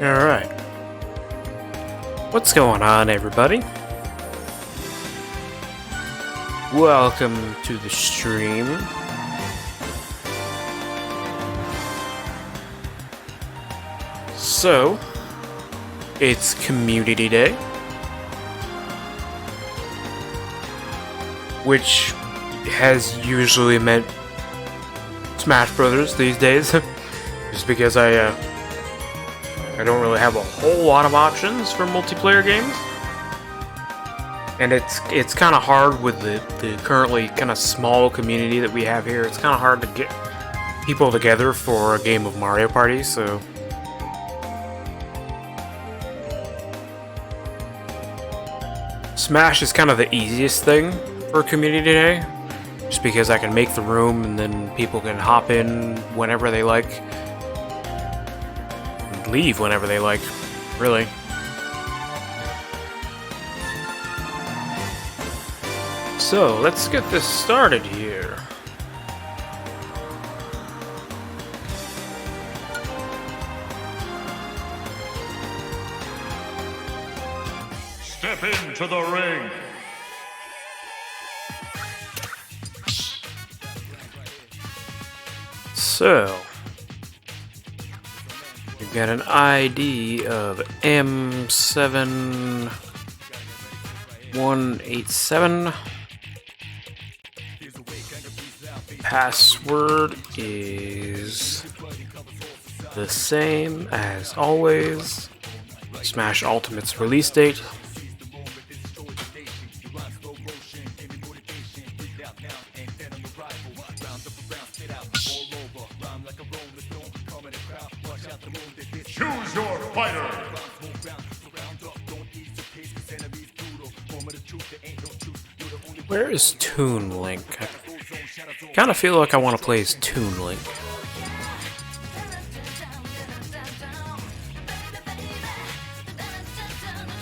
Alright. What's going on, everybody? Welcome to the stream. So, it's Community Day, which has usually meant Smash Brothers these days, just because I don't really have a whole lot of options for multiplayer games. And it's kind of hard with the currently kind of small community that we have here. It's kind of hard to get people together for a game of Mario Party, so... Smash is kind of the easiest thing for Community Day, just because I can make the room and then people can hop in whenever they like. Leave whenever they like, really. So, let's get this started here. Step into the ring. So, we've got an ID of M7187. Password is the same as always. Smash Ultimate's release date. Choose your fighter. Where is Toon Link? I kind of feel like I want to play as Toon Link.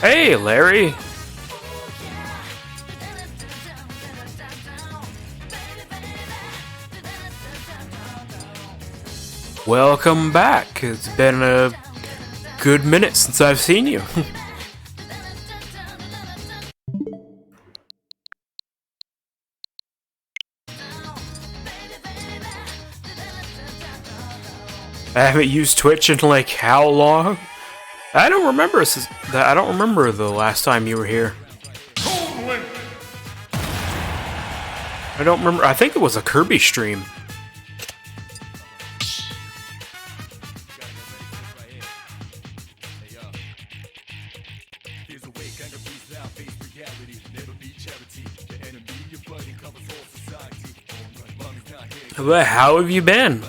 Hey, Larry! Welcome back. It's been a good minute since I've seen you. I haven't used Twitch in like how long? I don't remember the last time you were here. I don't remember. I think it was a Kirby stream. But how have you been?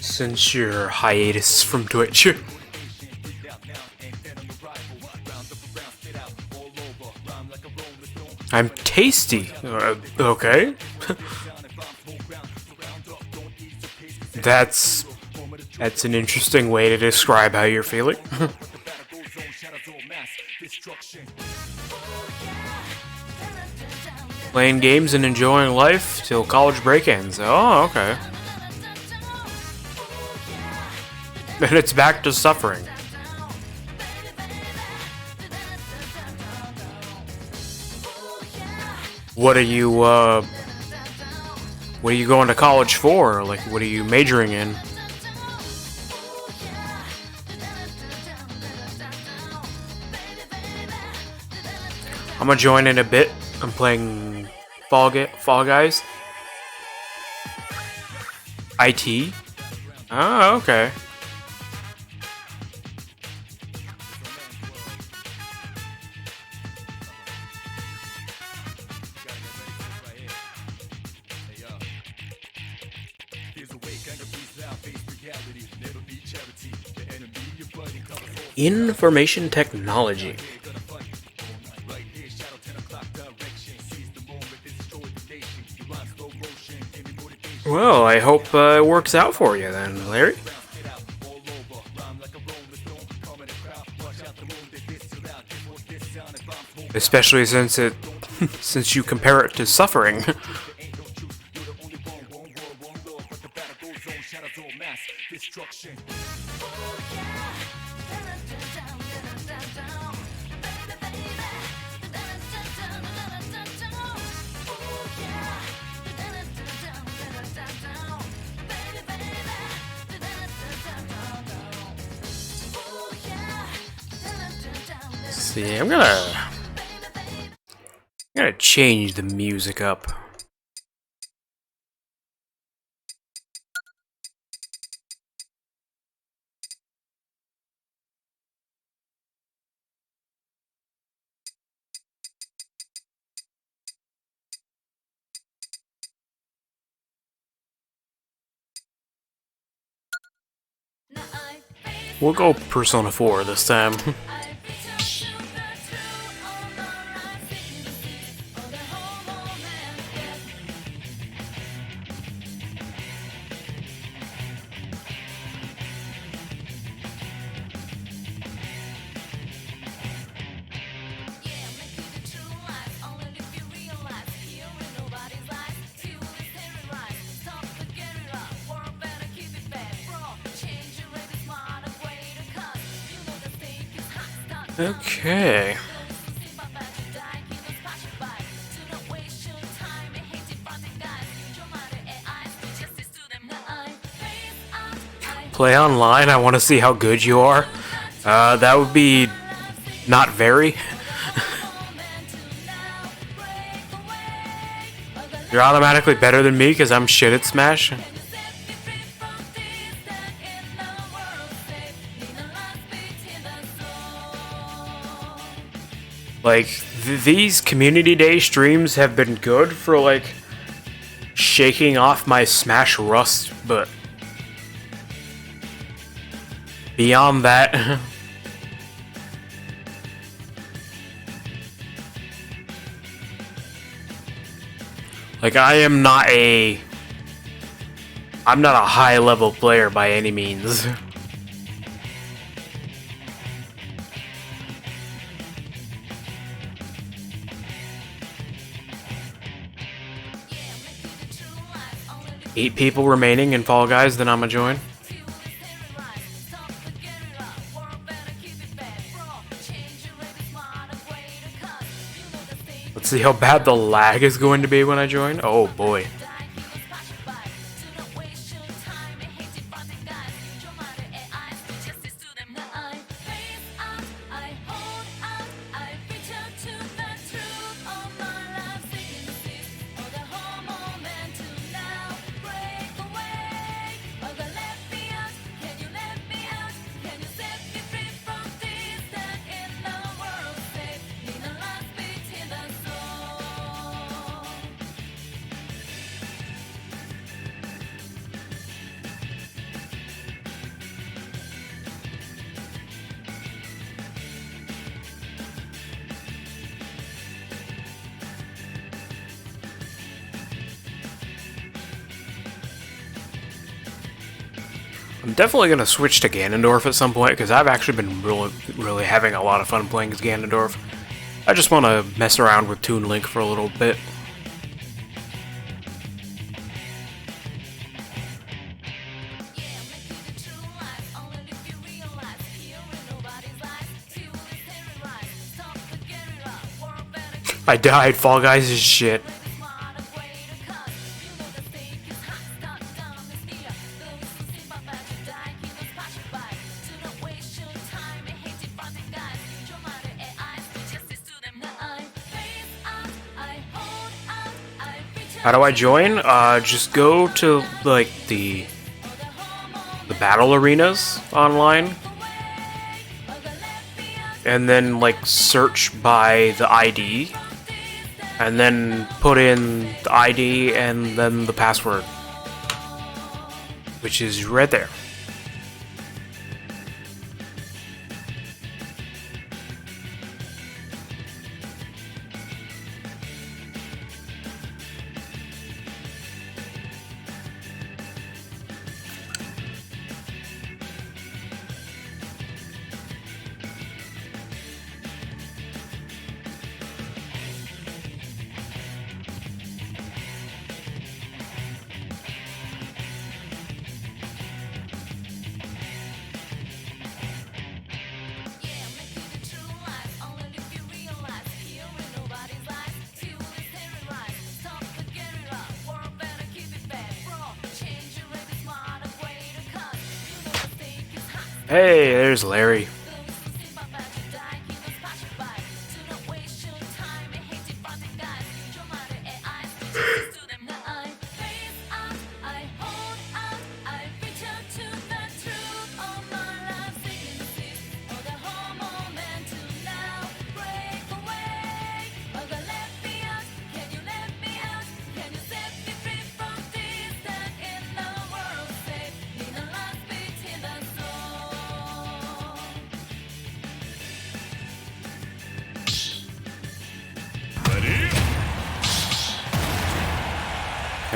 Since your hiatus from Twitch. I'm tasty. Okay. That's an interesting way to describe how you're feeling. Playing games and enjoying life till college break ends. Oh, okay. And it's back to suffering. What are you going to college for? Like, what are you majoring in? I'm gonna join in a bit. I'm playing Fall Guys. IT? Oh, okay. Information technology. Well, I hope it works out for you then, Larry. Especially since you compare it to suffering. destruction. See, I'm gonna change the music up. We'll go Persona 4 this time. Okay. Play online? I want to see how good you are. That would be not very. You're automatically better than me because I'm shit at Smash. Like, these community day streams have been good for, like, shaking off my Smash rust, but beyond that... like, I'm not a high-level player by any means. Eight people remaining in Fall Guys, then I'ma join. Let's see how bad the lag is going to be when I join. Oh boy. I'm definitely going to switch to Ganondorf at some point, because I've actually been really having a lot of fun playing as Ganondorf. I just want to mess around with Toon Link for a little bit. I died, Fall Guys is shit. How do I join? Just go to, like, the battle arenas online. And then, like, search by the ID. And then put in the ID and then the password. Which is right there. Hey, there's Larry.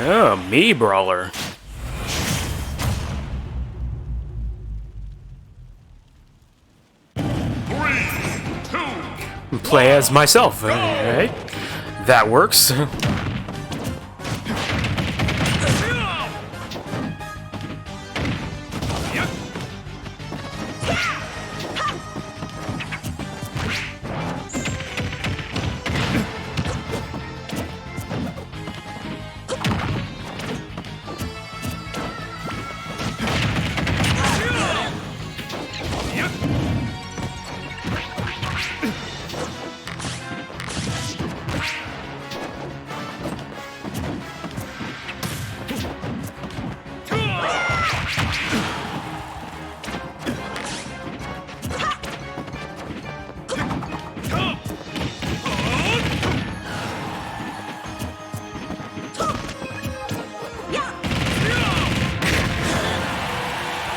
Oh, me brawler. Play as myself, right? That works.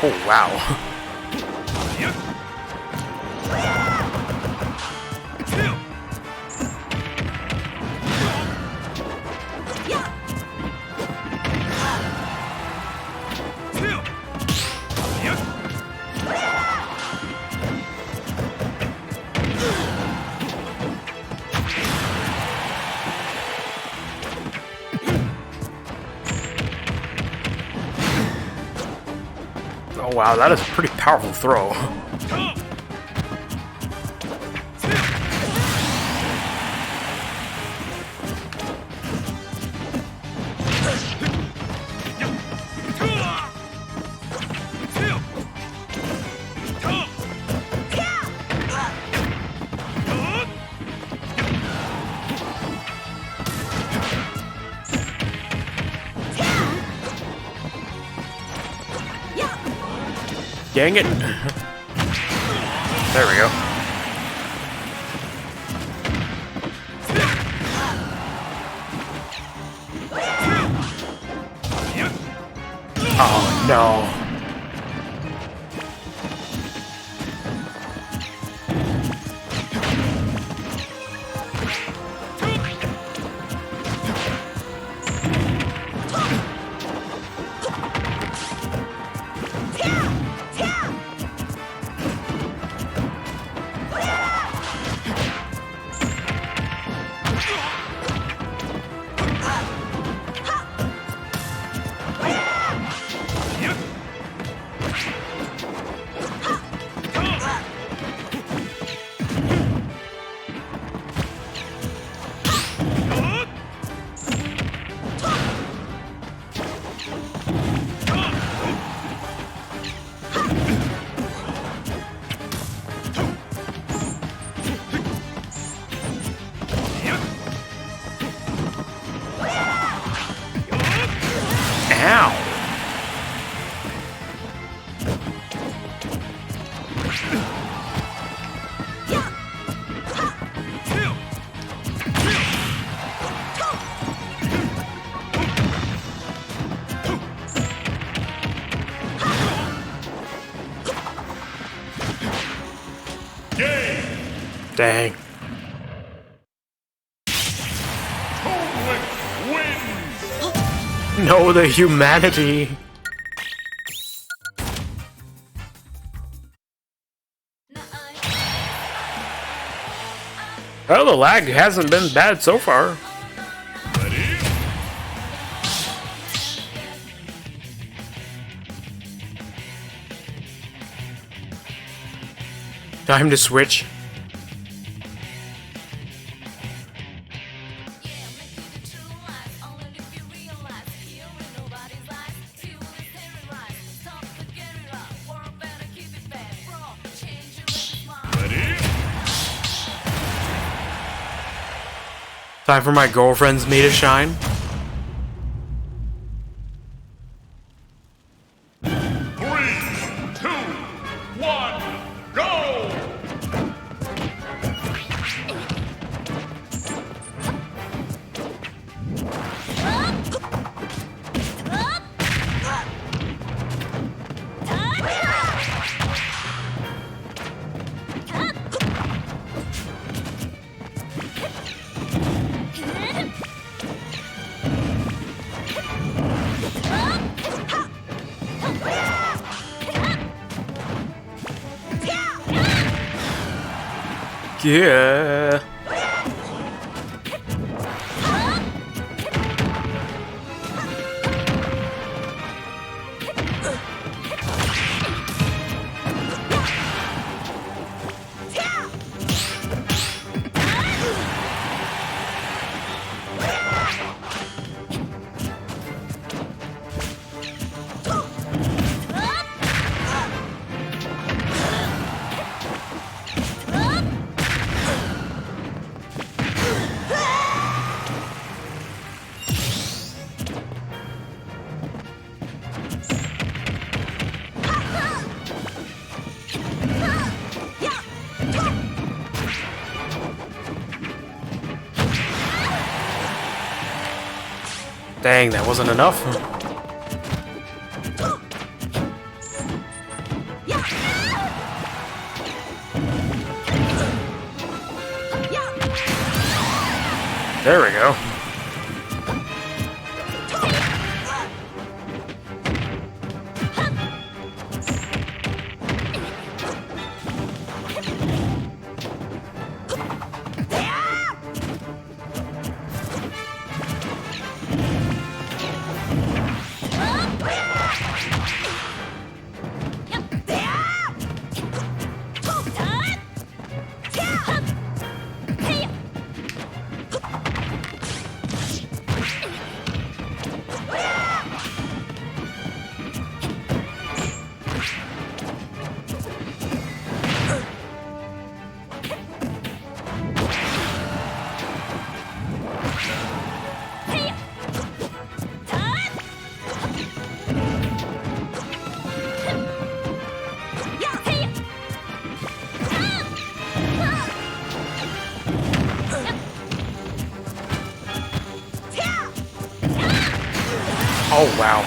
Oh, wow. Oh, wow, that is a pretty powerful throw. Dang it. There we go. Oh, no. Ow. Dang. No, the humanity. Well, the lag hasn't been bad so far. Time to switch. Time for my girlfriend's me to shine. Three, two, one, go! Yeah. Dang, that wasn't enough. There we go. Oh, wow.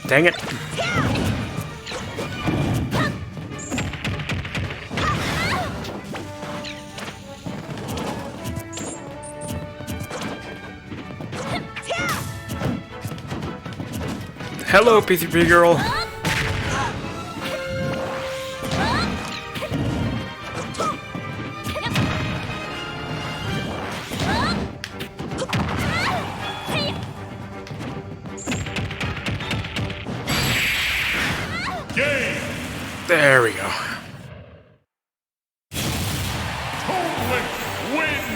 Dang it. Hello, P3P girl. There we go. Toadlick wins!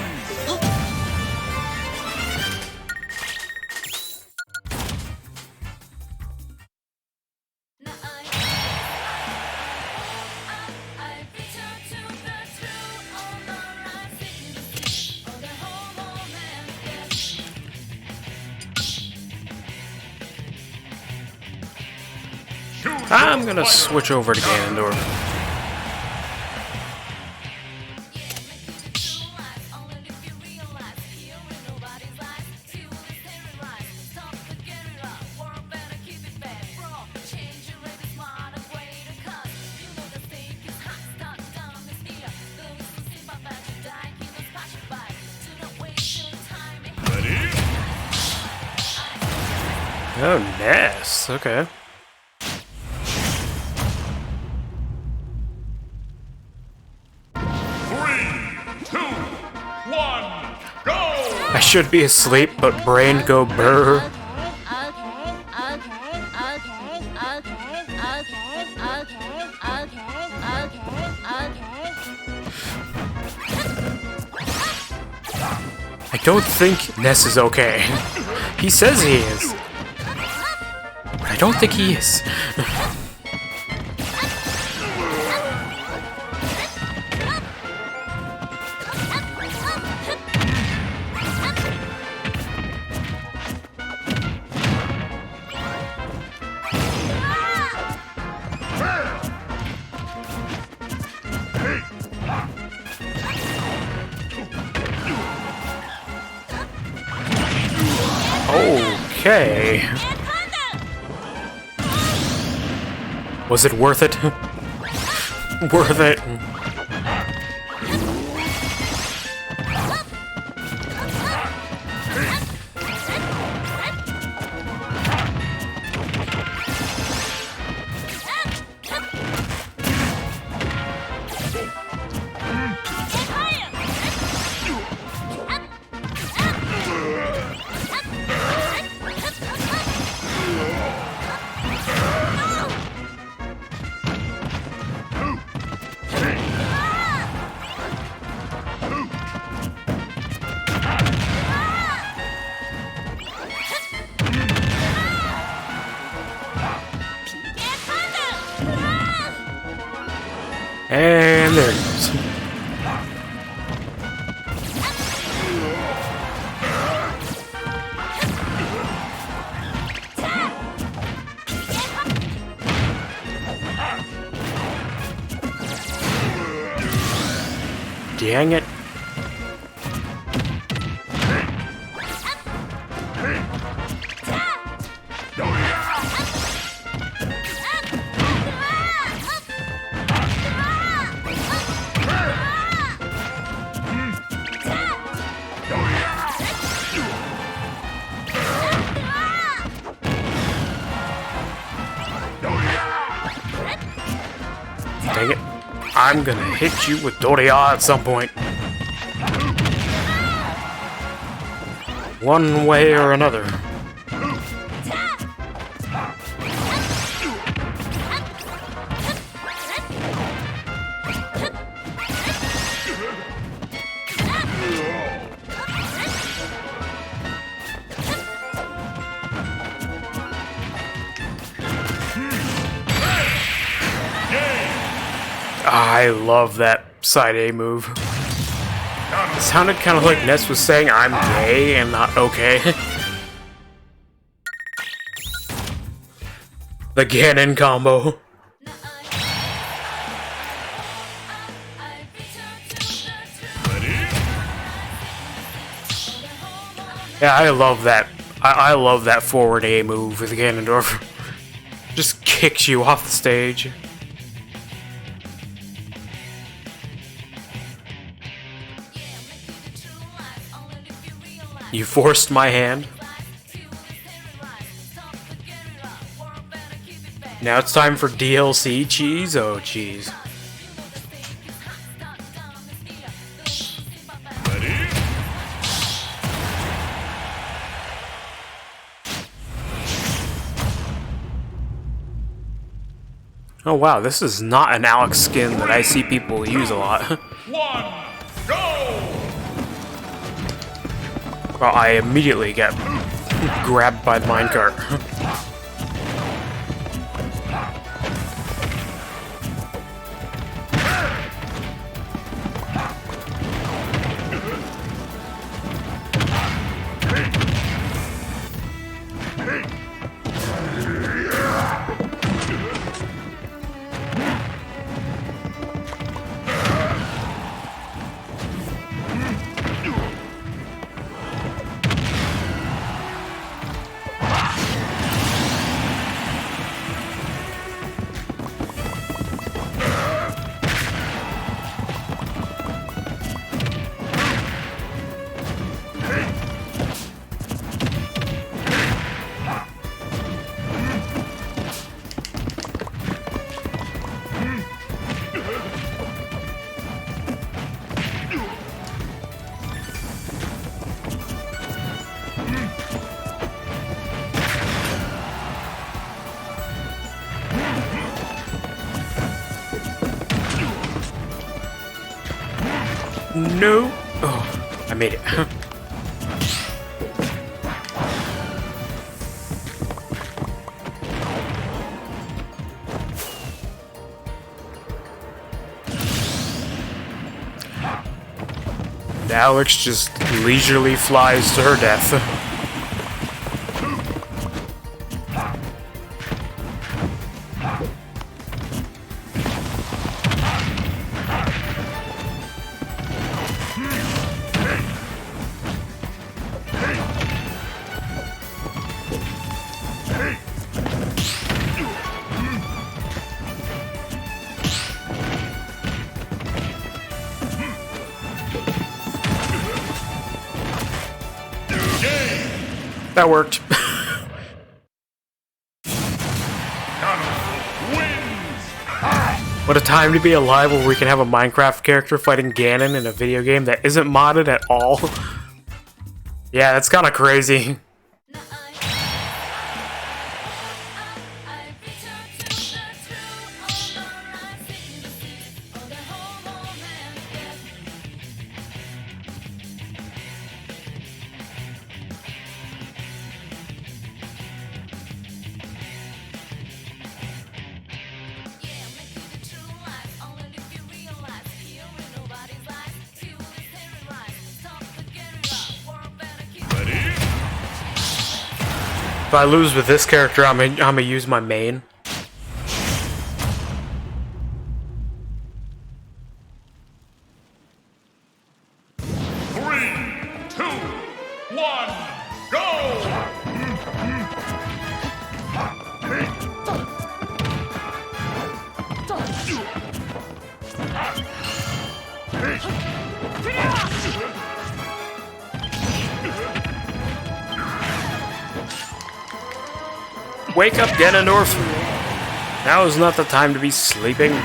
I'm gonna switch over to Ganondorf. Oh, Ness. Okay. I should be asleep, but brain go brr. I don't think Ness is okay. He says he is. But I don't think he is. Okay. Was it worth it? Worth it. And there it goes. Dang it. Dang it. I'm gonna hit you with Doria at some point. One way or another. I love that side A move. It sounded kind of like Ness was saying I'm gay and not okay. The Ganon combo. Yeah, I love that. I love that forward A move with Ganondorf. Just kicks you off the stage. You forced my hand. Now it's time for DLC cheese. Oh, cheese. Oh wow, this is not an Alex skin that I see people use a lot. One, go! Well, I immediately get grabbed by the minecart. No. Oh, I made it. Alex just leisurely flies to her death. That worked. What a time to be alive where we can have a Minecraft character fighting Ganon in a video game that isn't modded at all. Yeah, that's kind of crazy. If I lose with this character, I'm gonna use my main. Three, two, one, go! Wake up, Ganondorf! Now is not the time to be sleeping.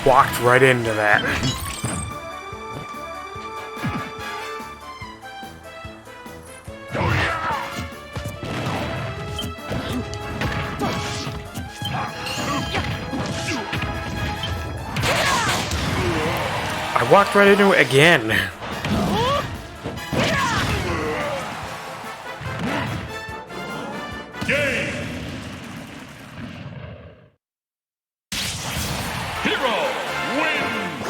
Walked right into that. I walked right into it again. Game! Hero wins!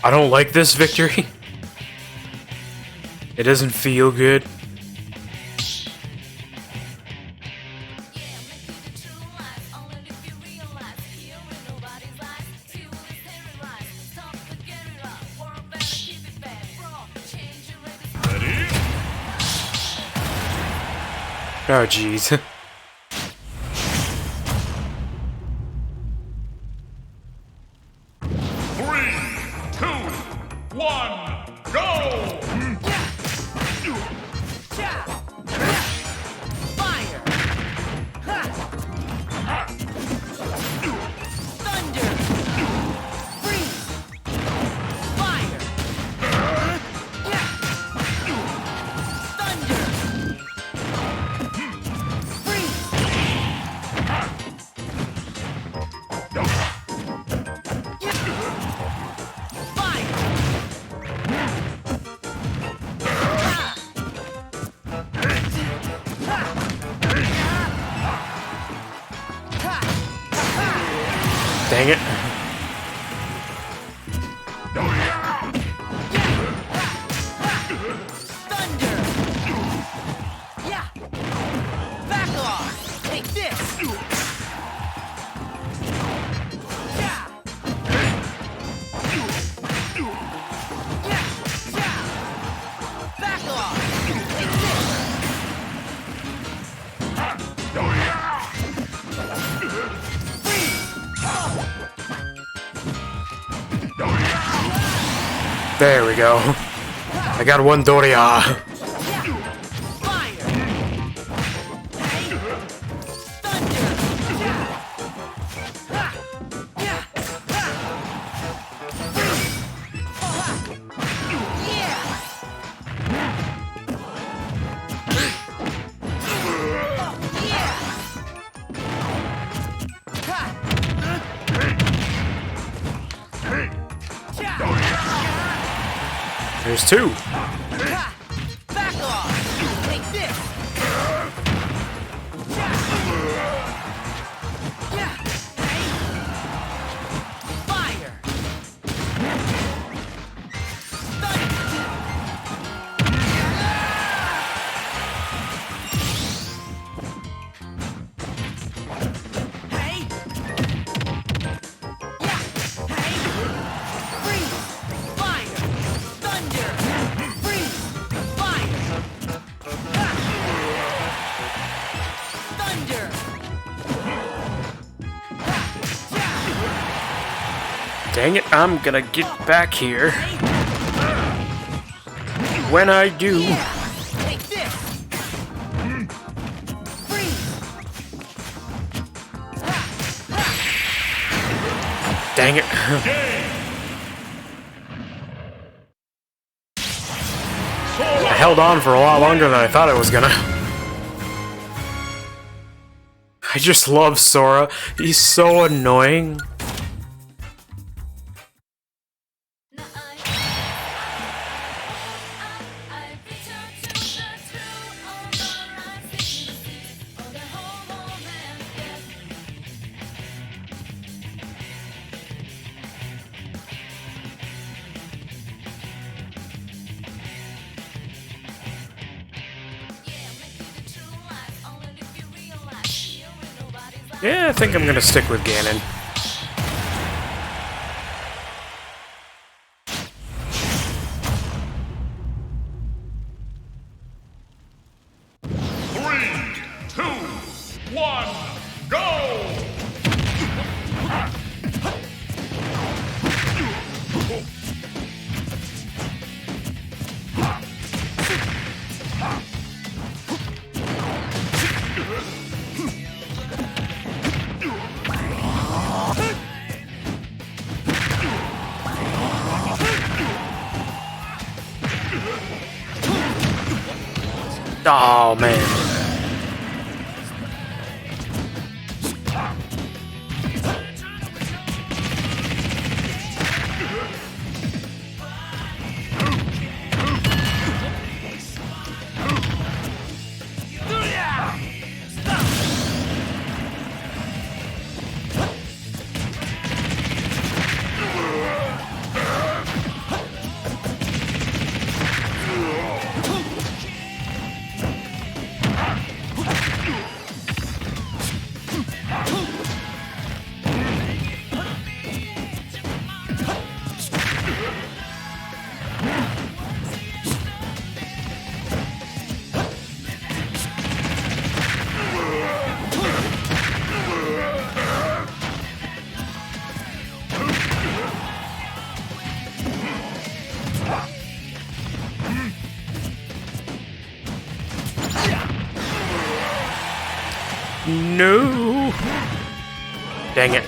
I don't like this victory. It doesn't feel good. Ready? Oh, jeez. Three, two, one, go! Fire! Thunder! Freeze! Fire! Dang it. Thunder! Yeah! Back off! Take this! Yeah! Yeah! Yeah! Back off! Take this! There we go. I got one Doria. Fire! Hey! Thunder! Yeah! Ha! Yeah! Ha! Ha! Yeah! Yeah! Ha! Yeah! There's two. Ha! Back off! Take this! Yeah! Yeah! Hey! Fire! Thunder! Hey! Yeah! Hey! Freeze! Fire! Thunder! Freeze! Fire! Ha! Thunder! Ha! Yeah! Dang it, I'm gonna get back here. Hey! When I do. Yeah! Take this! Freeze! Ha! Ha! Dang it. I held on for a lot longer than I thought I was gonna. I just love Sora. He's so annoying. Yeah, I think I'm gonna stick with Ganon. Three, two, one, go! Oh man. No. Dang it.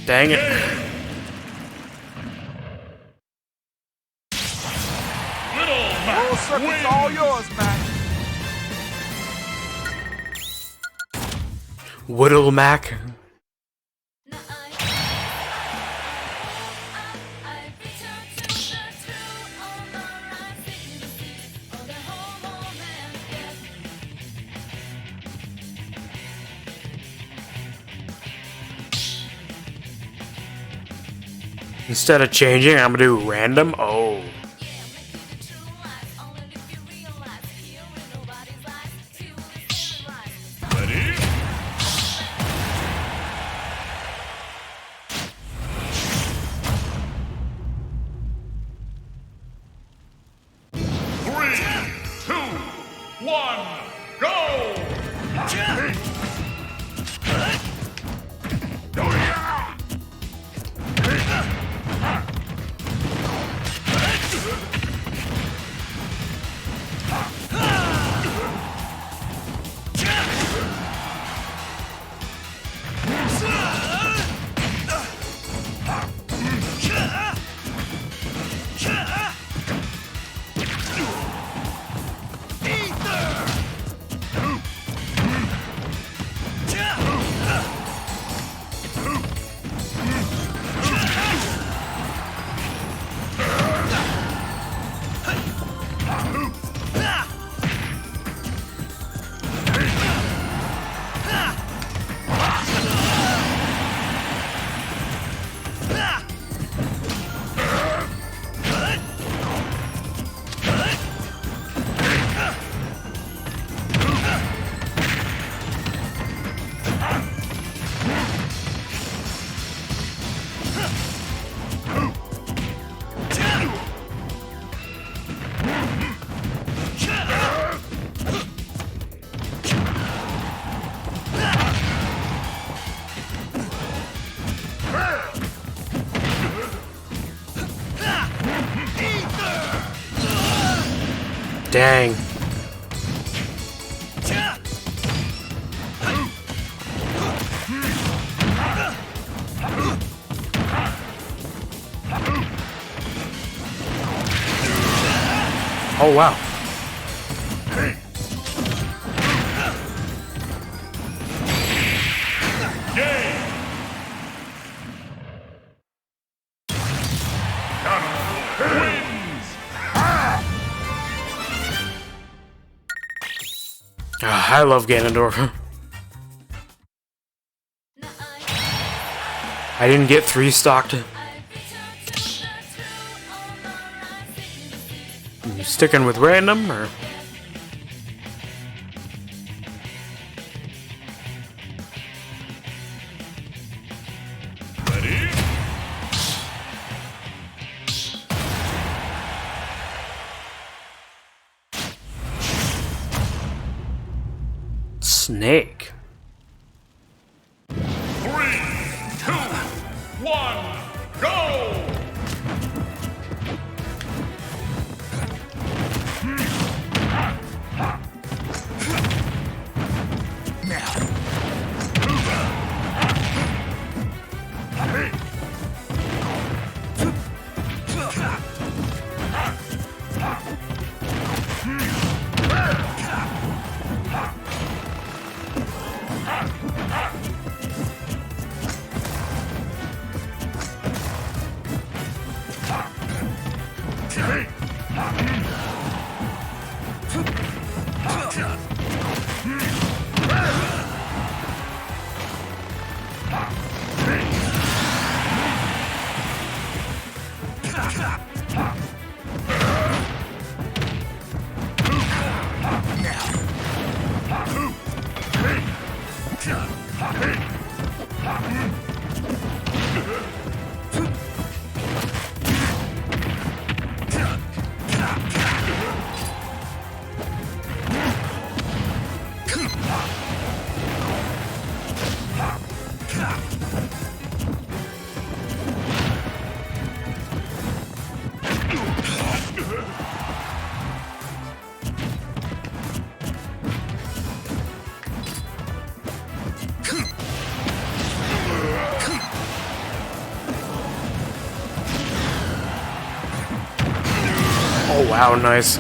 Dang it. circuit's all yours, Mac. Whittle Mac. Instead of changing, I'm gonna do random. Oh. Ready? Three, two, one, go! Dang. Oh wow. I love Ganondorf. I didn't get 3 stocked. You sticking with random or? Ready? Snake. 3, 2, 1, go! Oh wow, nice.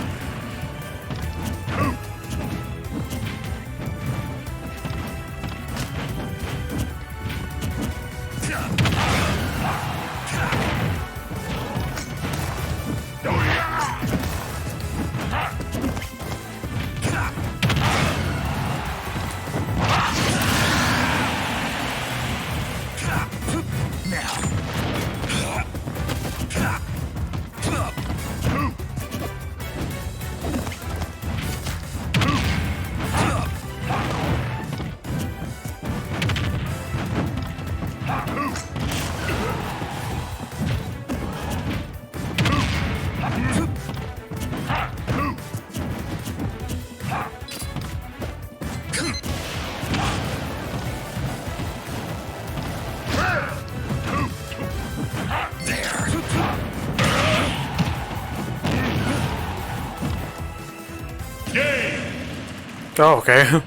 Oh, okay.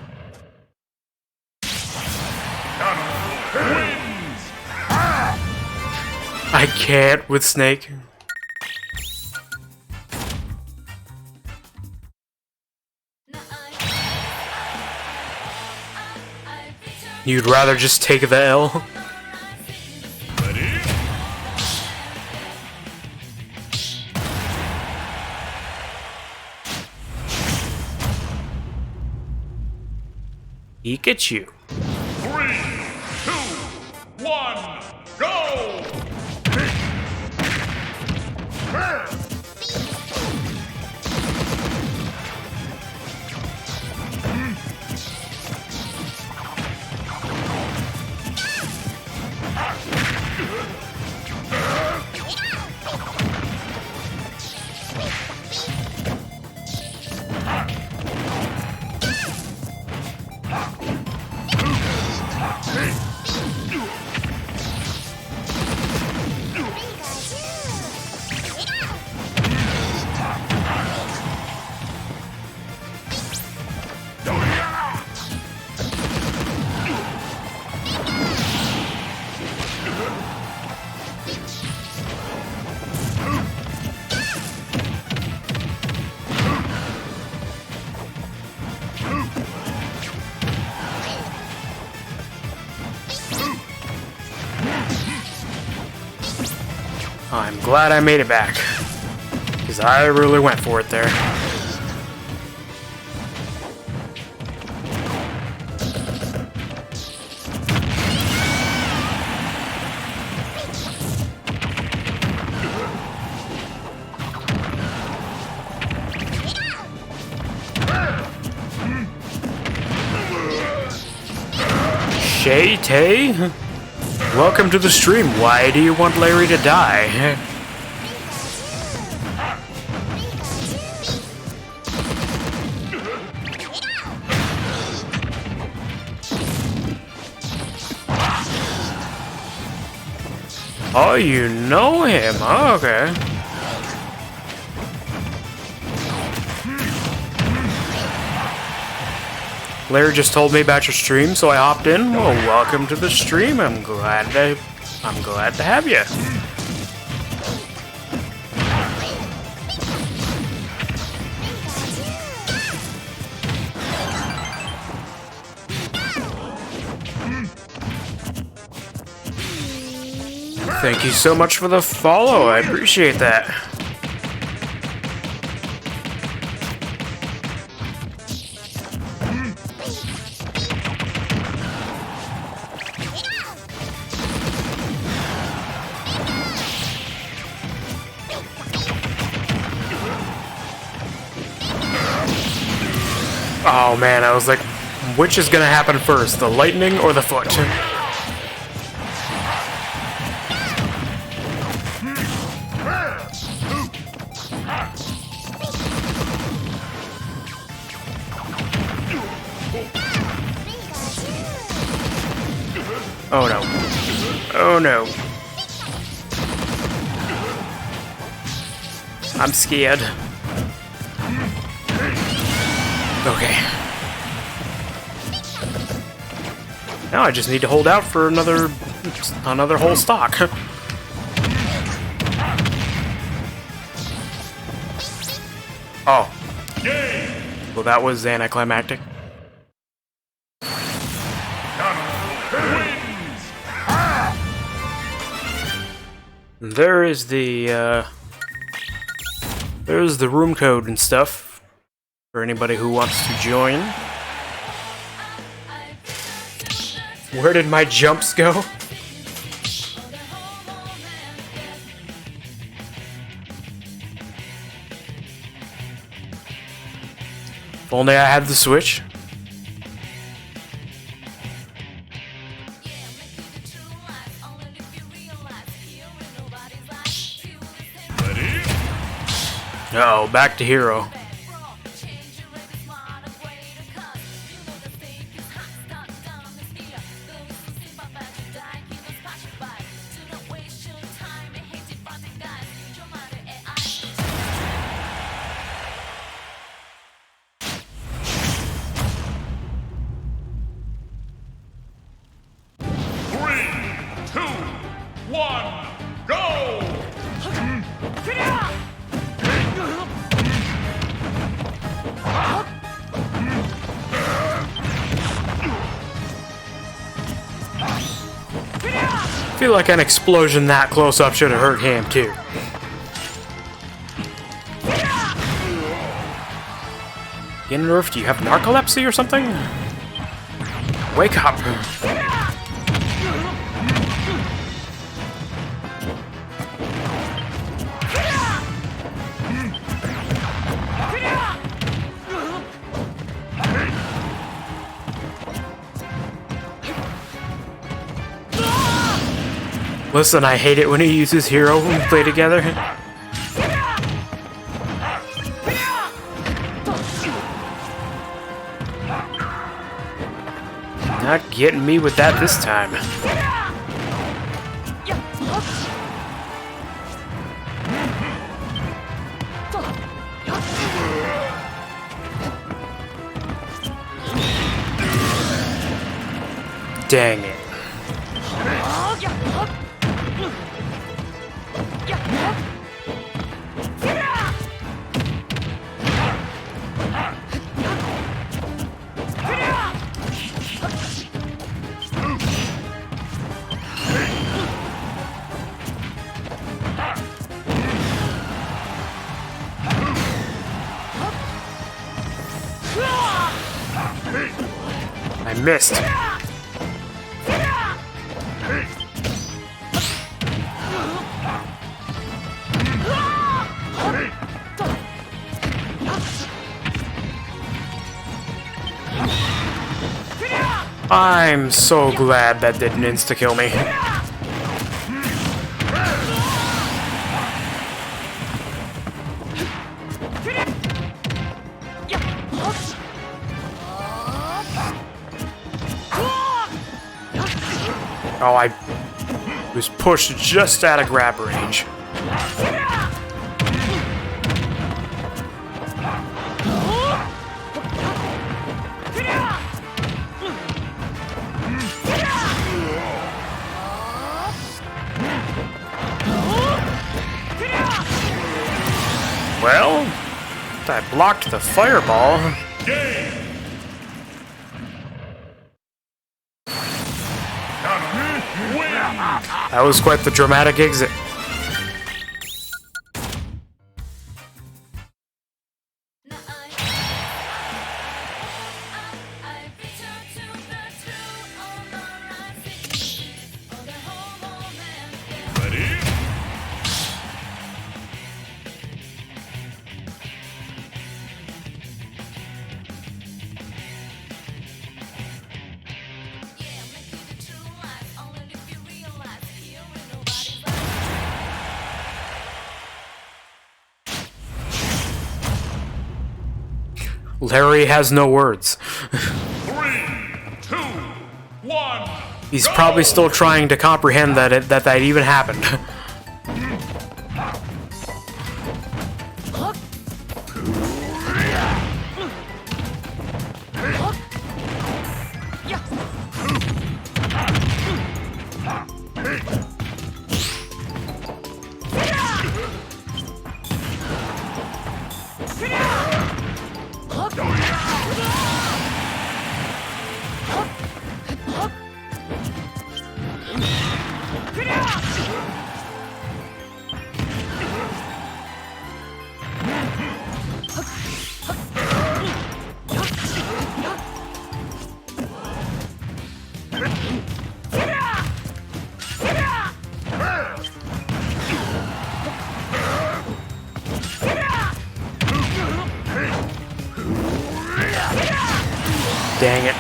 I can't with Snake. You'd rather just take the L? Ready? Pikachu. 3, 2, 1, go! I'm glad I made it back. Because I really went for it there. Shay-Tay? Welcome to the stream. Why do you want Larry to die? Oh, you know him. Oh, okay. Larry just told me about your stream, so I hopped in. Well, welcome to the stream. I'm glad to have you. Thank you so much for the follow. I appreciate that. Oh man, I was like, which is gonna happen first, the lightning or the foot? Oh no. Oh no. I'm scared. Okay. Now I just need to hold out for another whole stock. Oh. Well, that was anticlimactic. There's the room code and stuff for anybody who wants to join. Where did my jumps go? If only I had the Switch. Uh-oh, back to Hero. feel like an explosion that close up should have hurt him too. Ganondorf, do you have narcolepsy or something? Wake up! Listen, I hate it when he uses hero when we play together. Not getting me with that this time. Dang it. I missed. I'm so glad that didn't insta-kill me. Oh, I was pushed just out of grab range. Well, I blocked the fireball. Game. Win. That was quite the dramatic exit. Ready? Larry has no words. 3, 2, 1. He's probably still trying to comprehend that even happened. Dang it.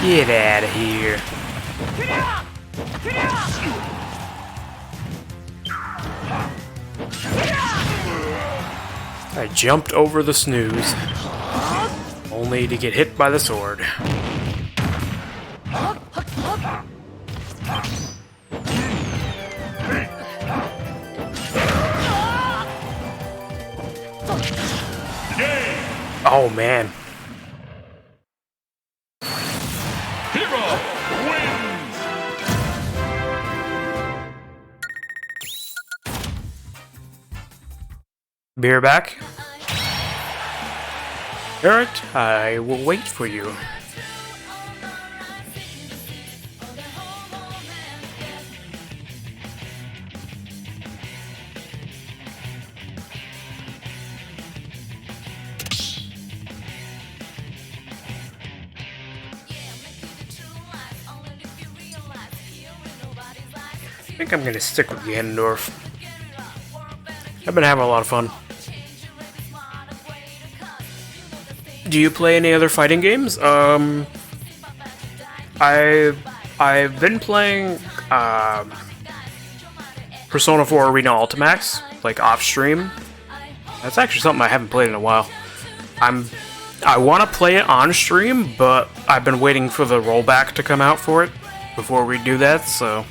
Get out of here. I jumped over the snooze, only to get hit by the sword. Oh man. Hero wins. Beer back? Alright, I will wait for you. I think I'm gonna stick with Ganondorf. I've been having a lot of fun. Do you play any other fighting games? I've been playing Persona 4 Arena Ultimax, like off stream. That's actually something I haven't played in a while. I want to play it on stream, but I've been waiting for the rollback to come out for it before we do that, so.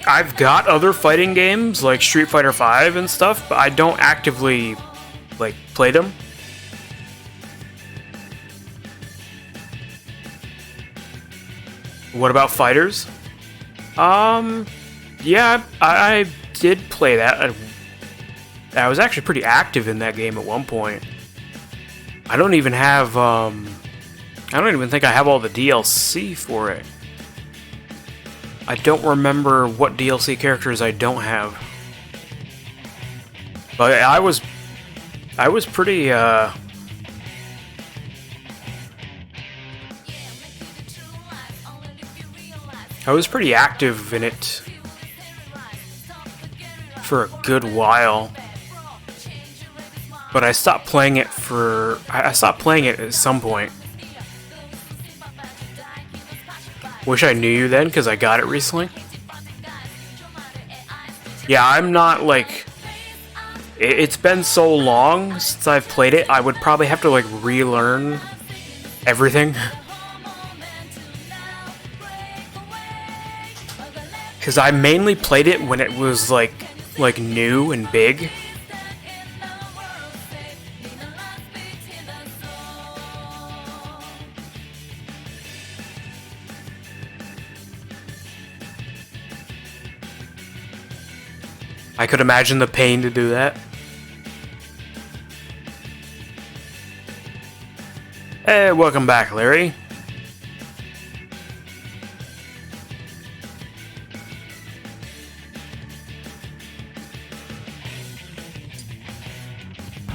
I've got other fighting games like Street Fighter V and stuff, but I don't actively like play them. What about fighters? Yeah, I did play that. I was actually pretty active in that game at one point. I don't even have I don't even think I have all the DLC for it. I don't remember what DLC characters I don't have. But I was pretty I was pretty active in it for a good while. But I stopped playing it I stopped playing it at some point. Wish I knew you then, because I got it recently. Yeah, I'm not, like... It's been so long since I've played it, I would probably have to, like, relearn everything. Because I mainly played it when it was, like new and big. I could imagine the pain to do that. Hey, welcome back, Larry.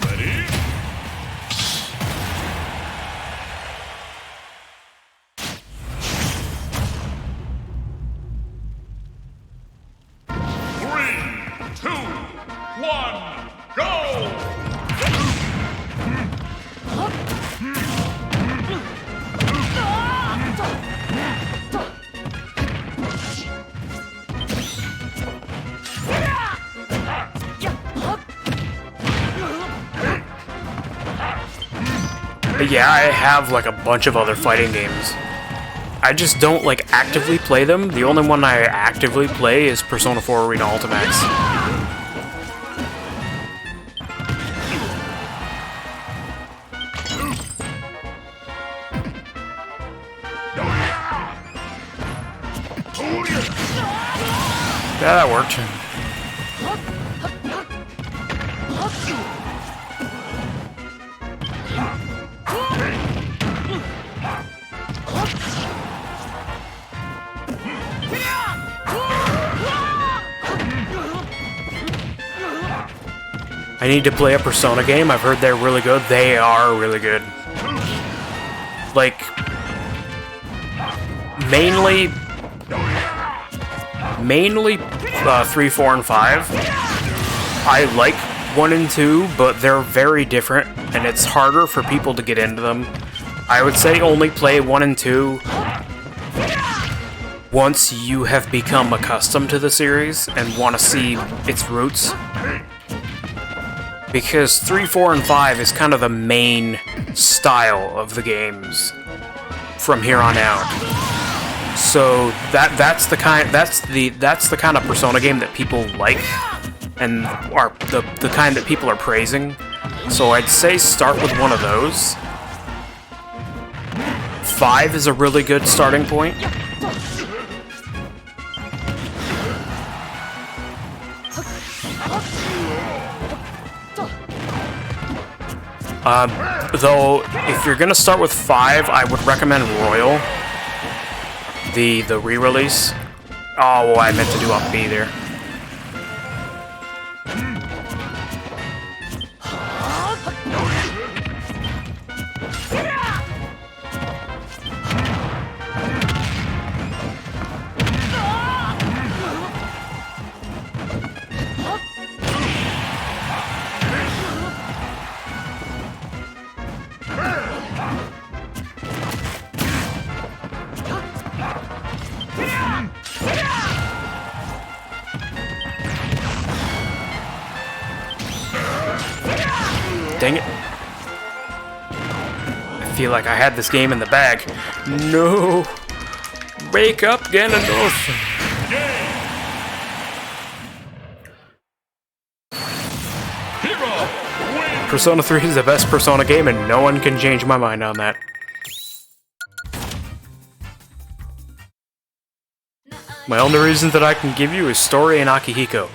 Ready? Three, two, one, go! But yeah, I have like a bunch of other fighting games. I just don't like actively play them. The only one I actively play is Persona 4 Arena Ultimax. Yeah, that worked. I need to play a Persona game. I've heard they're really good. They are really good. Like, mainly 3, 4, and 5. I like 1 and 2, but they're very different, and it's harder for people to get into them. I would say only play 1 and 2 once you have become accustomed to the series and want to see its roots. Because 3, 4, and 5 is kind of the main style of the games from here on out. So that's the kind of Persona game that people like and are the kind that people are praising. So I'd say start with one of those. 5 is a really good starting point. Though, if you're gonna start with 5, I would recommend Royal, the re-release. Oh, I meant to do up B there. Dang it. I feel like I had this game in the bag. No! Wake up, Ganondorf! Persona 3 is the best Persona game, and no one can change my mind on that. My only reason that I can give you is story and Akihiko.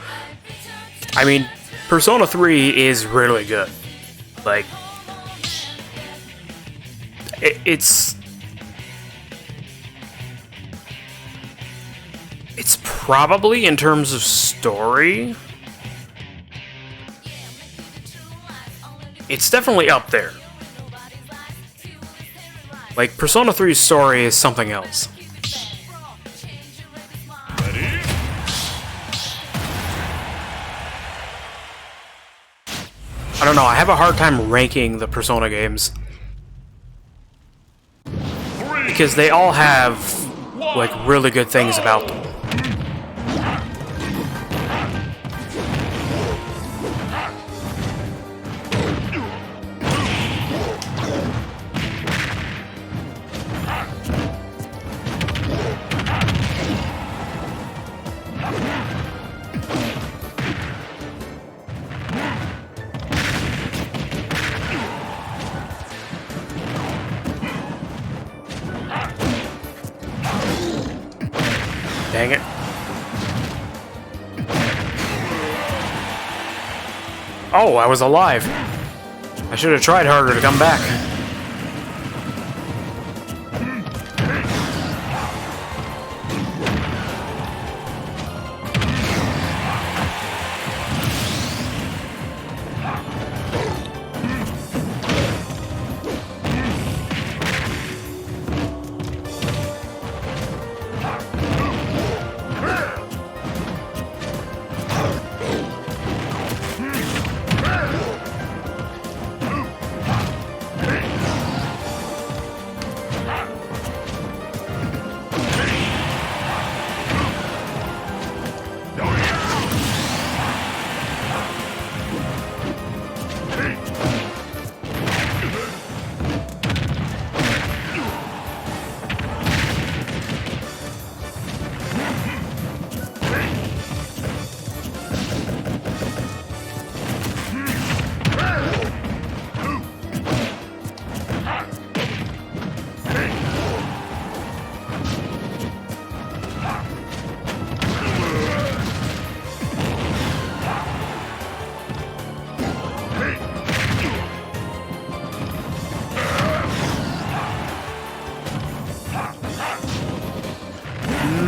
I mean, Persona 3 is really good. Like, it's probably, in terms of story, it's definitely up there. Like, Persona 3's story is something else. I don't know, I have a hard time ranking the Persona games. Because they all have, like, really good things about them. Dang it. Oh, I was alive. I should have tried harder to come back.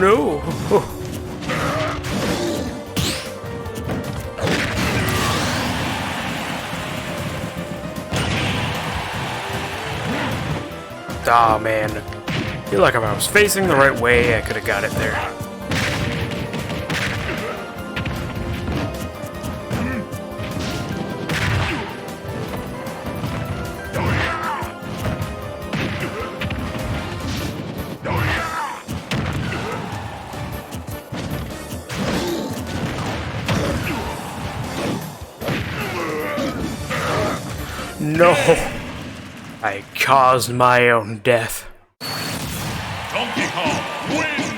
No! Aw, man. I feel like if I was facing the right way, I could have got it there. no! I caused my own death. Donkey Kong wins!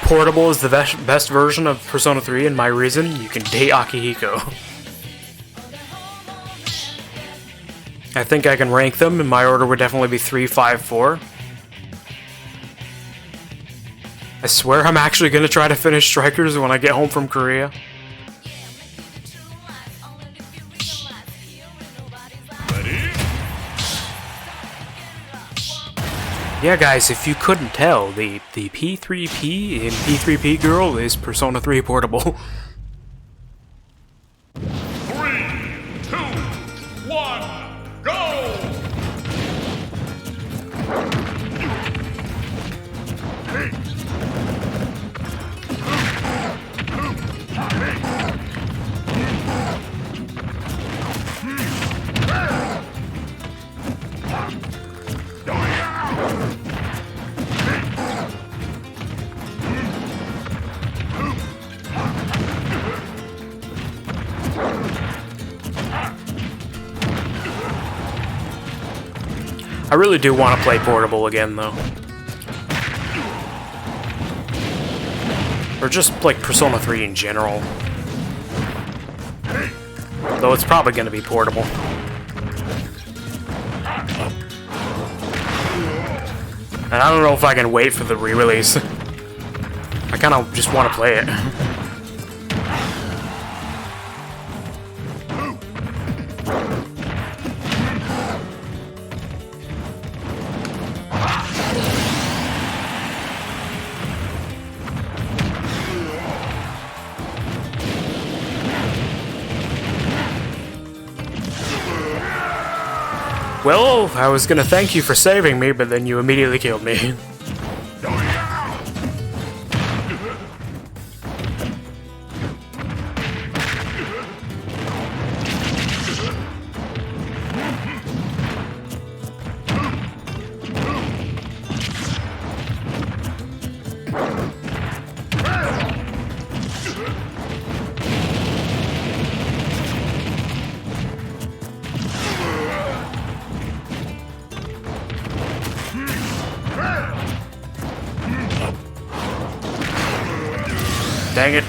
Portable is the best version of Persona 3, and my reason, you can date Akihiko. I think I can rank them, and my order would definitely be 3, 5, 4. I swear I'm actually gonna try to finish Strikers when I get home from Korea. Yeah, guys, if you couldn't tell, the P3P in P3P Girl is Persona 3 Portable. 3, 2, 1, go! I really do want to play Portable again, though. Or just, like, Persona 3 in general. Though it's probably going to be Portable. And I don't know if I can wait for the re-release. I kind of just want to play it. Well, I was gonna thank you for saving me, but then you immediately killed me. Dang it.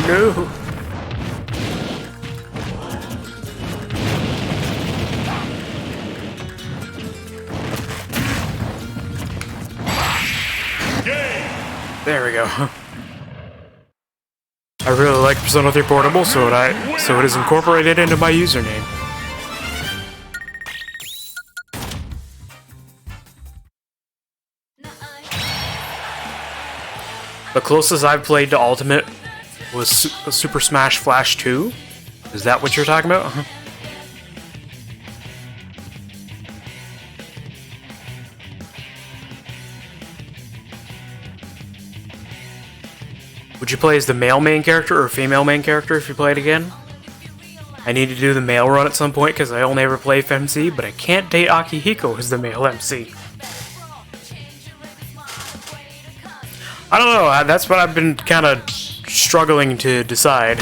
No. There we go. I really like Persona 3 Portable, so it is incorporated into my username. The closest I've played to Ultimate was Super Smash Flash 2. Is that what you're talking about? Would you play as the male main character or female main character if you play it again? I need to do the male run at some point because I only ever play FMC, but I can't date Akihiko as the male MC. I don't know, that's what I've been kind of struggling to decide.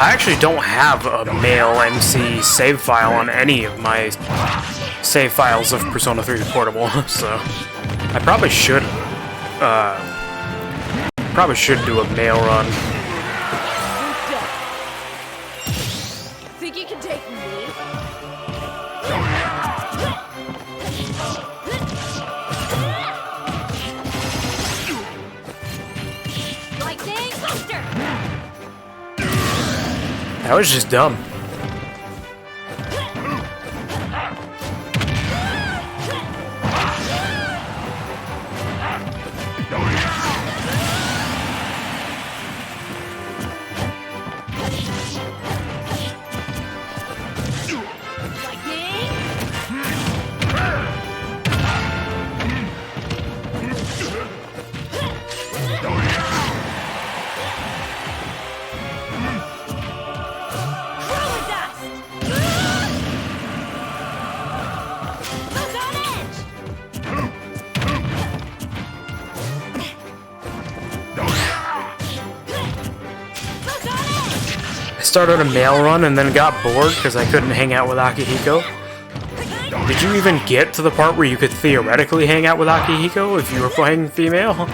I actually don't have a male MC save file on any of my save files of Persona 3 Portable, so I probably should do a male run. Think you can take me? Lightning Buster! That was just dumb. I started a mail run and then got bored because I couldn't hang out with Akihiko. Did you even get to the part where you could theoretically hang out with Akihiko if you were playing female?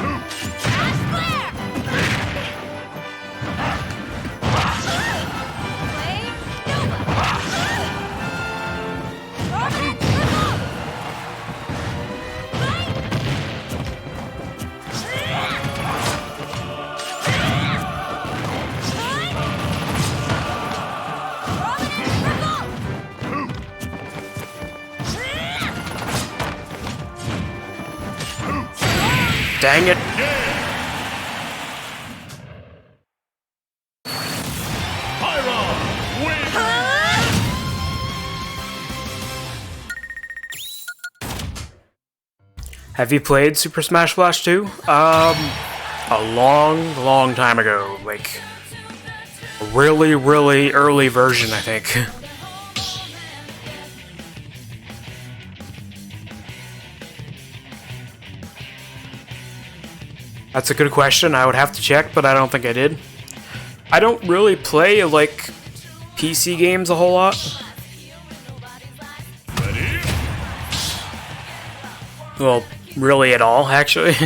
Dang it. Pyra wins. Have you played Super Smash Bros. 2? A long time ago. Like, a really early version, I think. That's a good question. I would have to check, but I don't think I did. I don't really play, like, PC games a whole lot. Well, really at all, actually.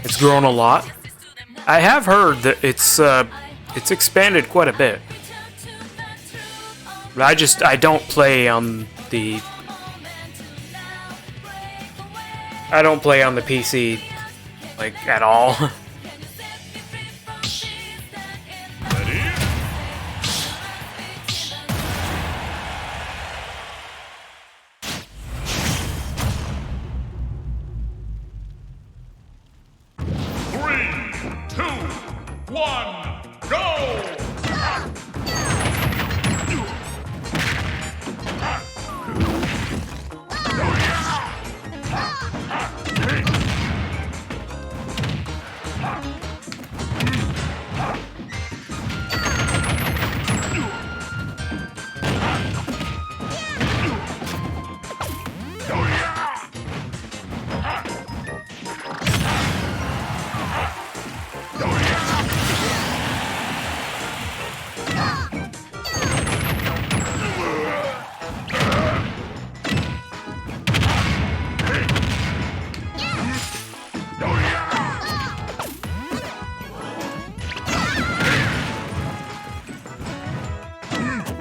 It's grown a lot. I have heard that it's expanded quite a bit. But I don't play on the... I don't play on the PC, like, at all.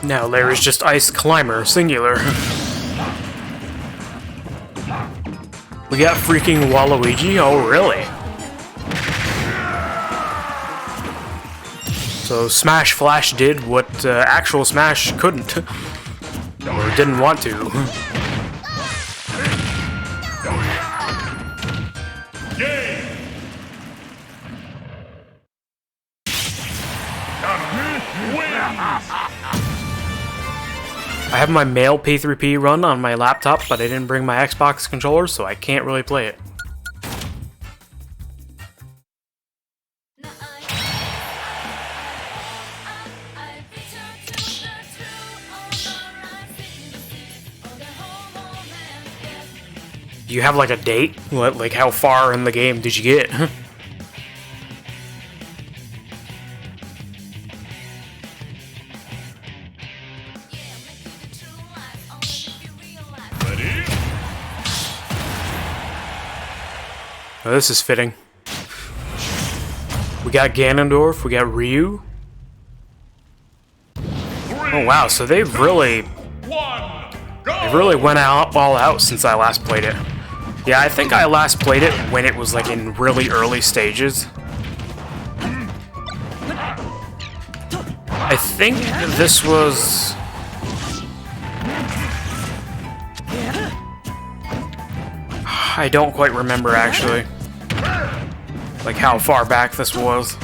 Now Larry's just Ice Climber, singular. We got freaking Waluigi? Oh, really? So Smash Flash did what actual Smash couldn't. Or didn't want to. I have my male P3P run on my laptop, but I didn't bring my Xbox controller, so I can't really play it. Do you have like a date? Like how far in the game did you get? Ready? Oh, this is fitting. We got Ganondorf, we got Ryu. Oh wow, so they've really went all out since I last played it. Yeah, I think I last played it when it was like in really early stages. I think this was... I don't quite remember actually. Like how far back this was.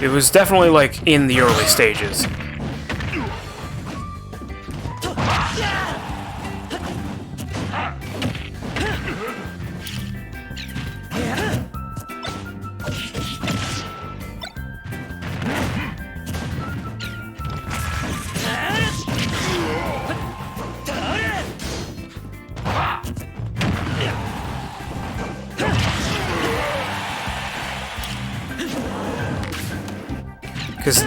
It was definitely like in the early stages. Because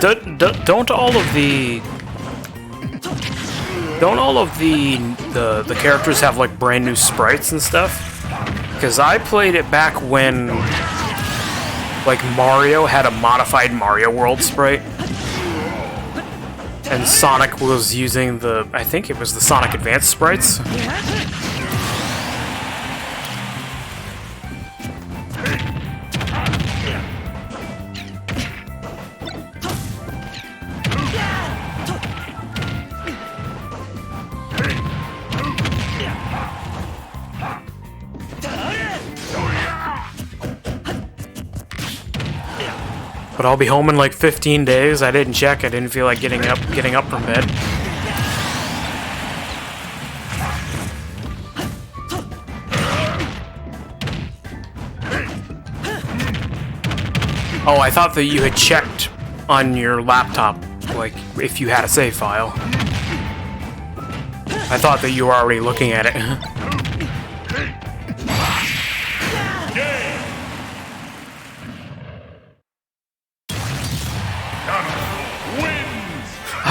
don't all of the characters have like brand new sprites and stuff? Because I played it back when like Mario had a modified Mario World sprite, and Sonic was using I think it was the Sonic Advance sprites. But I'll be home in like 15 days. I didn't check. I didn't feel like getting up from bed. Oh, I thought that you had checked on your laptop, like if you had a save file. I thought that you were already looking at it.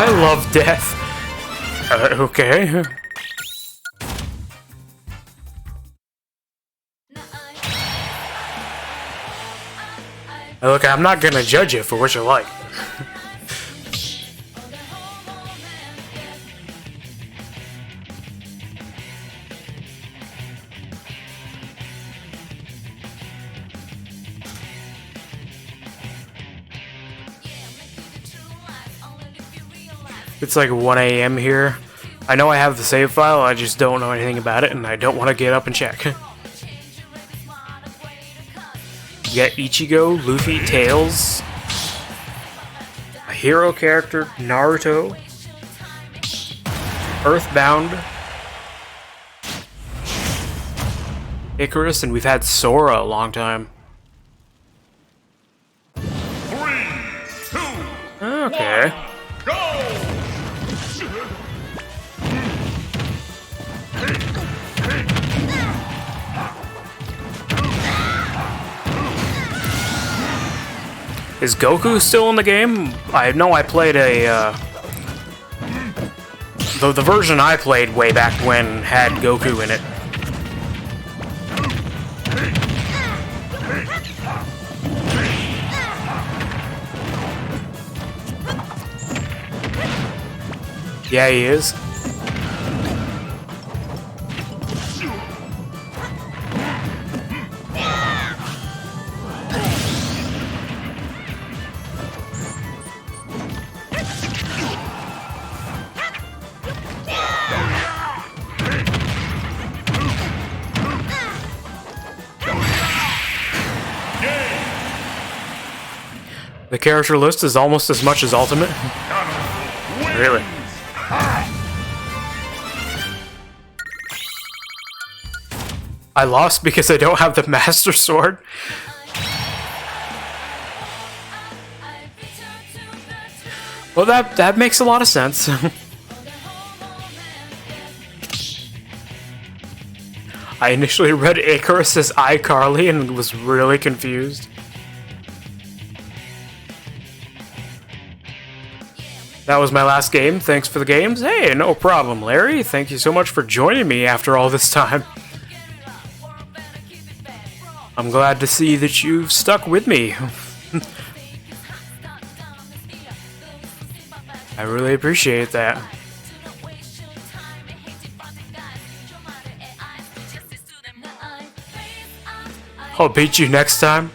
I love death. Okay. Look, I'm not gonna judge you for what you like. It's like 1 a.m. here. I know I have the save file, I just don't know anything about it, and I don't want to get up and check. You got Ichigo, Luffy, Tails, a hero character, Naruto, Earthbound, Icarus, and we've had Sora a long time. 3, 2, Okay. 1, go! Is Goku still in the game? I know I played the version I played way back when had Goku in it. Yeah, he is. The character list is almost as much as Ultimate. Really? I lost because I don't have the Master Sword. Well, that makes a lot of sense. I initially read Icarus as iCarly and was really confused. That was my last game. Thanks for the games. Hey, no problem, Larry. Thank you so much for joining me after all this time. I'm glad to see that you've stuck with me. I really appreciate that. I'll beat you next time.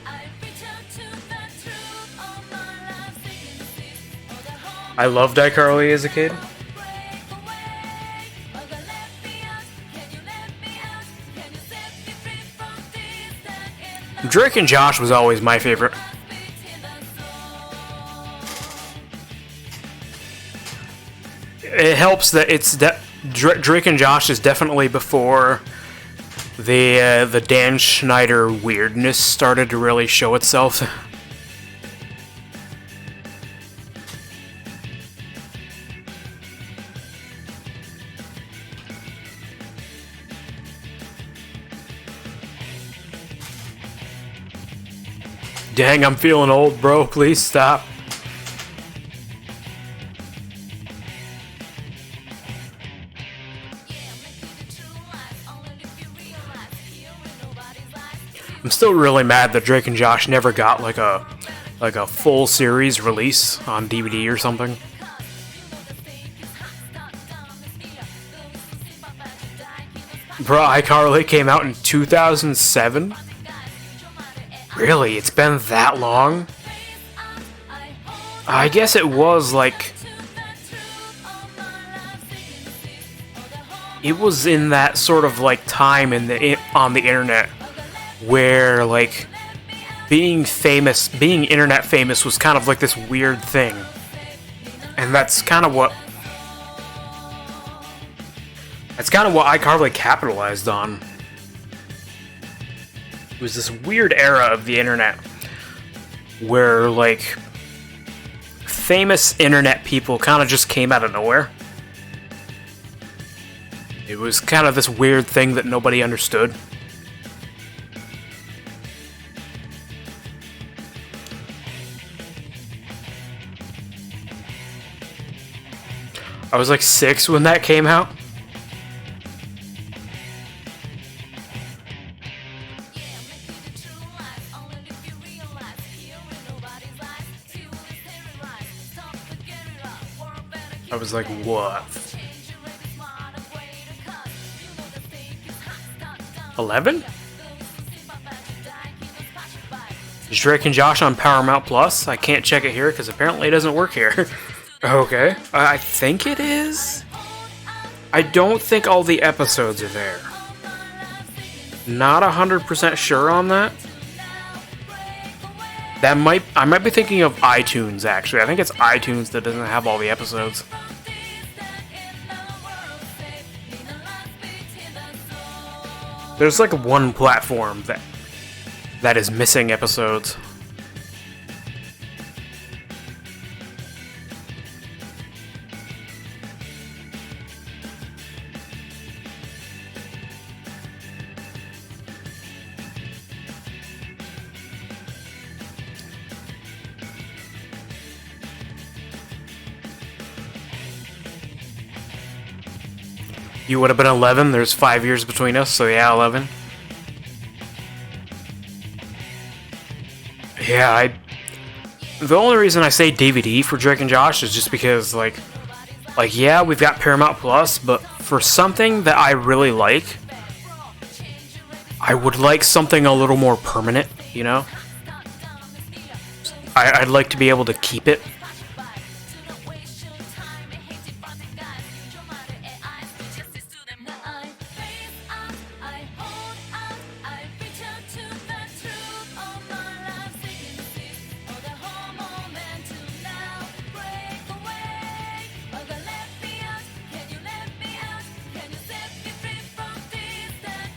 I loved iCarly as a kid. Drake and Josh was always my favorite. It helps that it's Drake and Josh is definitely before the Dan Schneider weirdness started to really show itself. Dang, I'm feeling old, bro. Please stop. I'm still really mad that Drake and Josh never got like a full series release on DVD or something. Bro, iCarly came out in 2007? Really? It's been that long? I guess it was like... It was in that sort of like time on the internet where like being internet famous was kind of like this weird thing. And that's kind of what iCarly capitalized on. It was this weird era of the internet where like famous internet people kind of just came out of nowhere. It was kind of this weird thing that nobody understood. I was like 6 when that came out. I was like, what? 11? Is Drake and Josh on Paramount Plus? I can't check it here because apparently it doesn't work here. Okay. I think it is. I don't think all the episodes are there. Not 100% sure on that. I might be thinking of iTunes, actually. I think it's iTunes that doesn't have all the episodes. There's like one platform that is missing episodes. You would have been 11. There's 5 years between us, so yeah, 11. Yeah, the only reason I say DVD for Drake and Josh is just because, like, yeah, we've got Paramount Plus, but for something that I really like, I would like something a little more permanent, you know? I'd like to be able to keep it.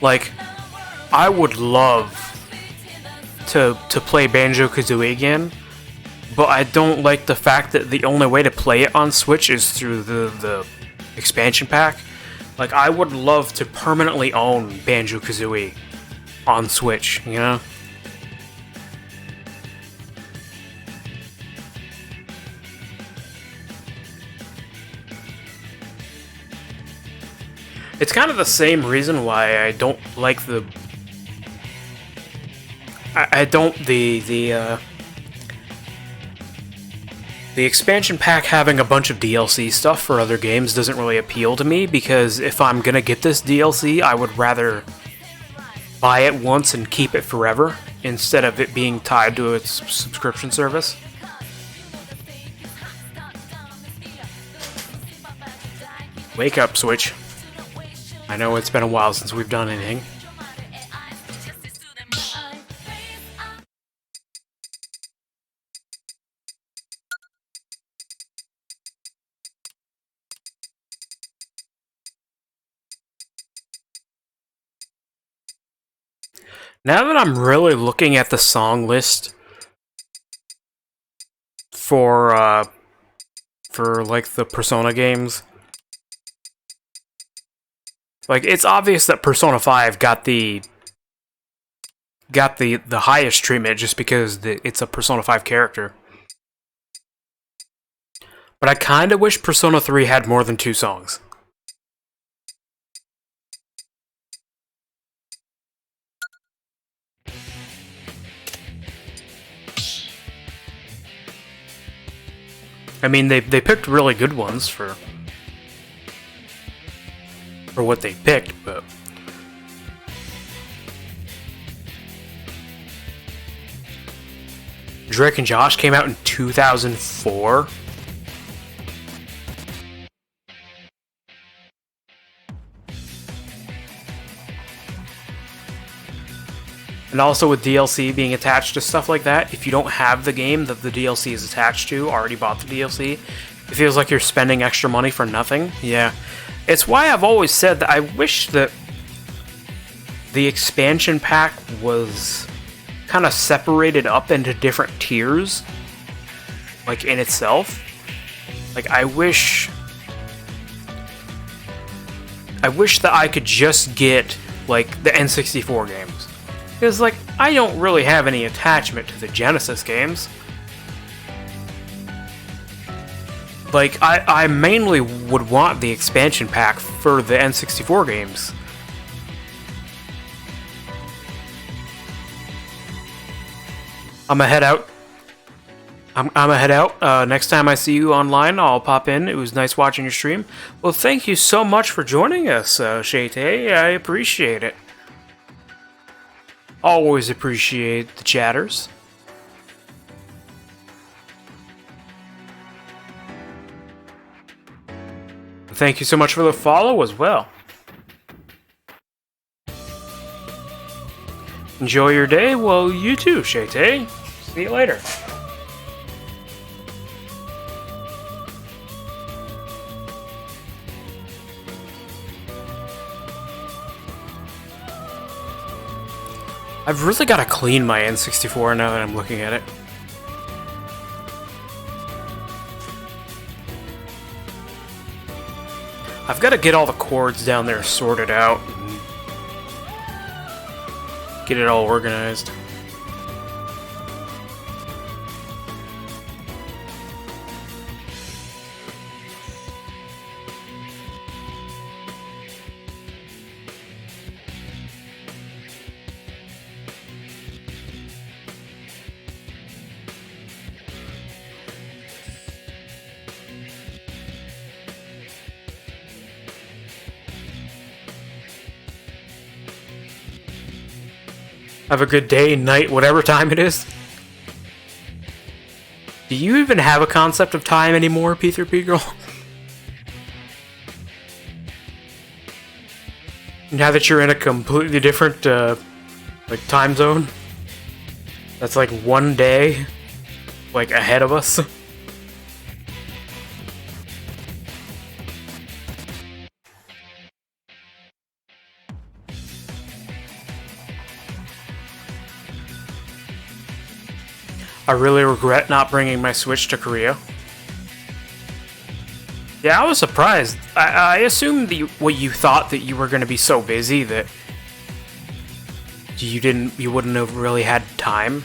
Like, I would love to play Banjo-Kazooie again, but I don't like the fact that the only way to play it on Switch is through the expansion pack, Like, I would love to permanently own Banjo-Kazooie on Switch, you know? It's kind of the same reason why I don't like the... The expansion pack having a bunch of DLC stuff for other games doesn't really appeal to me, because if I'm gonna get this DLC, I would rather buy it once and keep it forever, instead of it being tied to its subscription service. Wake up, Switch. I know it's been a while since we've done anything. Now that I'm really looking at the song list for like the Persona games, like, it's obvious that Persona 5 got the highest treatment just because it's a Persona 5 character. But I kind of wish Persona 3 had more than 2 songs. I mean, they picked really good ones for what they picked, but Drake and Josh came out in 2004. And also with DLC being attached to stuff like that, if you don't have the game that the DLC is attached to, already bought the DLC, it feels like you're spending extra money for nothing. Yeah. It's why I've always said that I wish that the expansion pack was kind of separated up into different tiers, like, in itself. Like, I wish that I could just get, like, the N64 games. Because, like, I don't really have any attachment to the Genesis games. Like, I mainly would want the expansion pack for the N64 games. I'm gonna head out. I'm gonna head out. Next time I see you online, I'll pop in. It was nice watching your stream. Well, thank you so much for joining us, Shate. I appreciate it. Always appreciate the chatters. Thank you so much for the follow as well. Enjoy your day. Well, you too, Shate. See you later. I've really got to clean my N64 now that I'm looking at it. I've got to get all the cords down there sorted out and get it all organized. Have a good day, night, whatever time it is. Do you even have a concept of time anymore, P3P girl? Now that you're in a completely different, like, time zone? That's like one day, like, ahead of us? I really regret not bringing my Switch to Korea. Yeah, I was surprised. I assumed what you thought that you were going to be so busy that you wouldn't have really had time.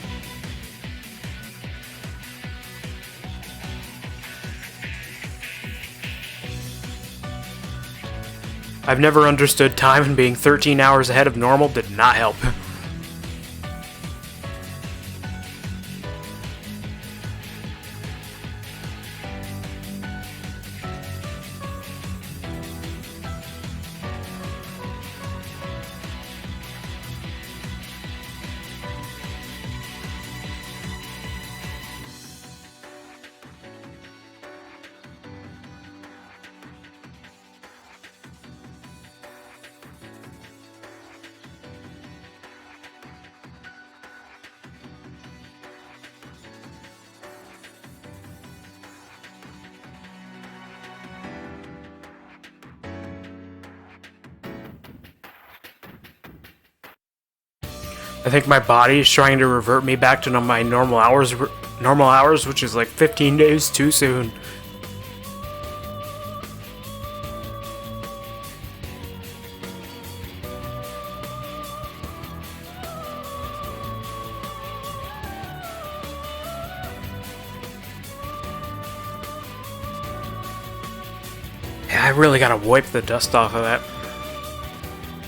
I've never understood time, and being 13 hours ahead of normal did not help. I think my body is trying to revert me back to my normal hours, which is like 15 days too soon. Yeah, I really gotta wipe the dust off of that.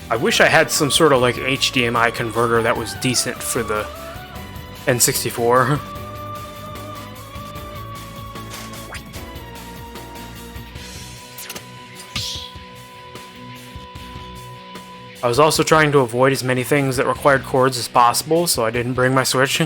I wish I had some sort of like HDMI converter that was decent for the N64. I was also trying to avoid as many things that required cords as possible, so I didn't bring my Switch.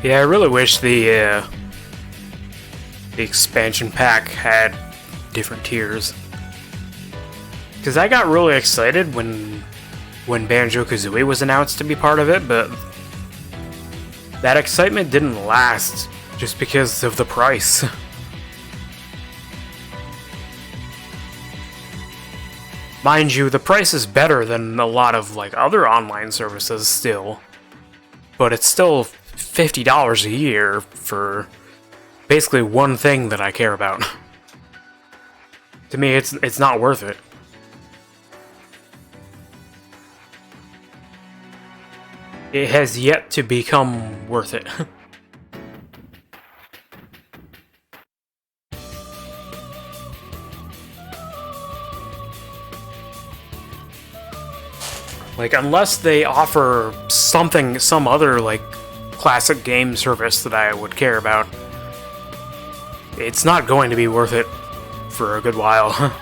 Yeah, I really wish the expansion pack had different tiers. Because I got really excited when Banjo-Kazooie was announced to be part of it, but that excitement didn't last just because of the price. Mind you, the price is better than a lot of like other online services still, but it's still $50 a year for basically one thing that I care about. To me, it's not worth it. It has yet to become worth it. Like, unless they offer some other, like, classic game service that I would care about, it's not going to be worth it for a good while.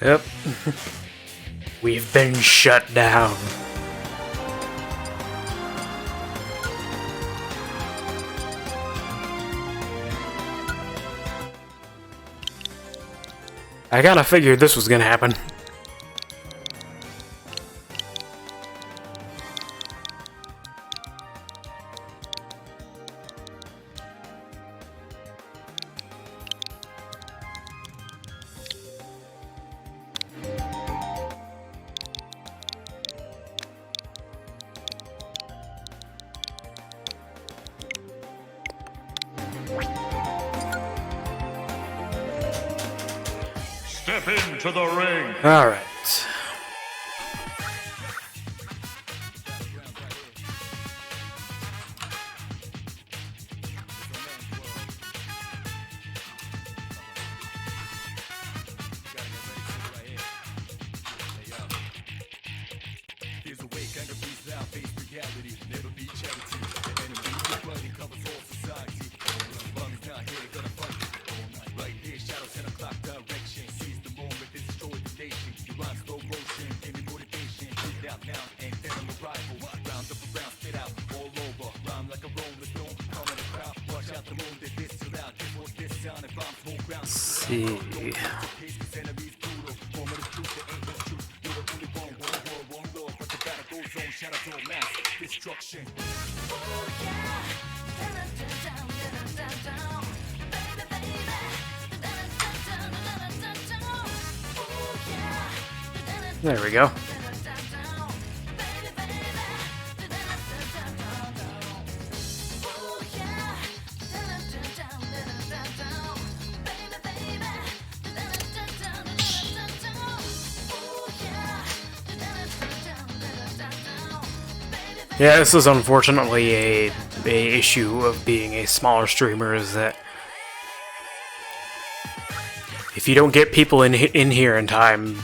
Yep. We've been shut down. I kinda figured this was gonna happen. Step into the ring. Alright. Let's see. There we go. Yeah, this is unfortunately a issue of being a smaller streamer, is that if you don't get people in here in time,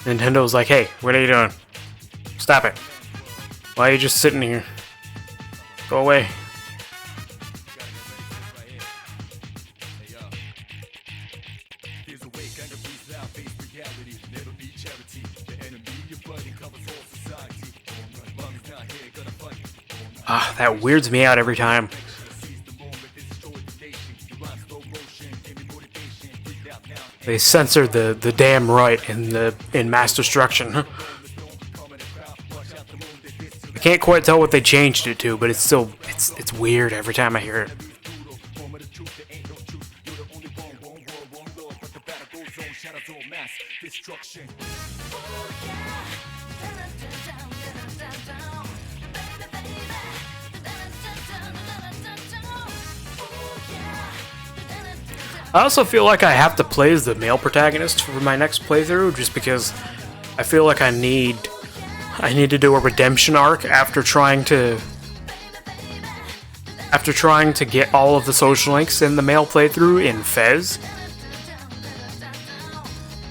Nintendo's like, hey, what are you doing? Stop it. Why are you just sitting here? Go away. Ah, that weirds me out every time. They censored the damn right in Mass Destruction. I can't quite tell what they changed it to, but it's still it's weird every time I hear it. I also feel like I have to play as the male protagonist for my next playthrough, just because I feel like I need to do a redemption arc after trying to get all of the social links in the male playthrough in Fez.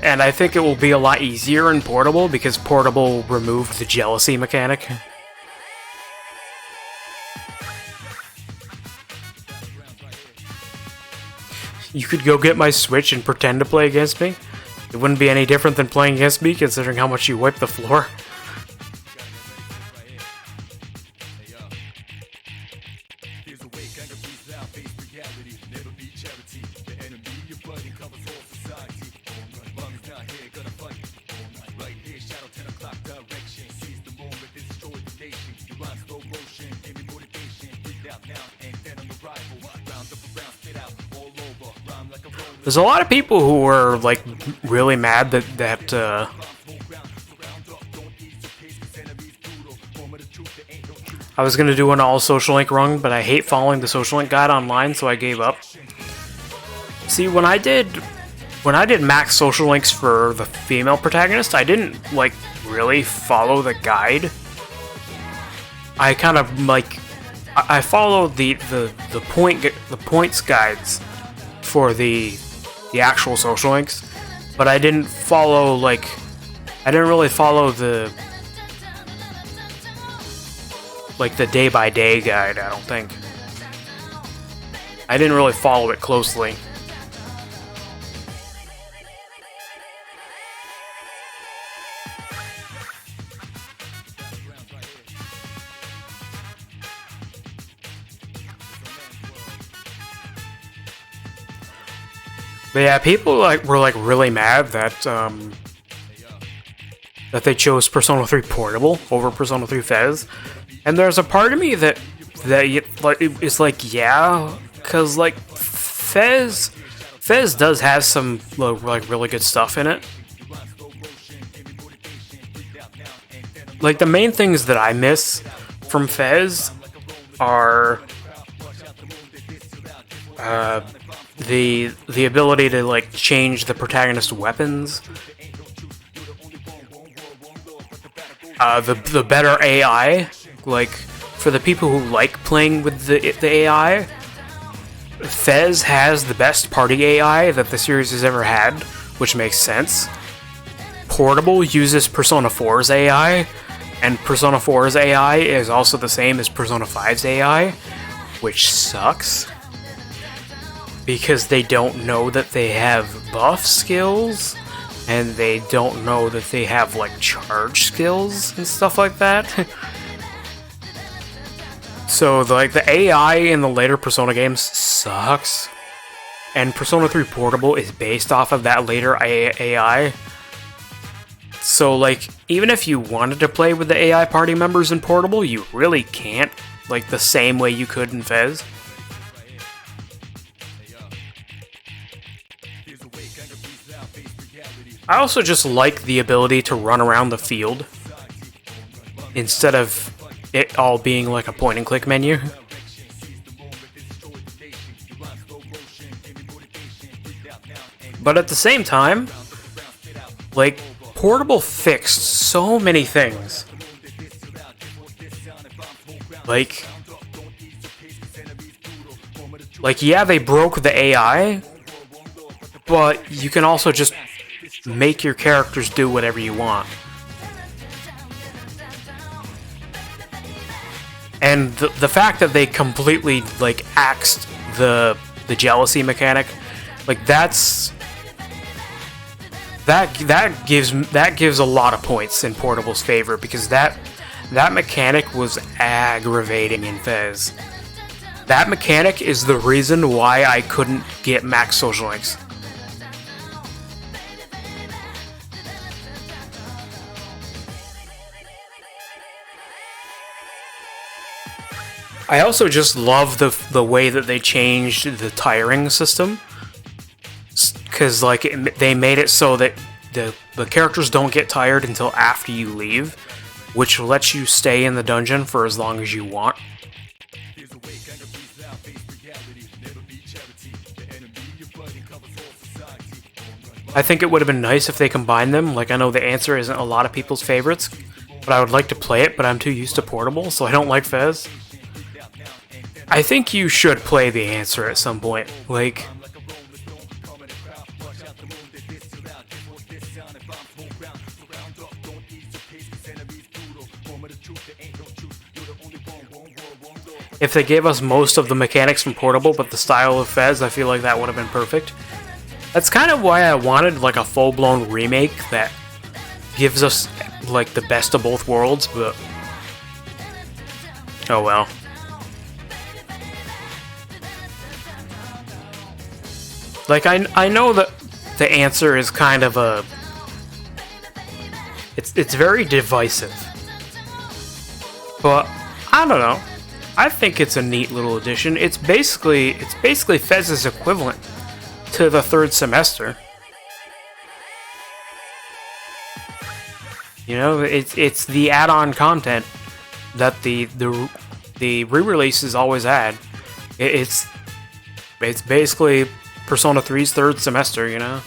And I think it will be a lot easier in Portable, because Portable removed the jealousy mechanic. You could go get my Switch and pretend to play against me. It wouldn't be any different than playing against me, considering how much you wipe the floor. There's a lot of people who were like really mad that I was gonna do an all social link run, but I hate following the social link guide online, so I gave up. See, when I did max social links for the female protagonist, I didn't like really follow the guide. I kind of like I followed the points guides for the actual social links, but I didn't really follow the day by day guide. I don't think I didn't really follow it closely. But yeah, people were really mad that that they chose Persona 3 Portable over Persona 3 Fez, and there's a part of me that is like, yeah, because like Fez does have some like really good stuff in it. Like the main things that I miss from Fez are the ability to like change the protagonist's weapons, the better AI. Like for the people who like playing with the AI, Fez has the best party AI that the series has ever had, which makes sense. Portable uses Persona 4's AI, and Persona 4's AI is also the same as Persona 5's AI, which sucks. Because they don't know that they have buff skills, and they don't know that they have, like, charge skills and stuff like that. So, like, the AI in the later Persona games sucks. And Persona 3 Portable is based off of that later AI. So, like, even if you wanted to play with the AI party members in Portable, you really can't, like, the same way you could in Fez. I also just like the ability to run around the field instead of it all being like a point-and-click menu. But at the same time, like, Portable fixed so many things. Like, yeah, they broke the AI, but you can also just make your characters do whatever you want. And the fact that they completely, like, axed the jealousy mechanic, like, that gives a lot of points in Portable's favor, because that mechanic was aggravating in Fez. That mechanic is the reason why I couldn't get max social links. I also just love the way that they changed the tiring system, because like they made it so that the characters don't get tired until after you leave, which lets you stay in the dungeon for as long as you want. I think it would have been nice if they combined them. Like, I know The Answer isn't a lot of people's favorites, but I would like to play it, but I'm too used to Portable, so I don't like Fez. I think you should play The Answer at some point. Like, if they gave us most of the mechanics from Portable, but the style of Fez, I feel like that would have been perfect. That's kind of why I wanted, like, a full-blown remake that gives us, like, the best of both worlds, but oh well. Like, I know that The Answer is kind of a... It's very divisive. But, I don't know. I think it's a neat little addition. It's basically Fez's equivalent to the third semester. You know, it's the add-on content that the re-releases always had. It's basically Persona 3's third semester, you know?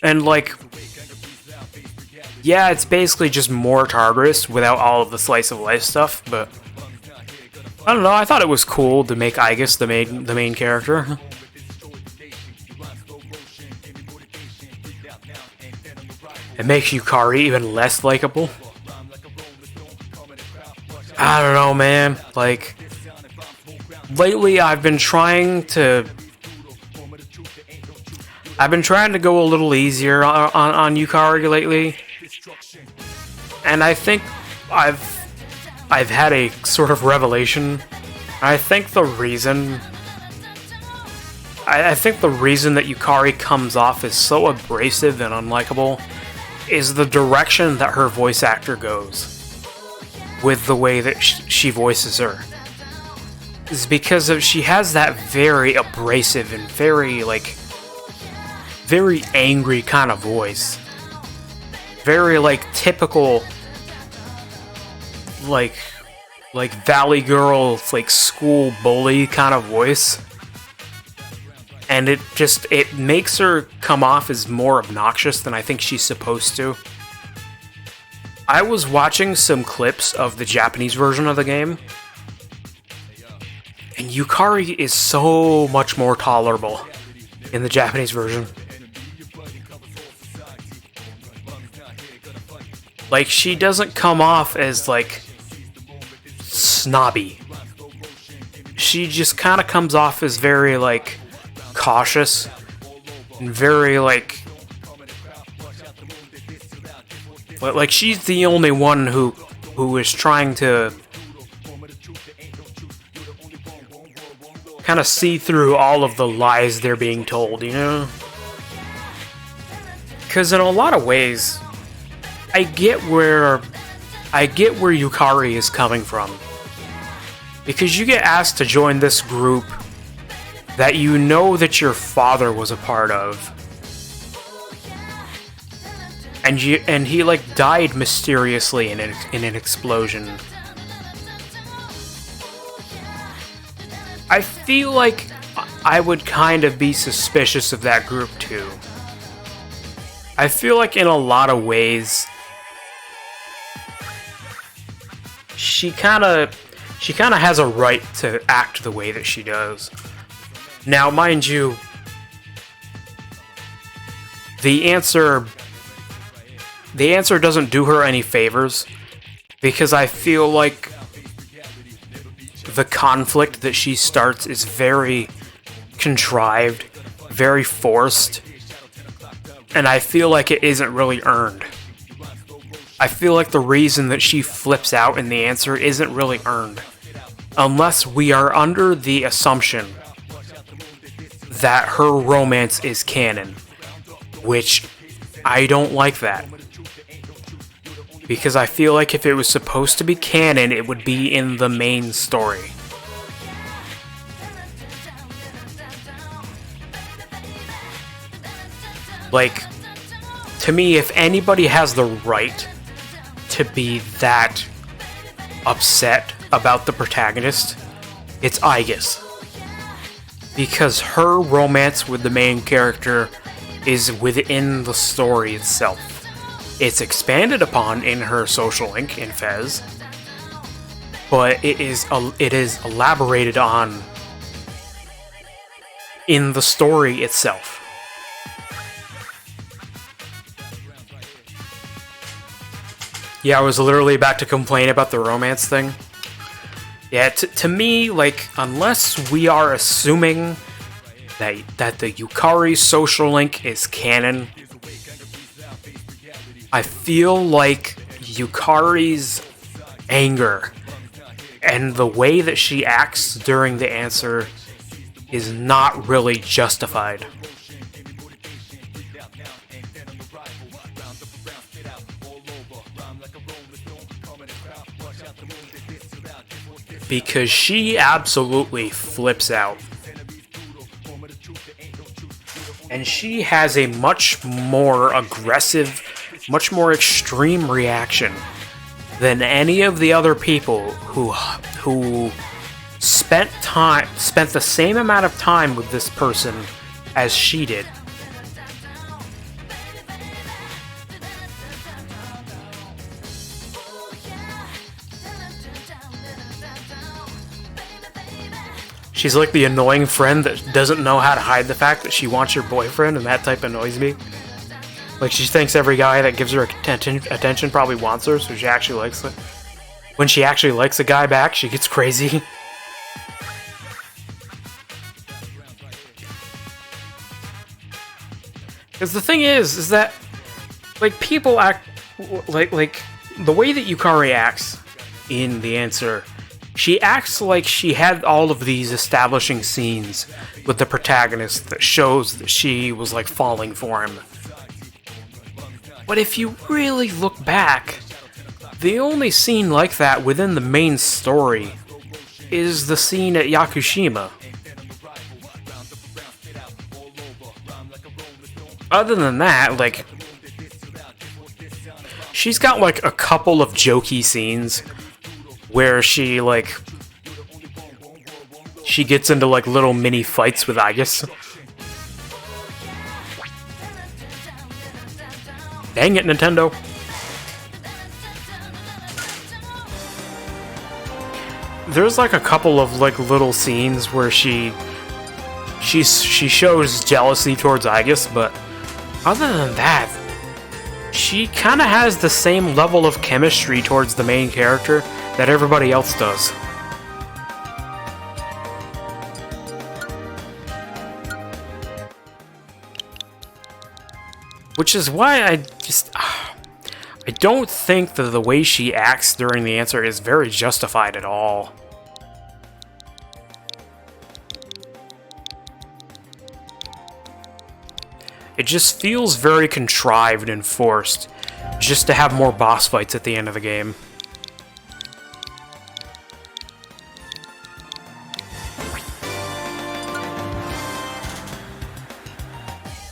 And, like, yeah, it's basically just more Tartarus without all of the slice of life stuff, but I don't know, I thought it was cool to make Aigis the main character. It makes Yukari even less likable. I don't know, man. Like, lately I've been trying to go a little easier on Yukari lately. And I think I've had a sort of revelation. I think the reason I think the reason that Yukari comes off as so abrasive and unlikable is the direction that her voice actor goes with the way that she voices her. Is because she has that very abrasive and very, like, very angry kind of voice. Very, like, typical, like Valley Girl, like, school bully kind of voice. And it makes her come off as more obnoxious than I think she's supposed to. I was watching some clips of the Japanese version of the game, and Yukari is so much more tolerable in the Japanese version. Like, she doesn't come off as, like, snobby. She just kind of comes off as very, like, cautious and very, like she's the only one who is trying to kind of see through all of the lies they're being told, you know? Because in a lot of ways, I get where Yukari is coming from. Because you get asked to join this group that you know that your father was a part of. And he like died mysteriously in an explosion. I feel like I would kind of be suspicious of that group too. I feel like in a lot of ways she kind of has a right to act the way that she does. Now, mind you, the answer doesn't do her any favors, because I feel like the conflict that she starts is very contrived, very forced, and I feel like it isn't really earned. I feel like the reason that she flips out in the answer isn't really earned, unless we are under the assumption that her romance is canon, which I don't like that. Because I feel like if it was supposed to be canon, it would be in the main story. Like, to me, if anybody has the right to be that upset about the protagonist, it's Aigis. Because her romance with the main character is within the story itself. It's expanded upon in her social link in Fez, but it is elaborated on in the story itself. Yeah, I was literally about to complain about the romance thing. Yeah, to me, like, unless we are assuming that the Yukari social link is canon, I feel like Yukari's anger and the way that she acts during the answer is not really justified. Because she absolutely flips out. And she has a much more aggressive, much more extreme reaction than any of the other people who spent the same amount of time with this person as she did. She's like the annoying friend that doesn't know how to hide the fact that she wants your boyfriend, and that type annoys me. Like, she thinks every guy that gives her attention probably wants her, so she actually likes it. When she actually likes a guy back, she gets crazy. Because the thing is that, like, people act like the way that Yukari acts in the answer she acts like she had all of these establishing scenes with the protagonist that shows that she was like falling for him. But if you really look back, the only scene like that within the main story is the scene at Yakushima. Other than that, like, she's got like a couple of jokey scenes where she gets into like little mini fights with Aegis. Dang it, Nintendo. There's like a couple of like little scenes where she shows jealousy towards Aegis, but other than that, she kind of has the same level of chemistry towards the main character that everybody else does. Which is why I don't think that the way she acts during the answer is very justified at all. It just feels very contrived and forced, just to have more boss fights at the end of the game.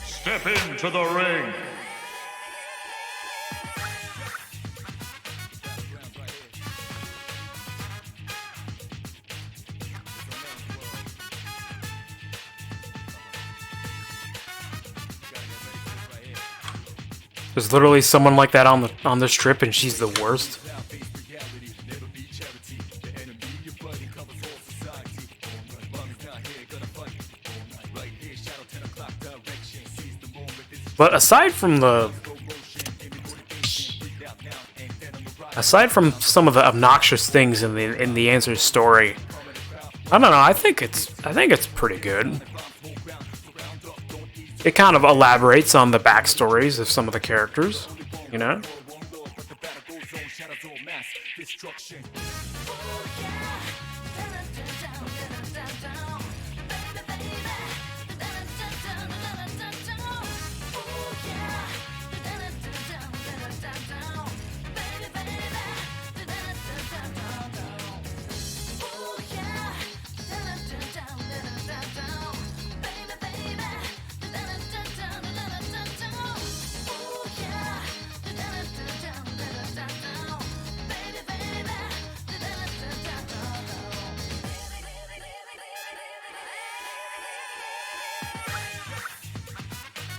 Step into the ring. There's literally someone like that on this trip, and she's the worst. But aside from some of the obnoxious things in the answer's story, I don't know. I think it's pretty good. It kind of elaborates on the backstories of some of the characters, you know?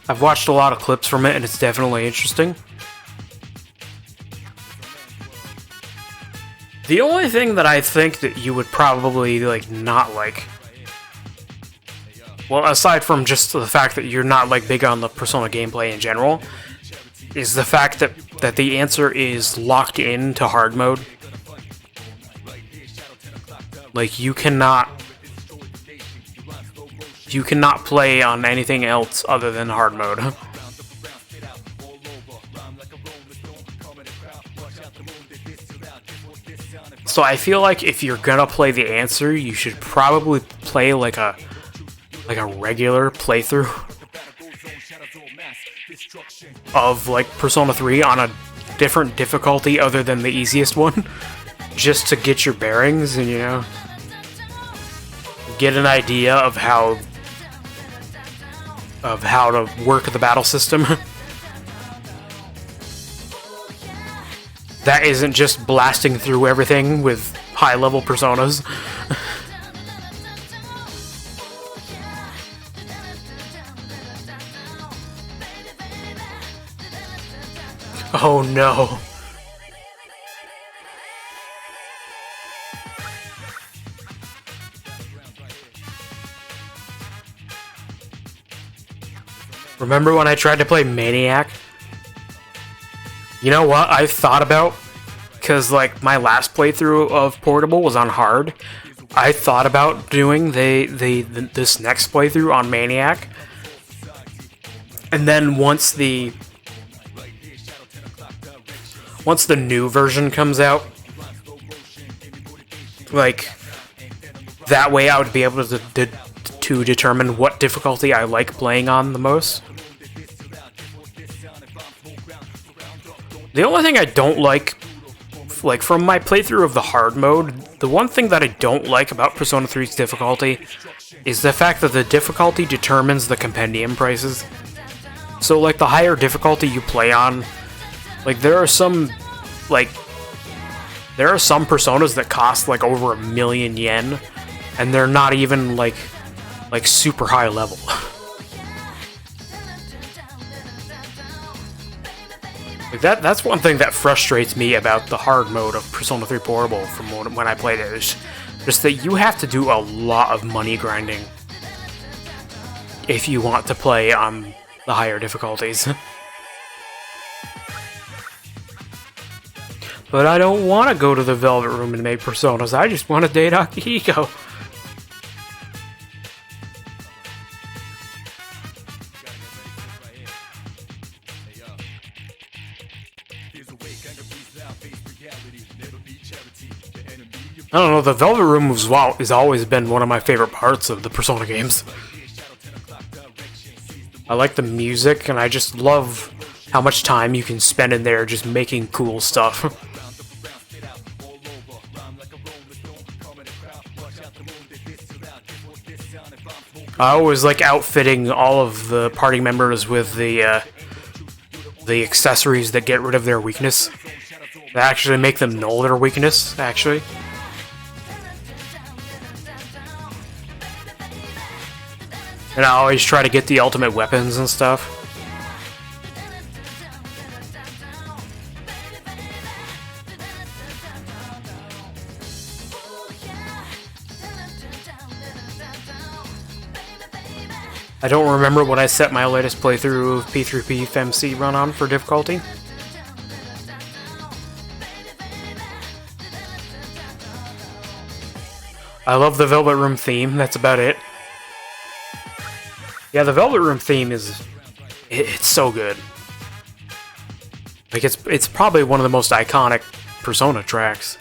I've watched a lot of clips from it, and it's definitely interesting. The only thing that I think that you would probably, like, not like... Well, aside from just the fact that you're not, like, big on the Persona gameplay in general, is the fact that the answer is locked into hard mode. Like, you cannot play on anything else other than hard mode. So I feel like if you're gonna play the answer, you should probably play like a regular playthrough of like Persona 3 on a different difficulty other than the easiest one, just to get your bearings and, you know, get an idea of how to work the battle system. That isn't just blasting through everything with high-level personas. Oh no. Remember when I tried to play Maniac? You know what I've thought about? Because, like, my last playthrough of Portable was on hard. I thought about doing this next playthrough on Maniac. And then once the new version comes out, Like, that way I would be able to determine what difficulty I like playing on the most. The only thing I don't like from my playthrough of the hard mode, the one thing that I don't like about Persona 3's difficulty is the fact that the difficulty determines the compendium prices. So, like, the higher difficulty you play on, like, there are some Personas that cost, like, over 1,000,000 yen, and they're not even, like super high level. Like, that's one thing that frustrates me about the hard mode of Persona 3 Portable from when I played it, is just that you have to do a lot of money grinding if you want to play on the higher difficulties. But I don't want to go to the Velvet Room and make Personas, I just want to date Akihiko. I don't know, the Velvet Room has always been one of my favorite parts of the Persona games. I like the music, and I just love how much time you can spend in there just making cool stuff. I always like outfitting all of the party members with the accessories that get rid of their weakness. That actually make them null their weakness, actually. And I always try to get the ultimate weapons and stuff. I don't remember what I set my latest playthrough of P3P FMC run on for difficulty. I love the Velvet Room theme, that's about it. Yeah, the Velvet Room theme it's so good. Like, it's probably one of the most iconic Persona tracks.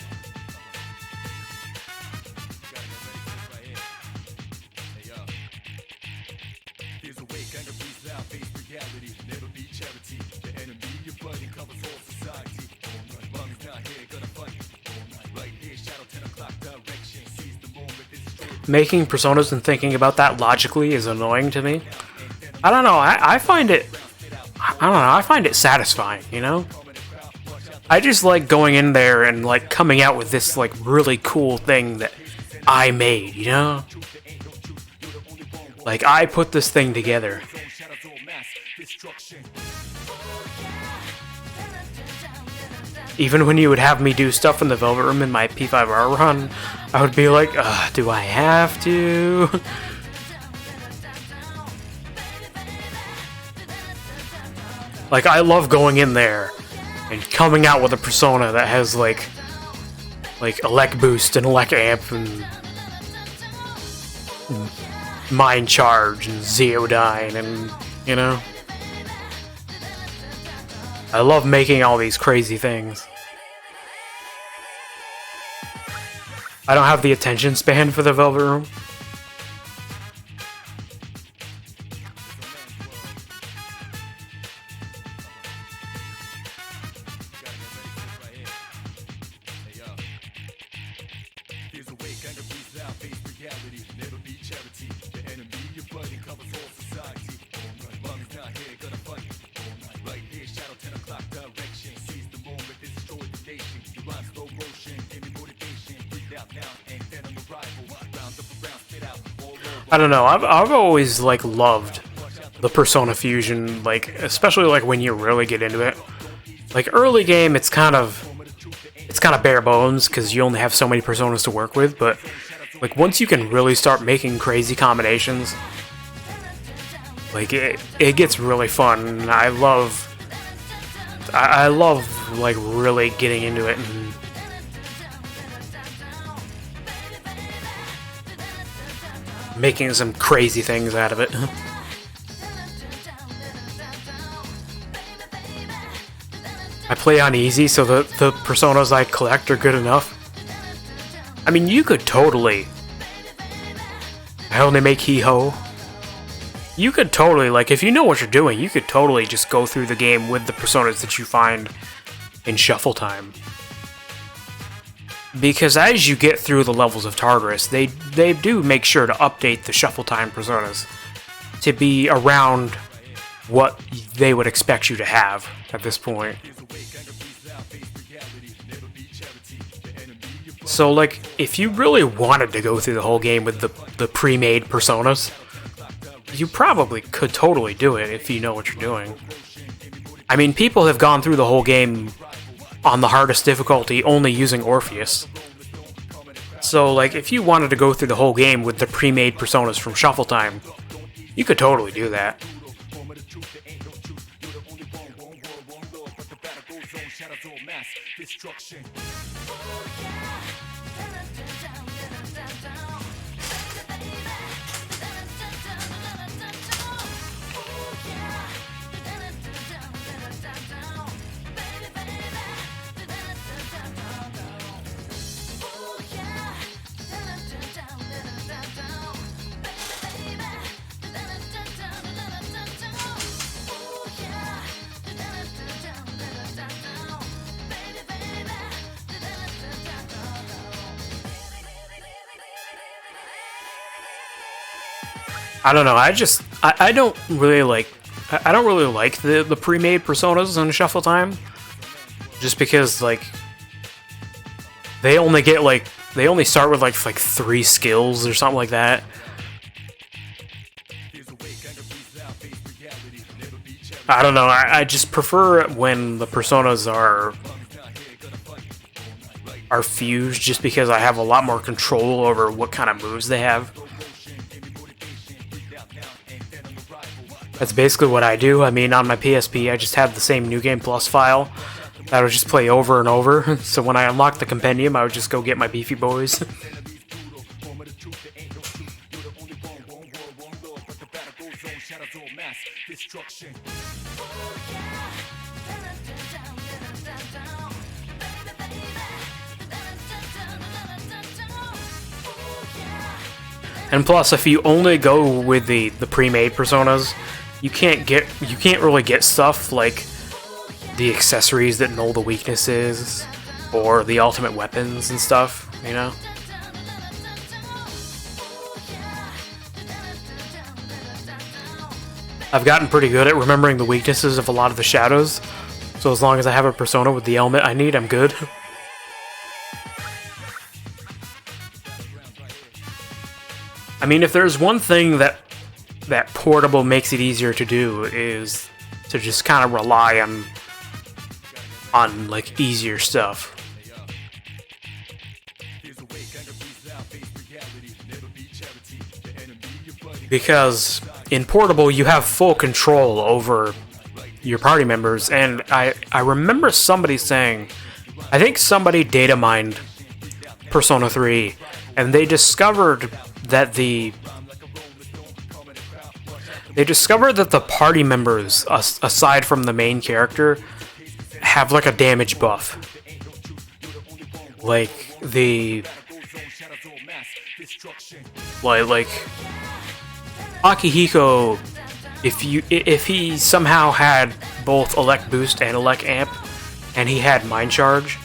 Making Personas and thinking about that logically is annoying to me. I don't know, I find it satisfying, you know? I just like going in there and like coming out with this like really cool thing that I made, you know? Like, I put this thing together. Even when you would have me do stuff in the Velvet Room in my P5R run, I would be like, do I have to? Like, I love going in there and coming out with a Persona that has like Elect Boost and Elect Amp and Mind Charge and Zeodyne and, you know? I love making all these crazy things. I don't have the attention span for the Velvet Room. I don't know, I've always like loved the Persona Fusion, like, especially like when you really get into it. Like, early game, it's kind of bare bones because you only have so many Personas to work with, but like once you can really start making crazy combinations, like it gets really fun. I love like really getting into it and making some crazy things out of it. I play on easy, so the Personas I collect are good enough. I mean, you could totally... Hell, they make Hee-Ho. You could totally, like, if you know what you're doing, you could totally just go through the game with the personas that you find in Shuffle Time. Because as you get through the levels of Tartarus, they do make sure to update the Shuffle Time personas to be around what they would expect you to have at this point. So, like, if you really wanted to go through the whole game with the pre-made personas, you probably could totally do it if you know what you're doing. I mean, people have gone through the whole game on the hardest difficulty only using Orpheus. So, like, if you wanted to go through the whole game with the pre-made personas from Shuffle Time, you could totally do that. I don't know. I don't really like the pre-made personas on Shuffle Time, just because like they only start with like 3 skills or something like that. I don't know. I just prefer when the personas are fused, just because I have a lot more control over what kind of moves they have. That's basically what I do. I mean, on my PSP, I just have the same New Game Plus file that I would just play over and over. So when I unlock the compendium, I would just go get my Beefy Boys. And plus, if you only go with the pre-made personas, you can't really get stuff like the accessories that null the weaknesses or the ultimate weapons and stuff, you know? I've gotten pretty good at remembering the weaknesses of a lot of the shadows, so as long as I have a persona with the element I need, I'm good. I mean, if there's one thing that Portable makes it easier to do, is to just kind of rely on like easier stuff. Because in Portable you have full control over your party members, and I remember somebody saying, I think somebody data mined Persona 3, and they discovered that the party members, aside from the main character, have like a damage buff. Like Akihiko, if he somehow had both Elect Boost and Elect Amp, and he had Mind Charge,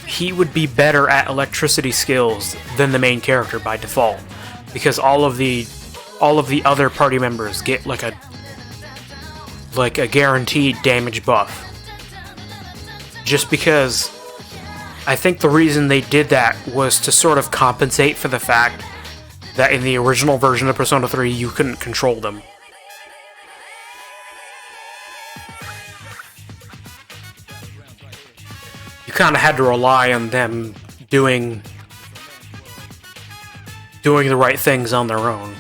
he would be better at electricity skills than the main character by default, because all of the other party members get like a guaranteed damage buff. Just because I think the reason they did that was to sort of compensate for the fact that in the original version of Persona 3 you couldn't control them. You kind of had to rely on them doing the right things on their own.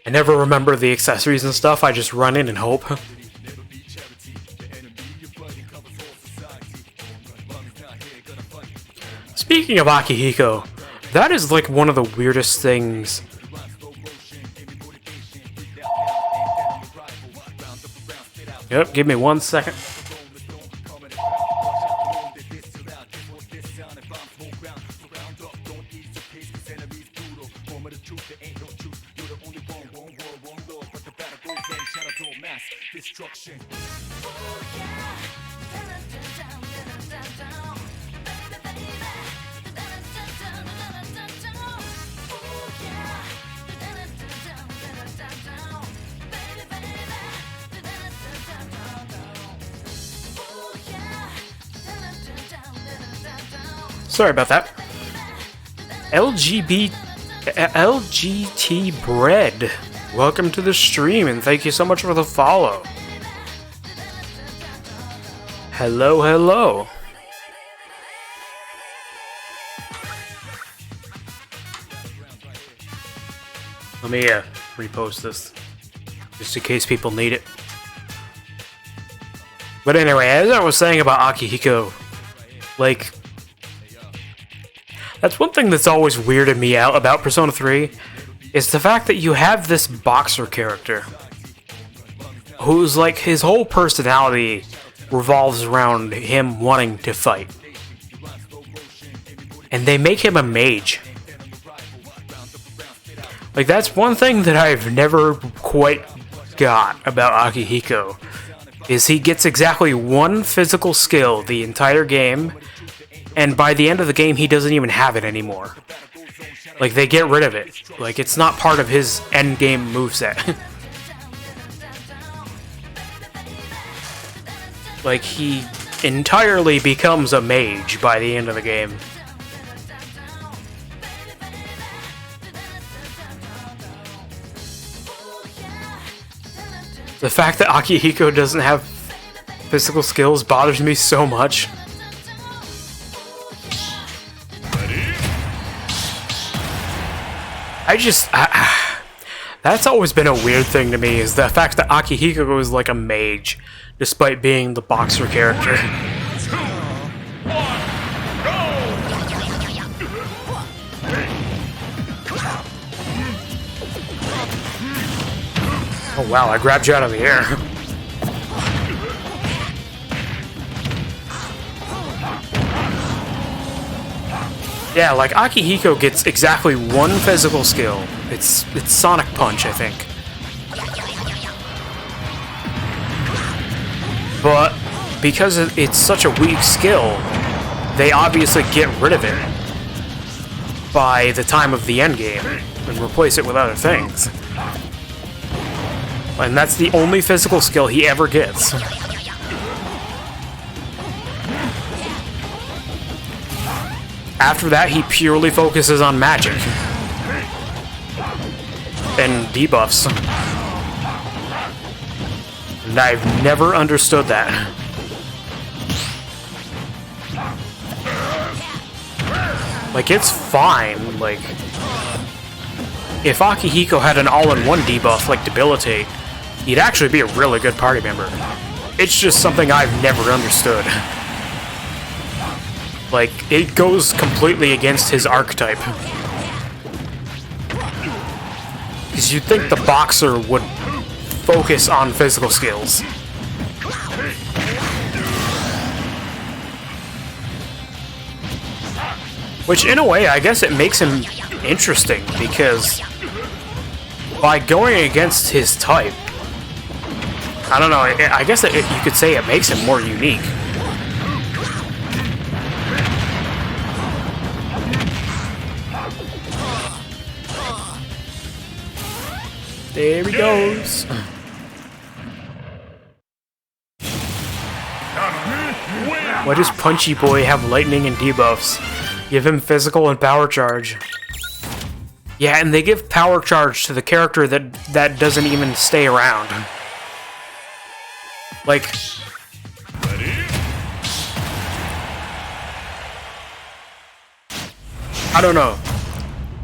I never remember the accessories and stuff, I just run in and hope. Speaking of Akihiko, that is like one of the weirdest things. Yep, give me 1 second. Sorry about that. LGT Bread. Welcome to the stream and thank you so much for the follow. Hello, hello. Let me repost this just in case people need it. But anyway, as I was saying about Akihiko, like, that's one thing that's always weirded me out about Persona 3, is the fact that you have this boxer character who's like, his whole personality revolves around him wanting to fight. And they make him a mage. Like, that's one thing that I've never quite got about Akihiko, is he gets exactly one physical skill the entire game, and by the end of the game, he doesn't even have it anymore. Like, they get rid of it. Like, it's not part of his endgame moveset. Like, he entirely becomes a mage by the end of the game. The fact that Akihiko doesn't have physical skills bothers me so much. That's always been a weird thing to me, is the fact that Akihiko is like a mage, despite being the boxer character. Oh wow, I grabbed you out of the air. Yeah, like, Akihiko gets exactly one physical skill. It's Sonic Punch, I think. But because it's such a weak skill, they obviously get rid of it by the time of the endgame and replace it with other things. And that's the only physical skill he ever gets. After that, he purely focuses on magic and debuffs. And I've never understood that. Like, it's fine, like, if Akihiko had an all-in-one debuff like Debilitate, he'd actually be a really good party member. It's just something I've never understood. Like, it goes completely against his archetype. Because you'd think the boxer would focus on physical skills. Which, in a way, I guess it makes him interesting, because by going against his type, I don't know, I guess you could say it makes him more unique. There he goes. Why does Punchy Boy have lightning and debuffs? Give him physical and power charge. Yeah, and they give power charge to the character that doesn't even stay around. Like, I don't know.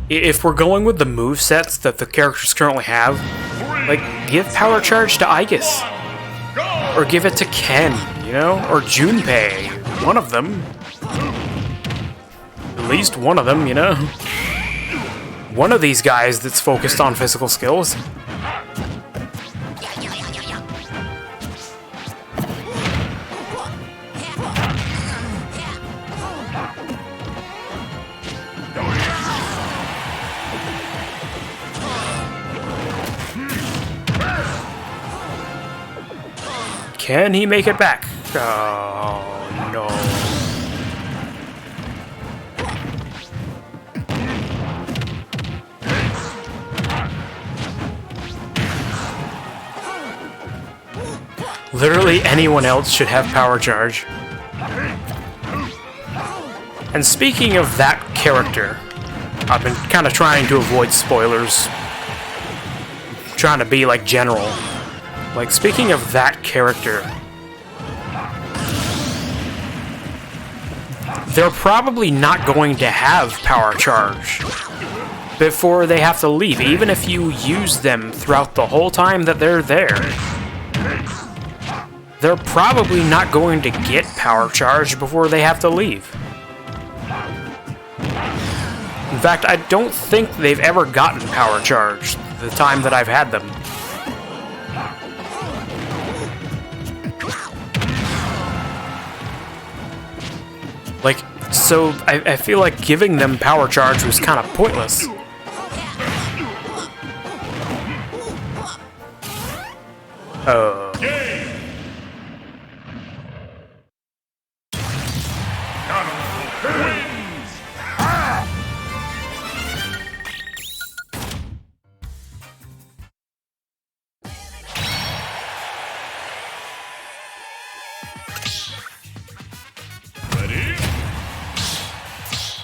If we're going with the movesets that the characters currently have, like, give power charge to Aigis. Or give it to Ken, you know? Or Junpei. One of them. At least one of them, you know? One of these guys that's focused on physical skills. Can he make it back? Oh, no. Literally anyone else should have power charge. And speaking of that character, I've been kind of trying to avoid spoilers. Trying to be like general. Like, speaking of that character, they're probably not going to have power charge before they have to leave, even if you use them throughout the whole time that they're there. They're probably not going to get power charge before they have to leave. In fact, I don't think they've ever gotten power charge the time that I've had them. Like, so I feel like giving them power charge was kind of pointless.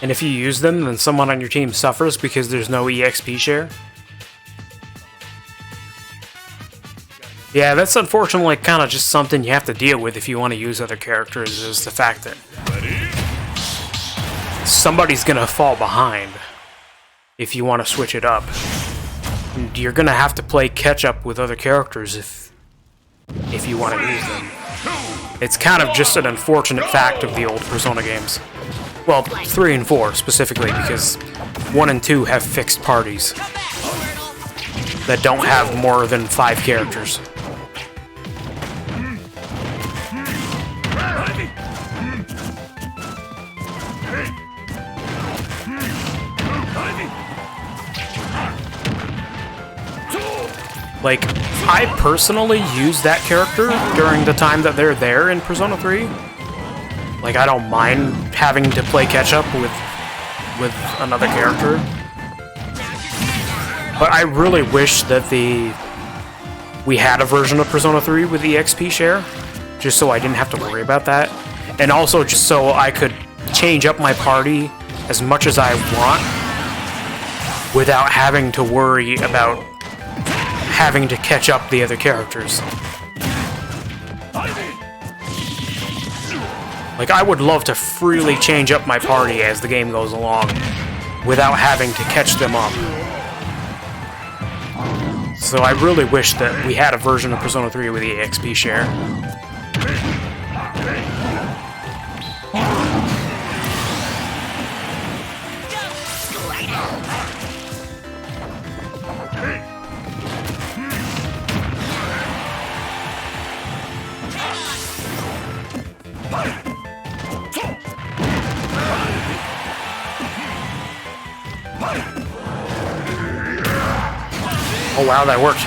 And if you use them, then someone on your team suffers because there's no EXP share. Yeah, that's unfortunately kind of just something you have to deal with if you want to use other characters, is the fact that somebody's gonna fall behind if you want to switch it up. And you're gonna have to play catch-up with other characters if you want to use them. It's kind of just an unfortunate fact of the old Persona games. Well, 3 and 4 specifically, because 1 and 2 have fixed parties that don't have more than 5 characters. Like, I personally use that character during the time that they're there in Persona 3. Like, I don't mind having to play catch-up with another character. But I really wish that we had a version of Persona 3 with EXP share, just so I didn't have to worry about that. And also just so I could change up my party as much as I want without having to worry about having to catch up the other characters. Like, I would love to freely change up my party as the game goes along without having to catch them up. So I really wish that we had a version of Persona 3 with the EXP share. Oh wow, that worked.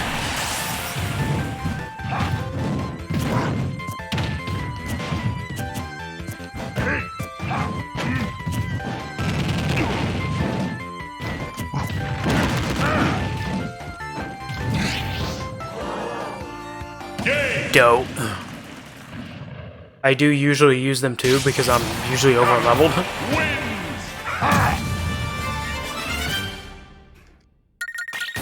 Dope. I do usually use them too because I'm usually over leveled.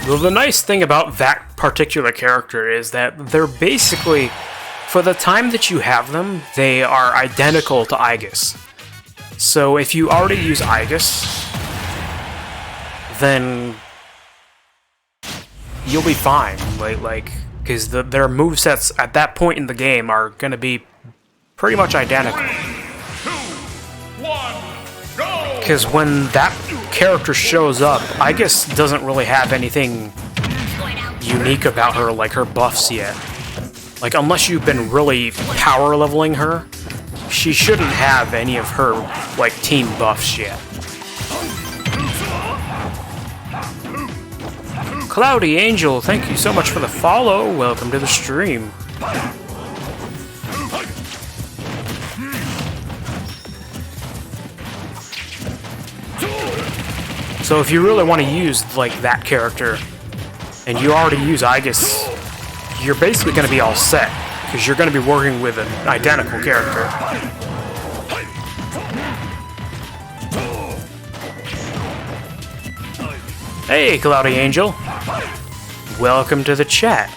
Well, the nice thing about that particular character is that they're basically, for the time that you have them, they are identical to Aigis. So if you already use Aigis, then you'll be fine. Like, because their movesets at that point in the game are going to be pretty much identical. Because when that character shows up, Aigis doesn't really have anything unique about her, like her buffs yet. Like, unless you've been really power leveling her, she shouldn't have any of her, like, team buffs yet. Cloudy Angel, thank you so much for the follow. Welcome to the stream. So if you really want to use like that character, and you already use Aegis, you're basically going to be all set, because you're going to be working with an identical character. Hey, Cloudy Angel. Welcome to the chat.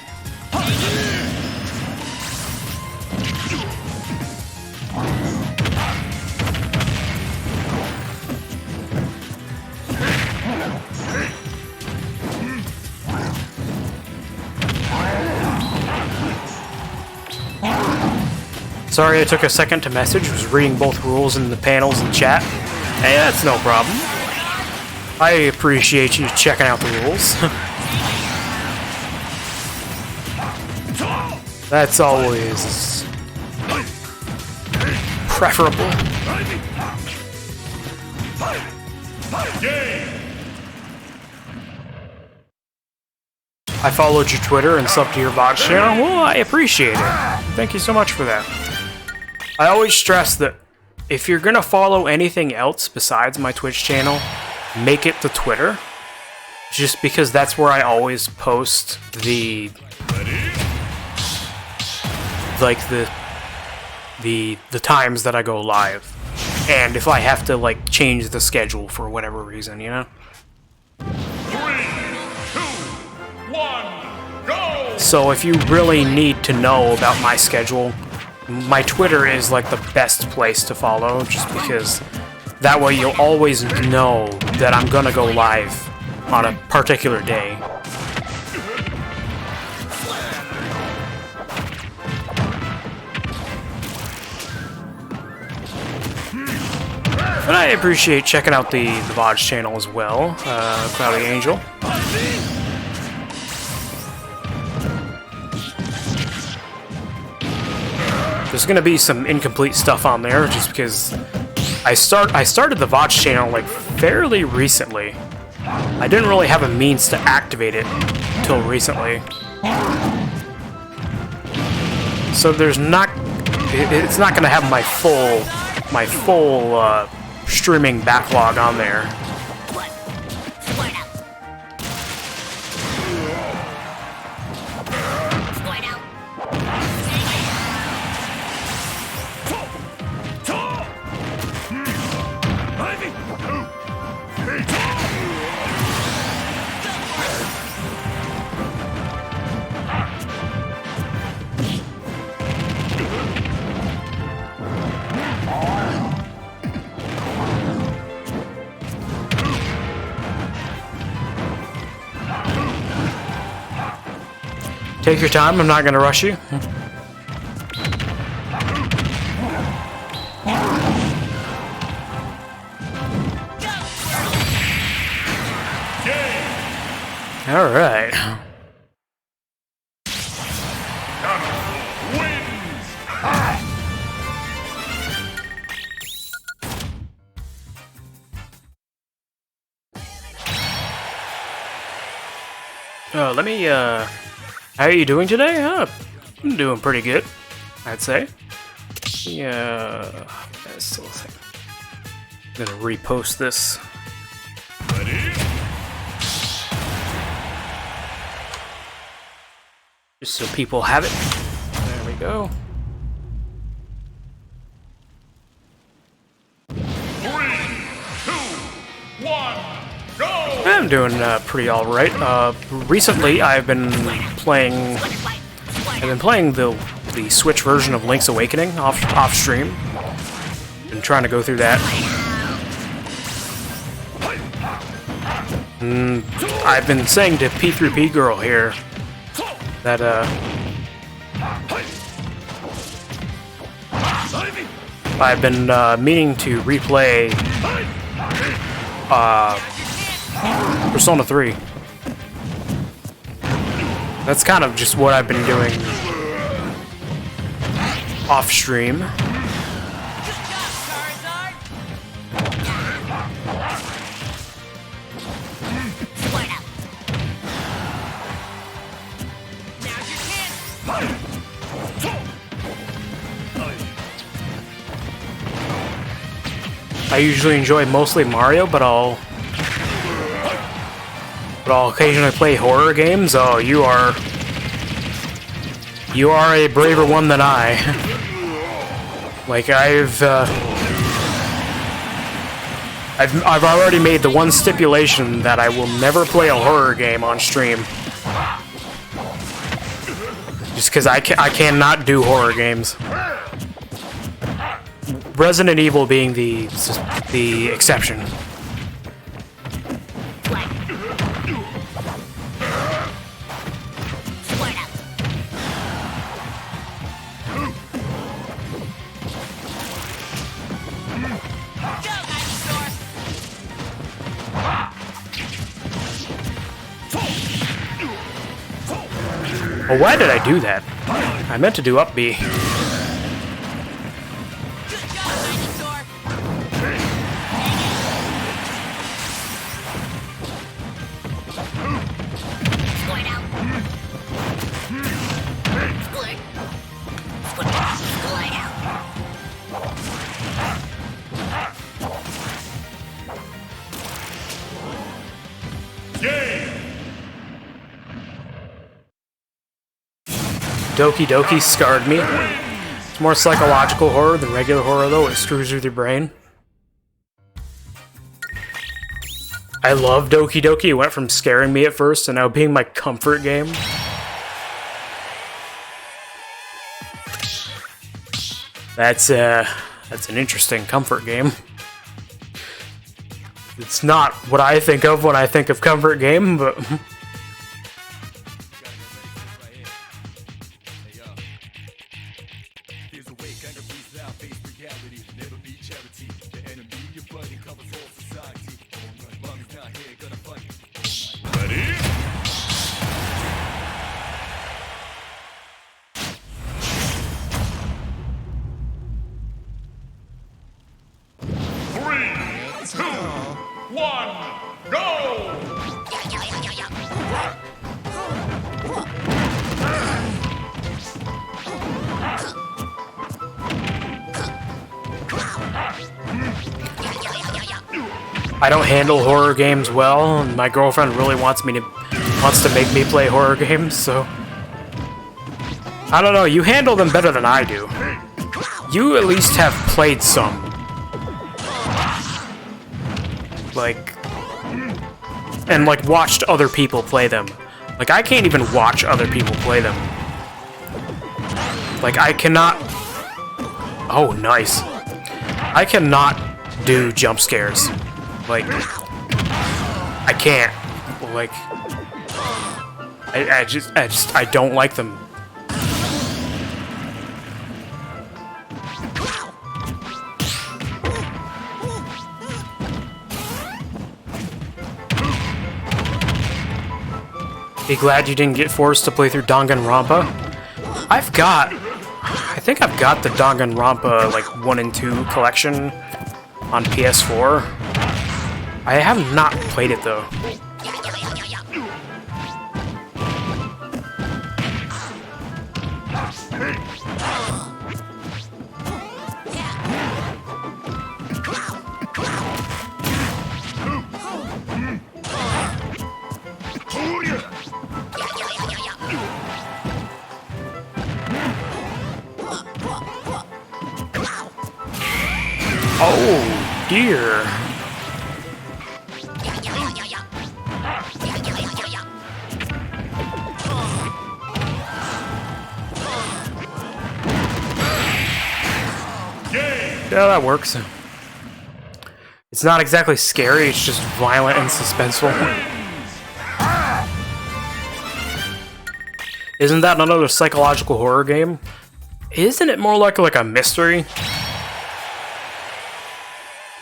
Sorry I took a second to message, was reading both rules in the panels in chat. Hey, that's no problem. I appreciate you checking out the rules. That's always preferable. I followed your Twitter and subbed to your VOD channel. Well, I appreciate it. Thank you so much for that. I always stress that if you're gonna follow anything else besides my Twitch channel, make it the Twitter. Just because that's where I always post the times that I go live. And if I have to like change the schedule for whatever reason, you know? 3, 2, 1, go! So if you really need to know about my schedule, my Twitter is like the best place to follow, just because that way you'll always know that I'm gonna go live on a particular day. But I appreciate checking out the VOD channel as well, Cloudy Angel. There's gonna be some incomplete stuff on there, just because I started the VOD channel like fairly recently. I didn't really have a means to activate it until recently. So there's not, it's not gonna have my full streaming backlog on there. Take your time, I'm not gonna rush you. Alright. Let me, how are you doing today? I'm doing pretty good, I'd say. Yeah, that's still a thing. I'm gonna repost this. Ready? Just so people have it. There we go. 3, 2, 1, go! I'm doing pretty all right. Recently, I've been playing the Switch version of Link's Awakening off stream. Been trying to go through that. I've been saying to P3P Girl here that I've been meaning to replay Persona 3. That's kind of just what I've been doing off stream. I usually enjoy mostly Mario, but I'll but I'll occasionally play horror games. Oh, you are a braver one than I. Like I've already made the one stipulation that I will never play a horror game on stream. Just because I cannot do horror games. Resident Evil being the exception. Oh, why did I do that? I meant to do up B. Doki Doki scarred me. It's more psychological horror than regular horror, though. It screws with your brain. I love Doki Doki. It went from scaring me at first to now being my comfort game. That's an interesting comfort game. It's not what I think of when I think of comfort game, but... I don't handle horror games well, and my girlfriend really wants to make me play horror games, so... I don't know, you handle them better than I do. You at least have played some. Like... And, like, watched other people play them. Like, I can't even watch other people play them. Like, I cannot... Oh, nice. I cannot do jump scares. Like, I can't. Like, I don't like them. Be glad you didn't get forced to play through Danganronpa. I think I've got the Danganronpa, like, 1 and 2 collection on PS4. I have not played it, though. Oh, dear. Yeah, that works. It's not exactly scary, it's just violent and suspenseful. Isn't that another psychological horror game? Isn't it more like a mystery?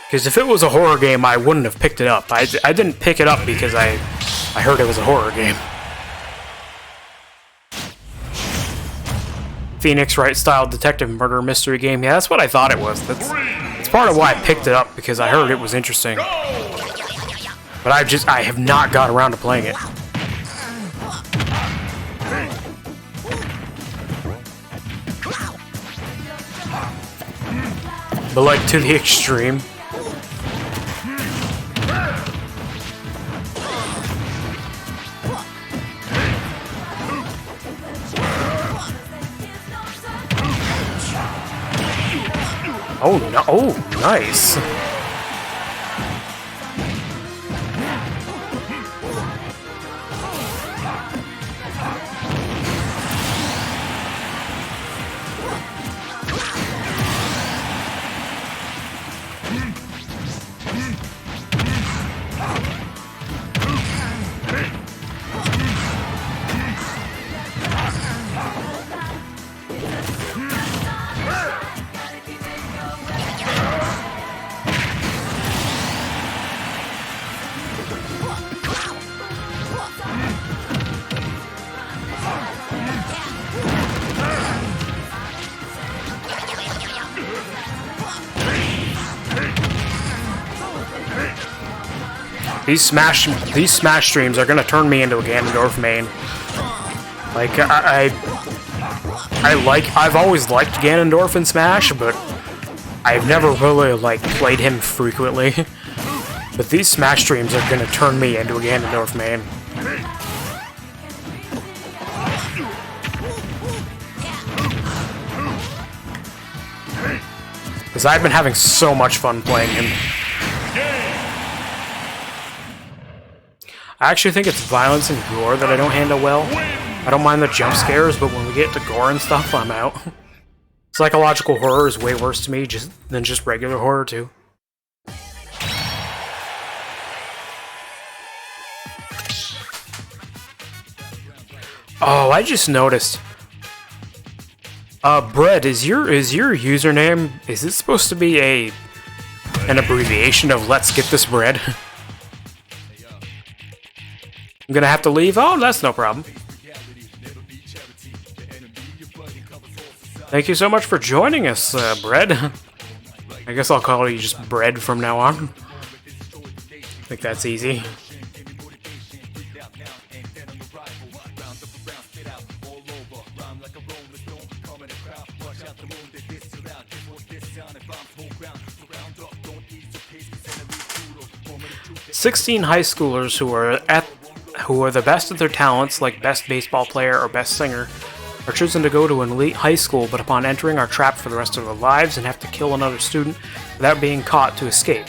Because if it was a horror game, I wouldn't have picked it up. I didn't pick it up because I heard it was a horror game. Phoenix Wright style detective murder mystery game. Yeah, that's what I thought it was. That's part of why I picked it up, because I heard it was interesting. But I have not got around to playing it. But like to the extreme. Oh, no. Oh, nice. These Smash streams are gonna turn me into a Ganondorf main. Like I've always liked Ganondorf in Smash, but I've never really like played him frequently. But these Smash streams are gonna turn me into a Ganondorf main. Because I've been having so much fun playing him. I actually think it's violence and gore that I don't handle well. I don't mind the jump scares, but when we get to gore and stuff, I'm out. Psychological horror is way worse to me than just regular horror, too. Oh, I just noticed. Bread, is your username, is it supposed to be an abbreviation of Let's Get This Bread? I'm gonna have to leave? Oh, that's no problem. Thank you so much for joining us, Bread. I guess I'll call you just Bread from now on. I think that's easy. "16 high schoolers who are the best at their talents, like best baseball player or best singer, are chosen to go to an elite high school, but upon entering are trapped for the rest of their lives and have to kill another student without being caught to escape.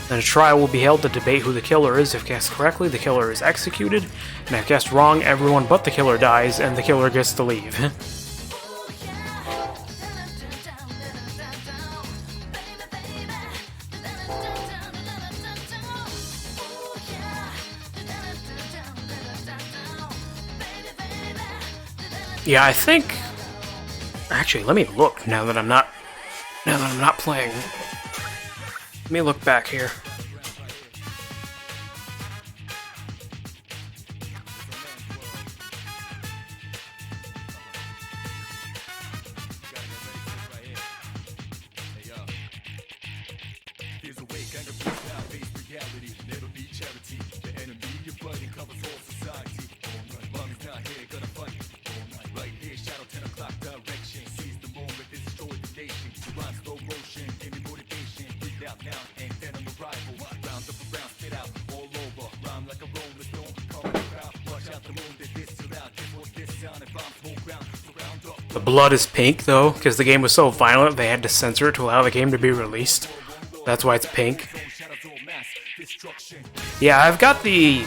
Then a trial will be held to debate who the killer is. If guessed correctly, the killer is executed, and if guessed wrong, everyone but the killer dies, and the killer gets to leave." Yeah, I think... Actually, let me look now that I'm not playing. Let me look back here. The blood is pink, though, because the game was so violent they had to censor it to allow the game to be released. That's why it's pink. Yeah, I've got the...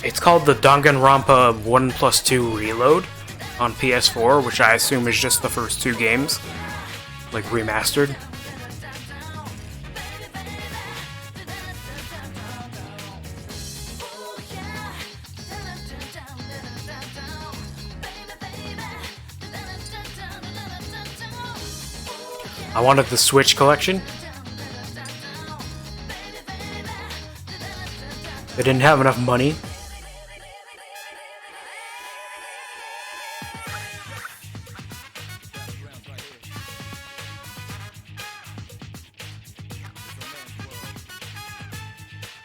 It's called the Danganronpa 1+2 Reload on PS4, which I assume is just the first two games, like remastered. I wanted the Switch collection. They didn't have enough money.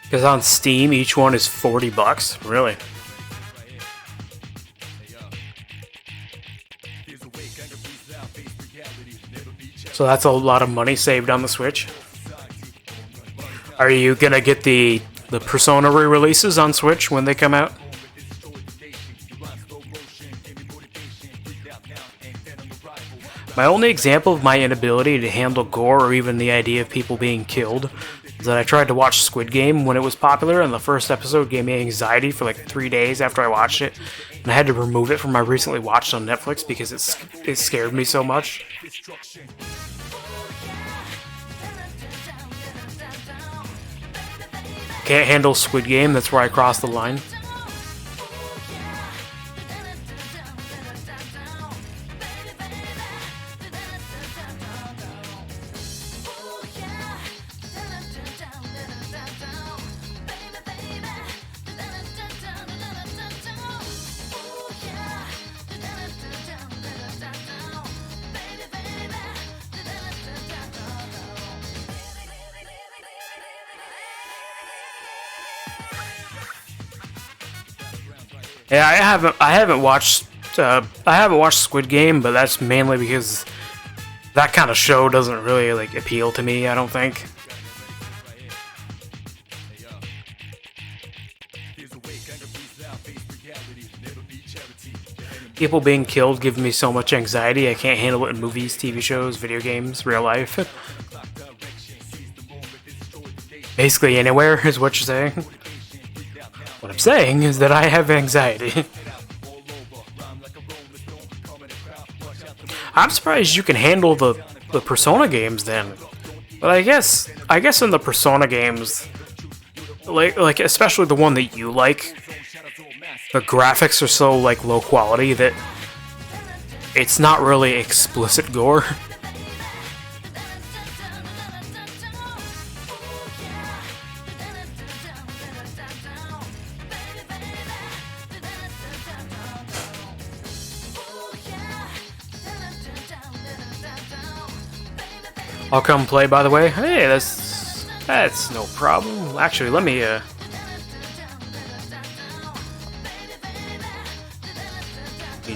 Because on Steam, each one is $40. Really? So that's a lot of money saved on the Switch. Are you gonna get the Persona re-releases on Switch when they come out? My only example of my inability to handle gore or even the idea of people being killed is that I tried to watch Squid Game when it was popular, and the first episode gave me anxiety for like 3 days after I watched it, and I had to remove it from my recently watched on Netflix because it scared me so much. Can't handle Squid Game, that's where I crossed the line. Yeah, I haven't watched Squid Game, but that's mainly because that kind of show doesn't really like appeal to me, I don't think. People being killed gives me so much anxiety, I can't handle it in movies, TV shows, video games, real life. Basically anywhere is what you're saying. What I'm saying is that I have anxiety. I'm surprised you can handle the Persona games then. But I guess in the Persona games, like especially the one that you like, the graphics are so like low quality that it's not really explicit gore. I'll come play, by the way. Hey, that's no problem. Actually, let me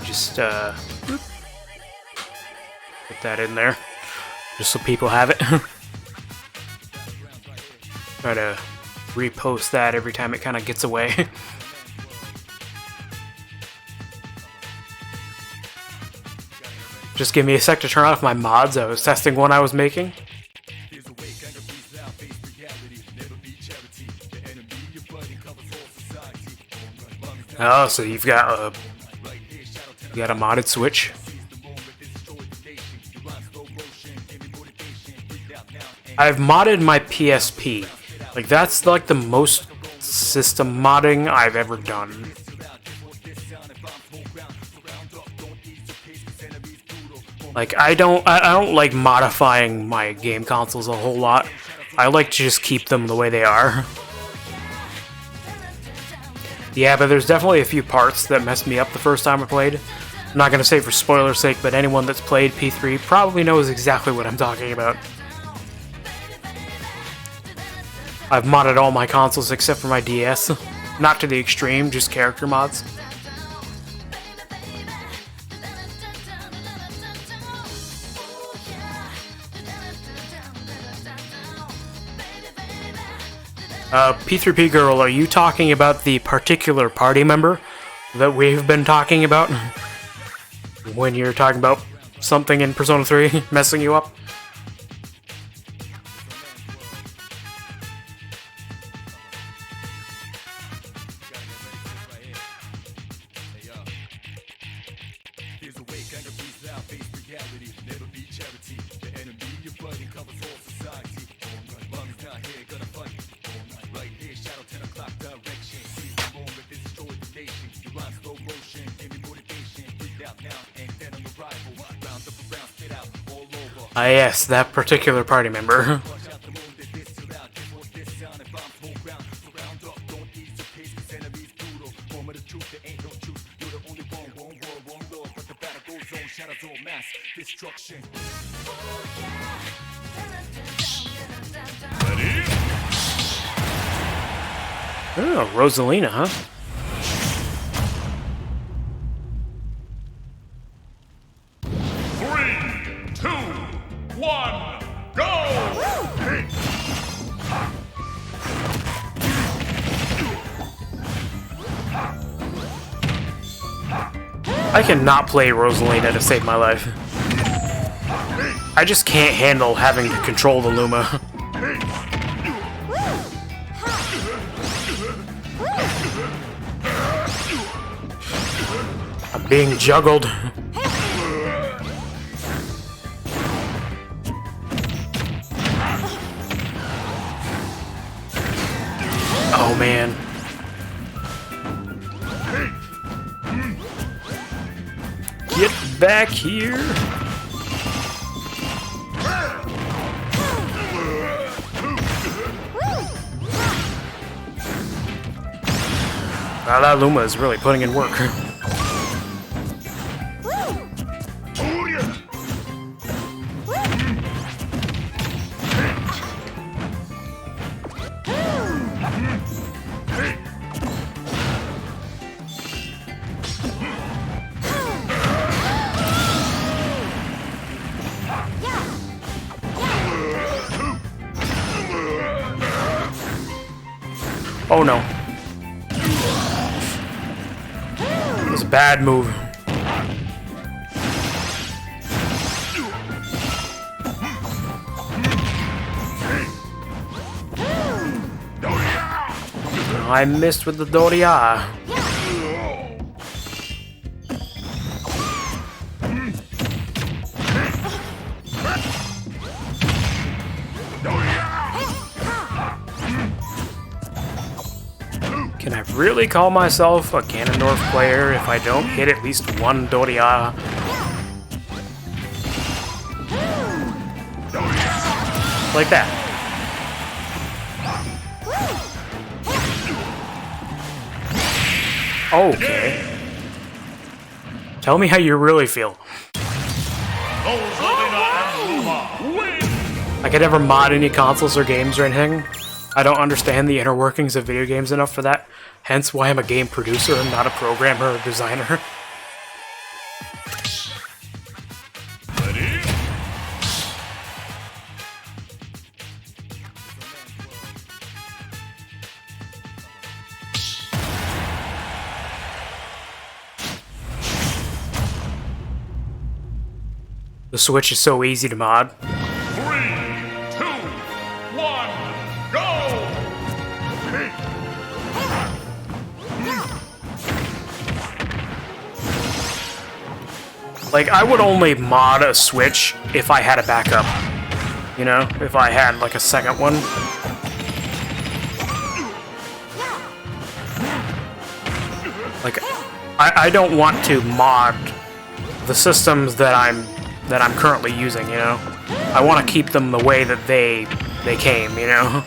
just put that in there, just so people have it. Try to repost that every time it kind of gets away. Just give me a sec to turn off my mods. I was testing one I was making. Oh, so you've got a modded Switch. I've modded my PSP. Like that's like the most system modding I've ever done. Like I don't like modifying my game consoles a whole lot. I like to just keep them the way they are. Yeah, but there's definitely a few parts that messed me up the first time I played. I'm not gonna say for spoiler's sake, but anyone that's played P3 probably knows exactly what I'm talking about. I've modded all my consoles except for my DS. Not to the extreme, just character mods. P3P Girl, are you talking about the particular party member that we've been talking about? When you're talking about something in Persona 3 messing you up? Ah yes, that particular party member. Oh, Rosalina, huh? I cannot play Rosalina to save my life. I just can't handle having to control the Luma. I'm being juggled. Oh man. Get back here. Wow, that Luma is really putting in work. Oh no. It was a bad move. I missed with the Doria. Can I really call myself a Ganondorf player if I don't hit at least one Doria? Like that. Okay. Tell me how you really feel. I could never mod any consoles or games or anything. I don't understand the inner workings of video games enough for that. Hence why I'm a game producer and not a programmer or designer. The Switch is so easy to mod. 3, 2, 1, go! Like, I would only mod a Switch if I had a backup. You know? If I had, like, a second one. Like, I don't want to mod the systems that I'm currently using, you know? I want to keep them the way that they came, you know?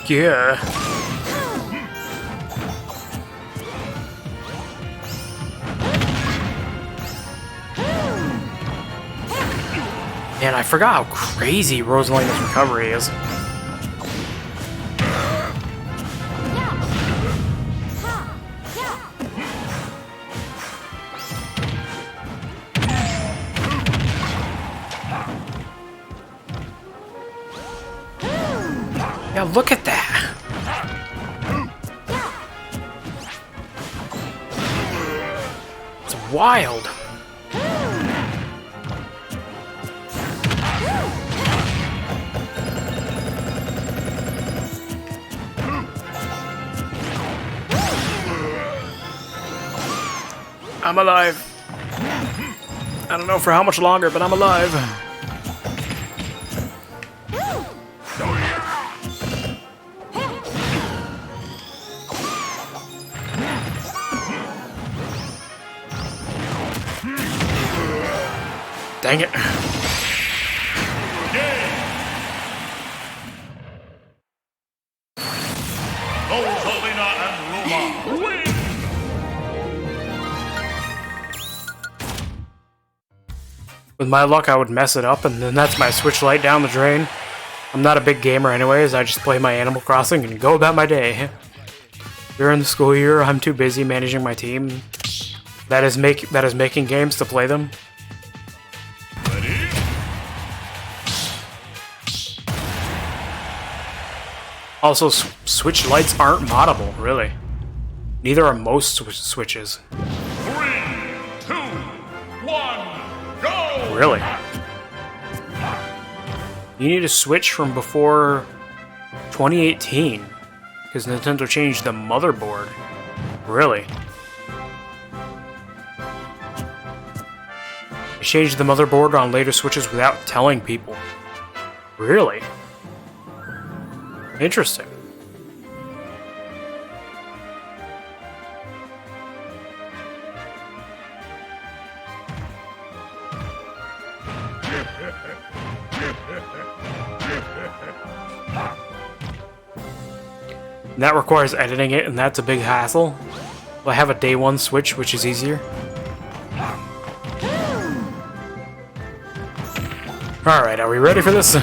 Yeah. Man, I forgot how crazy Rosalina's recovery is. Yeah, look at that! It's wild! I'm alive. I don't know for how much longer, but I'm alive. Dang it. Rosalina and Roma win! With my luck, I would mess it up, and then that's my Switch Lite down the drain. I'm not a big gamer anyways, I just play my Animal Crossing and go about my day. During the school year, I'm too busy managing my team that is making games to play them. Ready? Also, Switch Lites aren't moddable, really. Neither are most Switches. 3, 2, 1, go! Really? You need a Switch from before 2018, because Nintendo changed the motherboard. Really? They changed the motherboard on later Switches without telling people. Really? Interesting. And that requires editing it, and that's a big hassle. I have a day one Switch, which is easier. Alright, are we ready for this?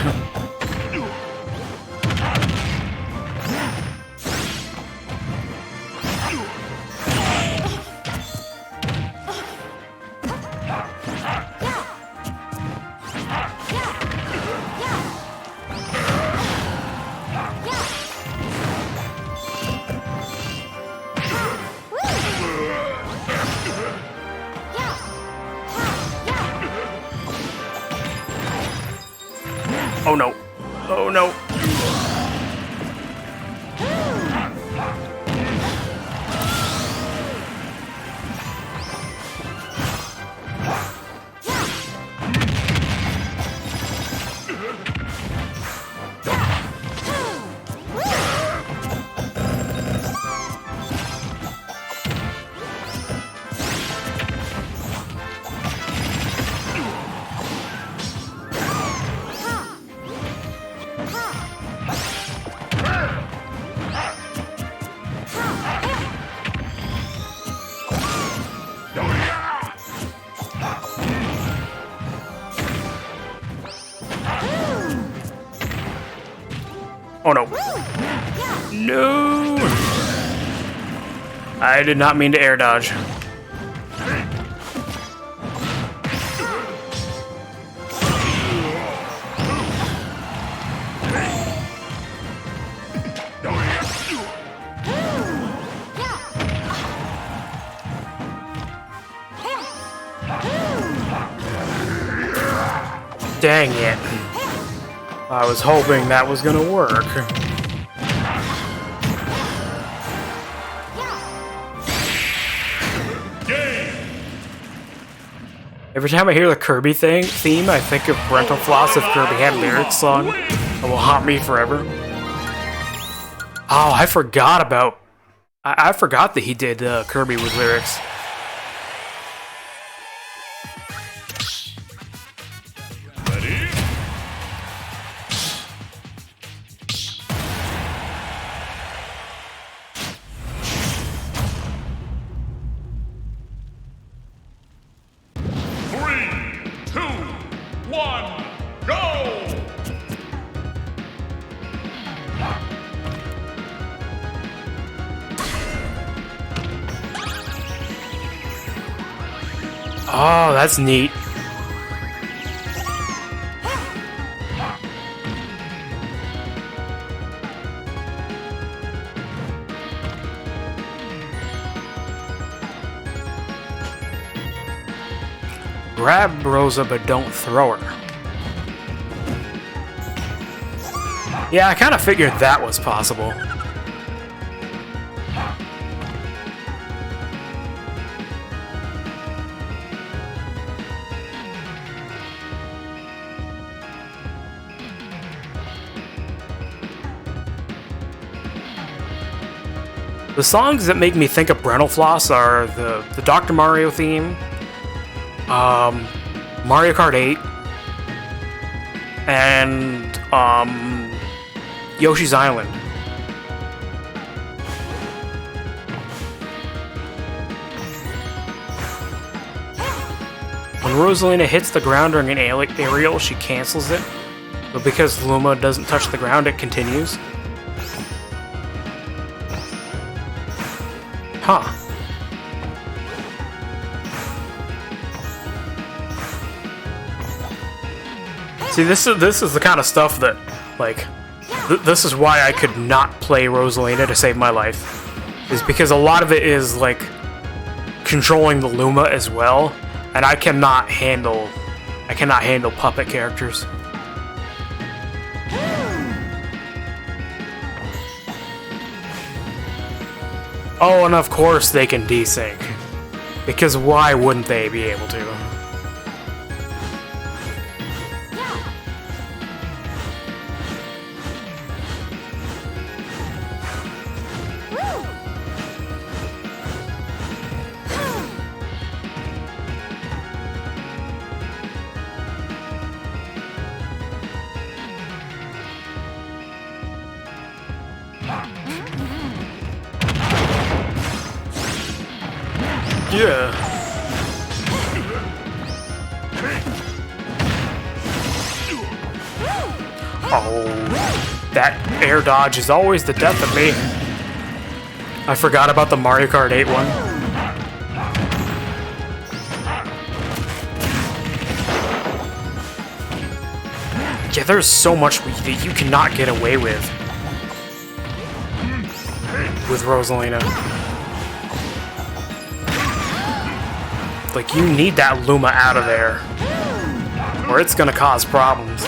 Oh no. Oh no. Oh no. No! I did not mean to air dodge. Dang it. I was hoping that was gonna work. Every time I hear the Kirby theme, I think of Parental Floss if Kirby had lyrics song. It will haunt me forever. Oh, I forgot about... I forgot that he did Kirby with lyrics. Ready? Three, two, one, Oh, that's neat. Grab Rosa, but don't throw her. Yeah, I kind of figured that was possible. The songs that make me think of Brentalfloss are the Dr. Mario theme, Mario Kart 8, and Yoshi's Island. When Rosalina hits the ground during an aerial, she cancels it, but because Luma doesn't touch the ground, it continues. Huh. See, this is the kind of stuff that, like, this is why I could not play Rosalina to save my life. Is because a lot of it is, like, controlling the Luma as well, and I cannot handle puppet characters. Oh, and of course they can desync. Because why wouldn't they be able to? Yeah. Oh, that air dodge is always the death of me. I forgot about the Mario Kart 8 one. Yeah, there's so much that you cannot get away with Rosalina. Like, you need that Luma out of there, or it's gonna cause problems.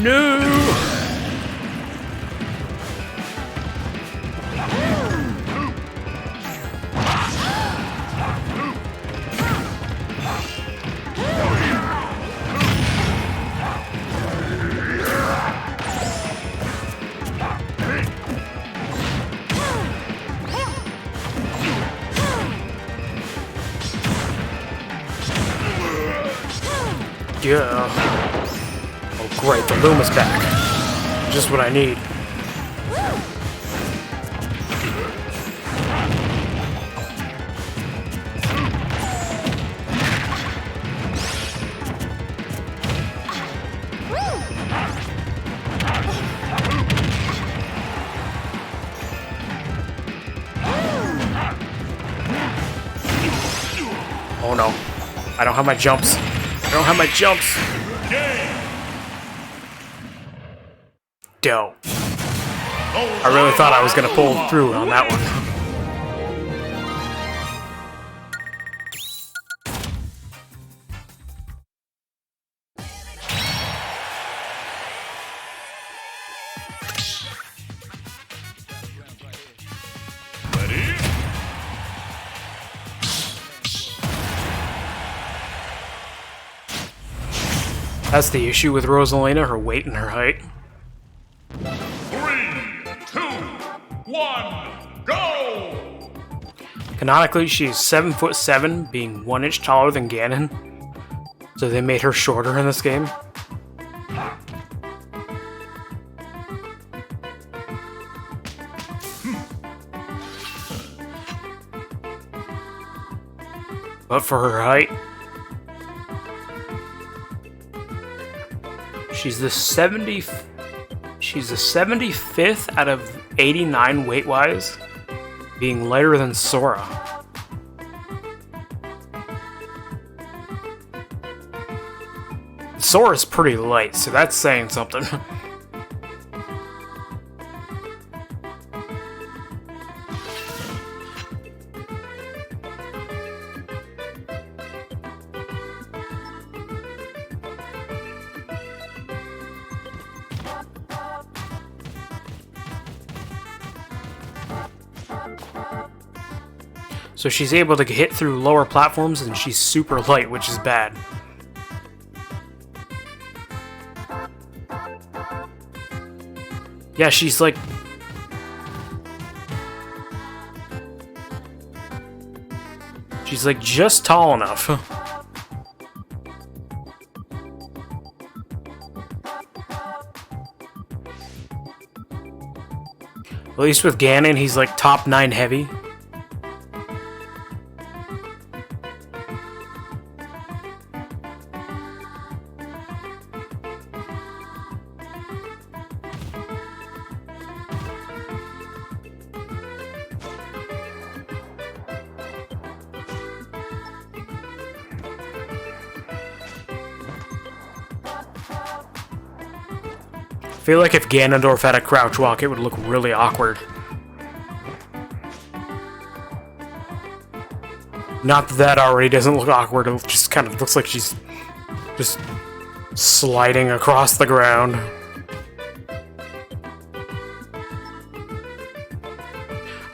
No! Yeah. Oh great, the Luma's back. Just what I need. Oh no. I don't have my jumps. I don't have my jumps. Dope. I really thought I was gonna pull through on that one. That's the issue with Rosalina, her weight and her height. 3, 2, 1, go! Canonically, she's 7'7", being 1 inch taller than Ganon. So they made her shorter in this game. But for her height, she's the 75th out of 89 weight-wise, being lighter than Sora. Sora's pretty light, so that's saying something. So she's able to hit through lower platforms, and she's super light, which is bad. Yeah, she's like... she's like just tall enough. At least with Ganon, he's like top 9 heavy. I feel like if Ganondorf had a crouch walk, it would look really awkward. Not that that already doesn't look awkward, it just kind of looks like she's just sliding across the ground.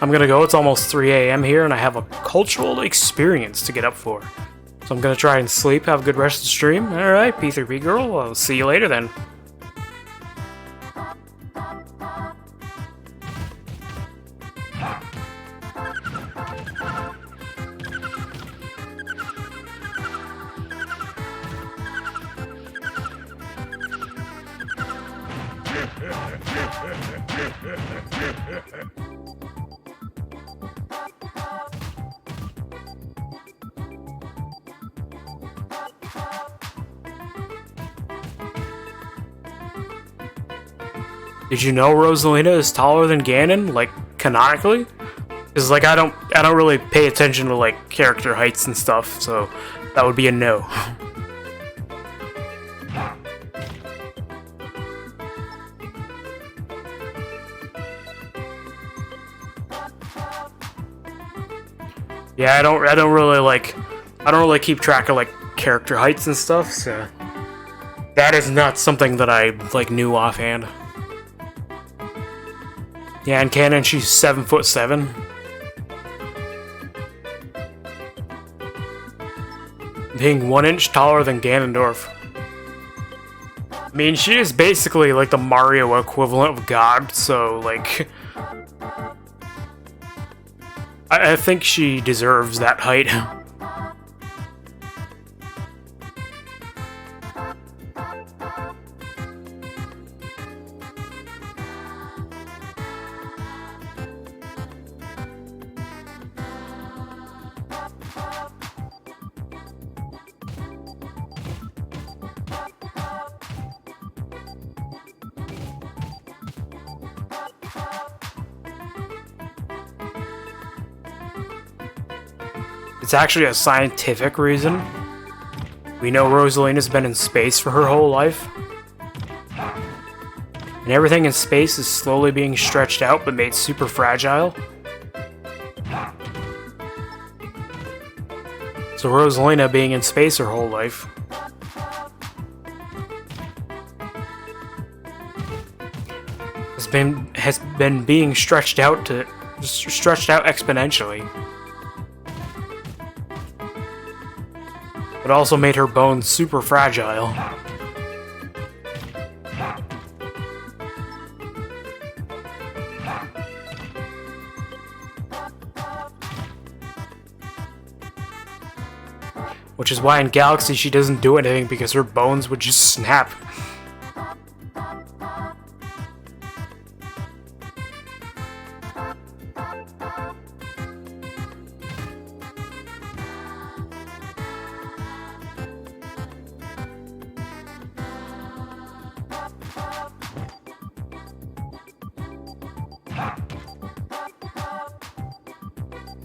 I'm gonna go, it's almost 3 AM here, and I have a cultural experience to get up for. So I'm gonna try and sleep, have a good rest of the stream. Alright, P3P girl, I'll see you later then. Did you know Rosalina is taller than Ganon, like, canonically? Because, like, I don't really pay attention to, like, character heights and stuff, so that would be a no. Yeah, I don't really keep track of, like, character heights and stuff, so that is not something that I, like, knew offhand. Yeah, in canon, she's 7'7". Being 1 inch taller than Ganondorf. I mean, she is basically like the Mario equivalent of God, so, like... I think she deserves that height. It's actually a scientific reason. We know Rosalina's been in space for her whole life. And everything in space is slowly being stretched out but made super fragile. So Rosalina being in space her whole life has been being stretched out exponentially. But also made her bones super fragile. Which is why in Galaxy she doesn't do anything because her bones would just snap.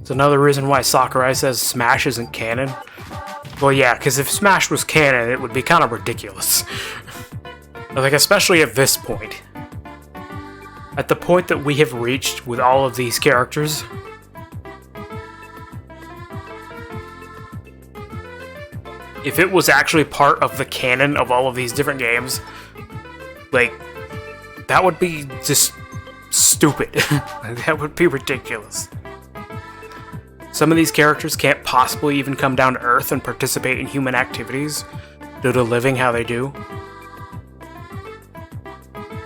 It's another reason why Sakurai says Smash isn't canon. Well, yeah, because if Smash was canon, it would be kind of ridiculous. Like, especially at this point. At the point that we have reached with all of these characters. If it was actually part of the canon of all of these different games, like, that would be just stupid. That would be ridiculous. Some of these characters can't possibly even come down to Earth and participate in human activities due to living how they do.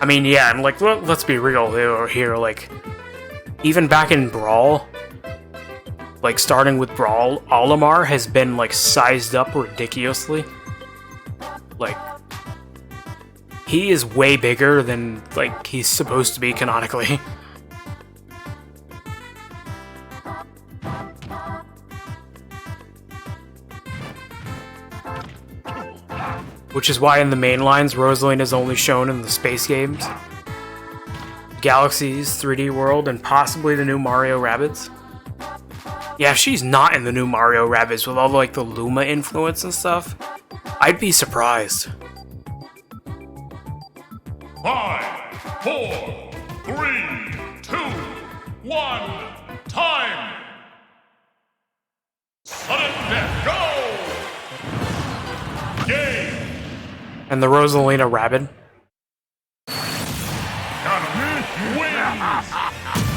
I mean, yeah, and like, let's be real here, like, even back in Brawl, like, starting with Brawl, Olimar has been, like, sized up ridiculously. Like, he is way bigger than, like, he's supposed to be canonically. Which is why in the main lines, Rosalina is only shown in the space games, Galaxies, 3D World, and possibly the new Mario Rabbids. Yeah, if she's not in the new Mario Rabbids with all like the Luma influence and stuff, I'd be surprised. 5, 4, 3, 2, 1, time! Sudden death, go! Game! And the Rosalina Rabbid.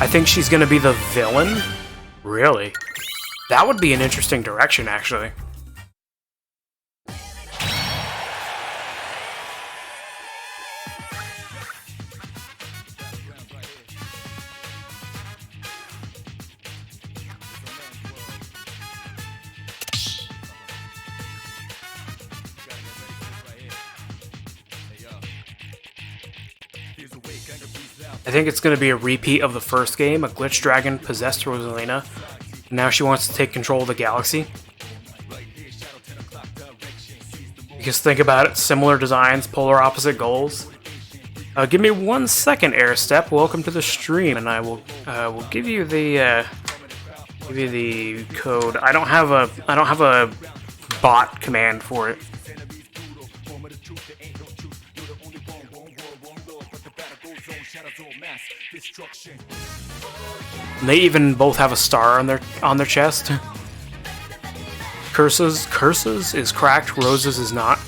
I think she's gonna be the villain? Really? That would be an interesting direction, actually. I think it's going to be a repeat of the first game. A glitch dragon possessed Rosalina. Now she wants to take control of the galaxy. Because think about it, similar designs, polar opposite goals. Give me 1 second, Airstep. Welcome to the stream, and I will give you the code. I don't have a bot command for it. And they even both have a star on their chest. Curses is cracked, Roses is not.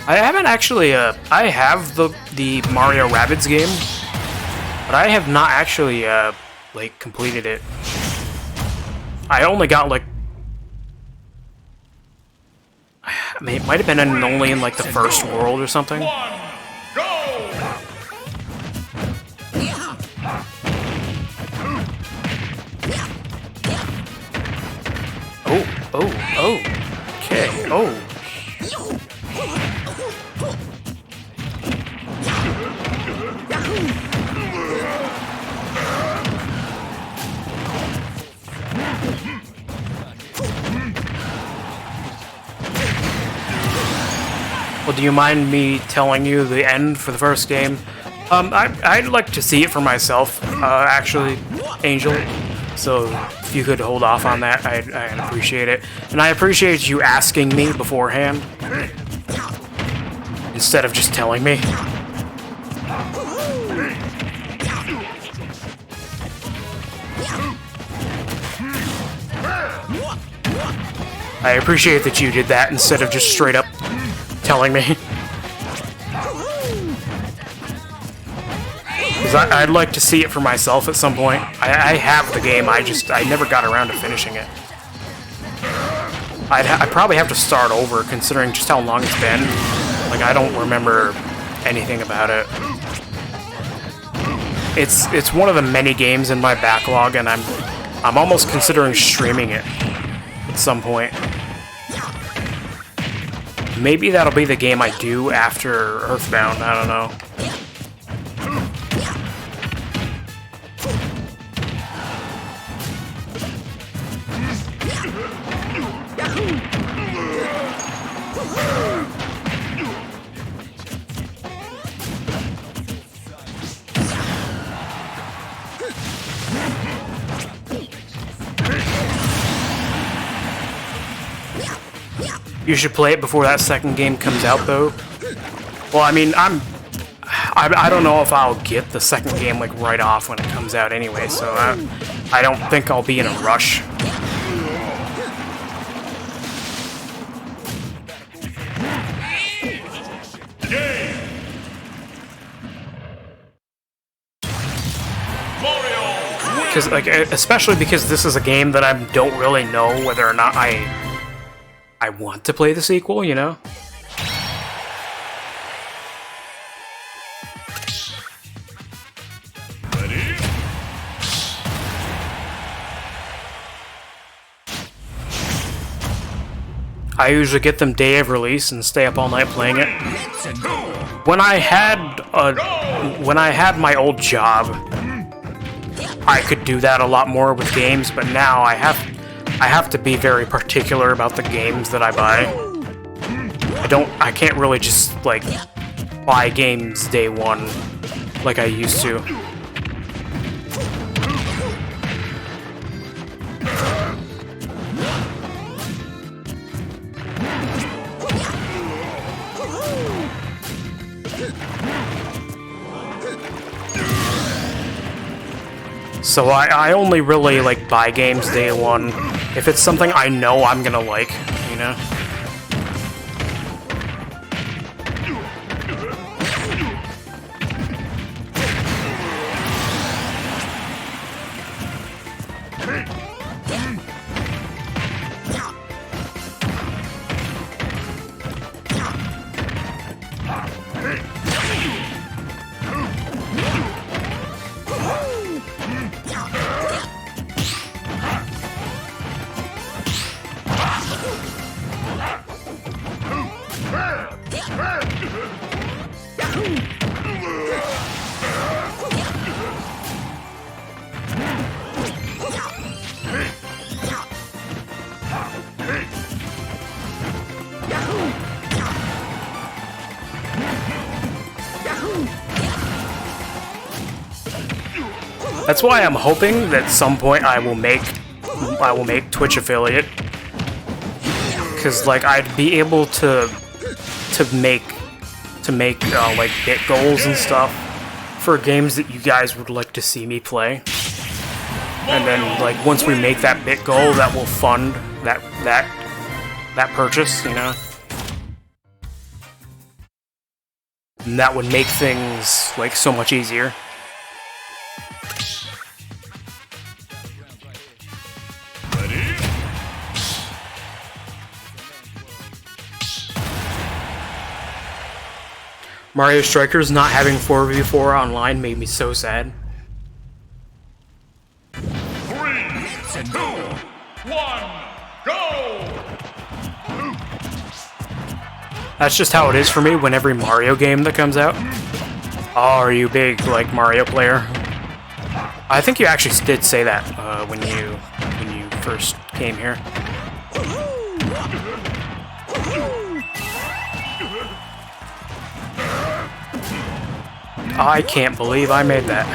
I haven't actually I have the Mario Rabbids game, but I have not actually like completed it. I only got like, I mean, it might have been only in like the first world or something. Oh, okay, oh. Well, do you mind me telling you the end for the first game? I'd like to see it for myself, actually, Angel. So if you could hold off on that, I'd appreciate it. And I appreciate you asking me beforehand, instead of just telling me. I appreciate that you did that instead of just straight up telling me. Because I'd like to see it for myself at some point. I have the game, I never got around to finishing it. I'd probably have to start over, considering just how long it's been. Like, I don't remember anything about it. It's one of the many games in my backlog, and I'm almost considering streaming it at some point. Maybe that'll be the game I do after Earthbound, I don't know. You should play it before that second game comes out, though. Well, I mean, I don't know if I'll get the second game like right off when it comes out anyway, so I don't think I'll be in a rush. Because, like, especially because this is a game that I don't really know whether or not I want to play the sequel, you know? Ready? I usually get them day of release and stay up all night playing it. When I had my old job, I could do that a lot more with games, but now I have to be very particular about the games that I buy. I can't really just like buy games day one like I used to. So I only really like buy games day one if it's something I know I'm gonna like, you know? That's why I'm hoping that at some point I will make Twitch affiliate, because like I'd be able to make like bit goals and stuff for games that you guys would like to see me play, and then like once we make that bit goal, that will fund that purchase, you know, and that would make things like so much easier. Mario Strikers not having 4v4 online made me so sad. 3, 2, 1, go! That's just how it is for me when every Mario game that comes out. Oh, are you big like Mario player? I think you actually did say that when you first came here. I can't believe I made that.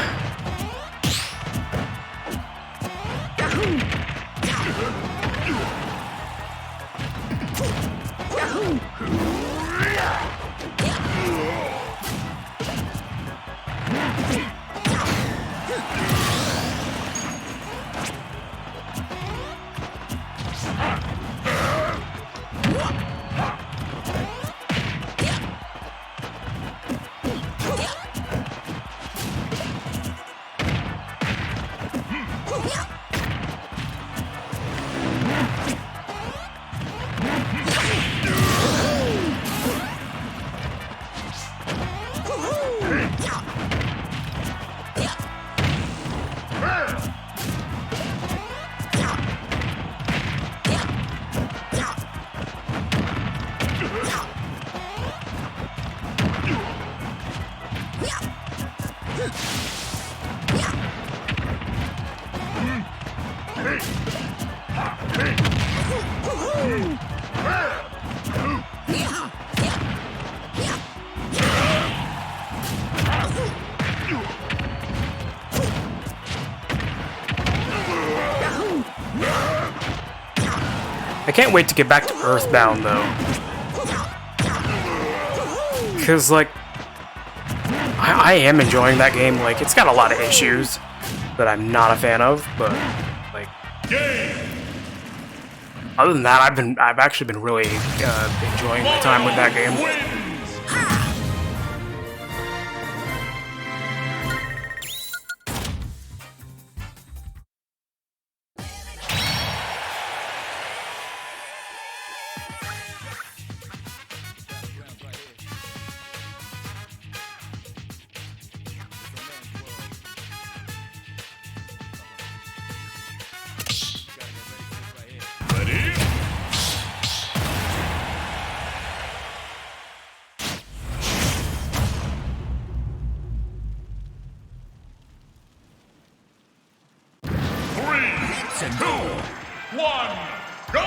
I can't wait to get back to Earthbound, though. Because, like, I am enjoying that game. Like, it's got a lot of issues that I'm not a fan of, but, like, other than that, I've actually been really enjoying my time with that game. Ready? 3, 2, 1, go!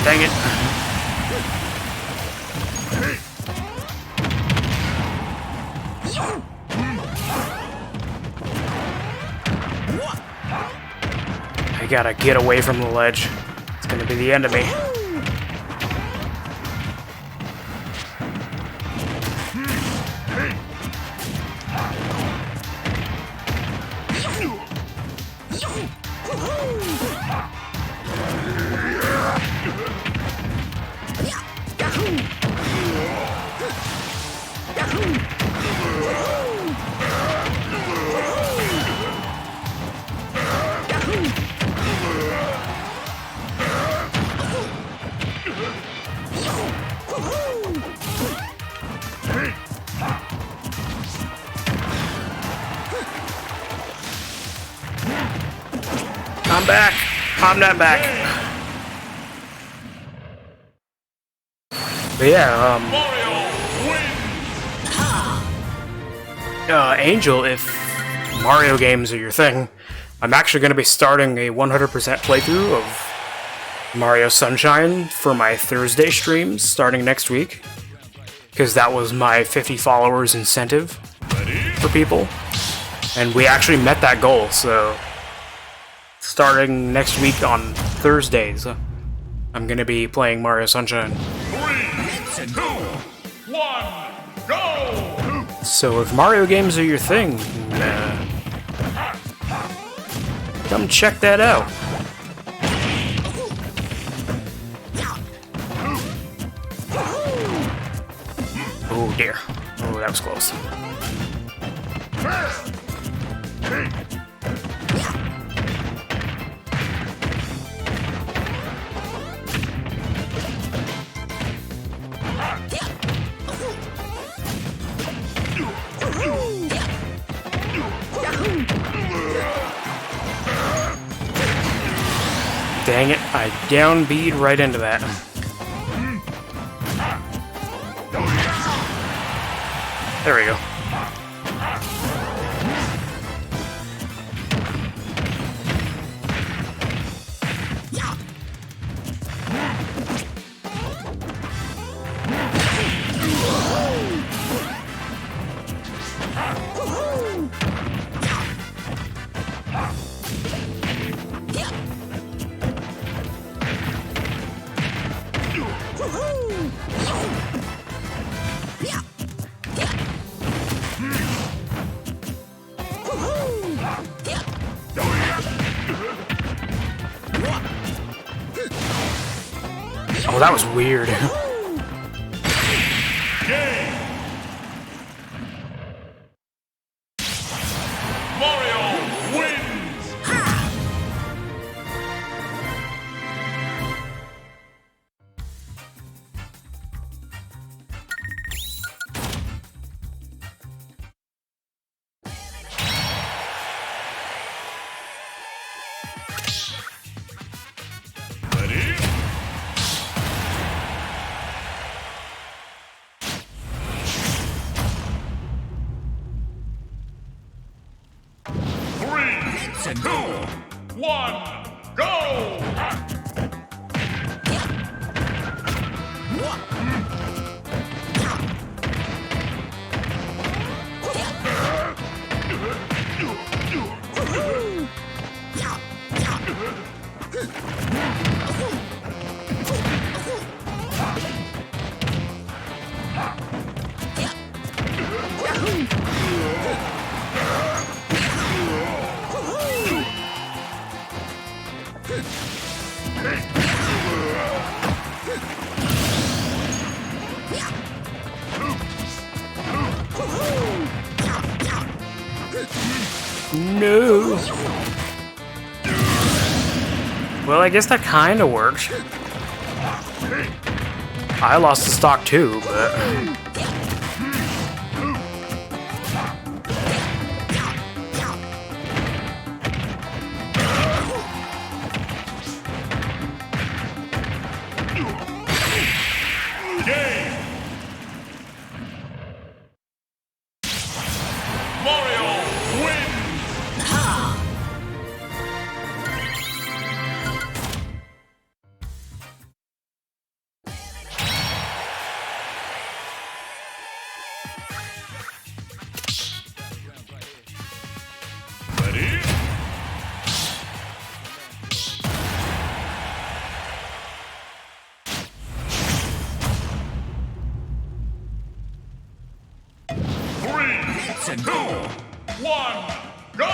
Dang it. I gotta get away from the ledge. It's gonna be the end of me. I'm back. I'm not back. But yeah, Angel, if Mario games are your thing, I'm actually going to be starting a 100% playthrough of Mario Sunshine for my Thursday streams starting next week. Because that was my 50 followers incentive for people. And we actually met that goal, so starting next week on Thursdays, I'm going to be playing Mario Sunshine. 3, 2, 1, go! So if Mario games are your thing, come check that out. Oh dear. Oh, that was close. Dang it, I downbeat right into that. There we go. Oh, that was weird. Game. Mario wins. Ready? Three, two, one, go! No. Well, I guess that kind of worked. I lost the stock too, but... Game. Mario wins. Ready? Three, two, one, go!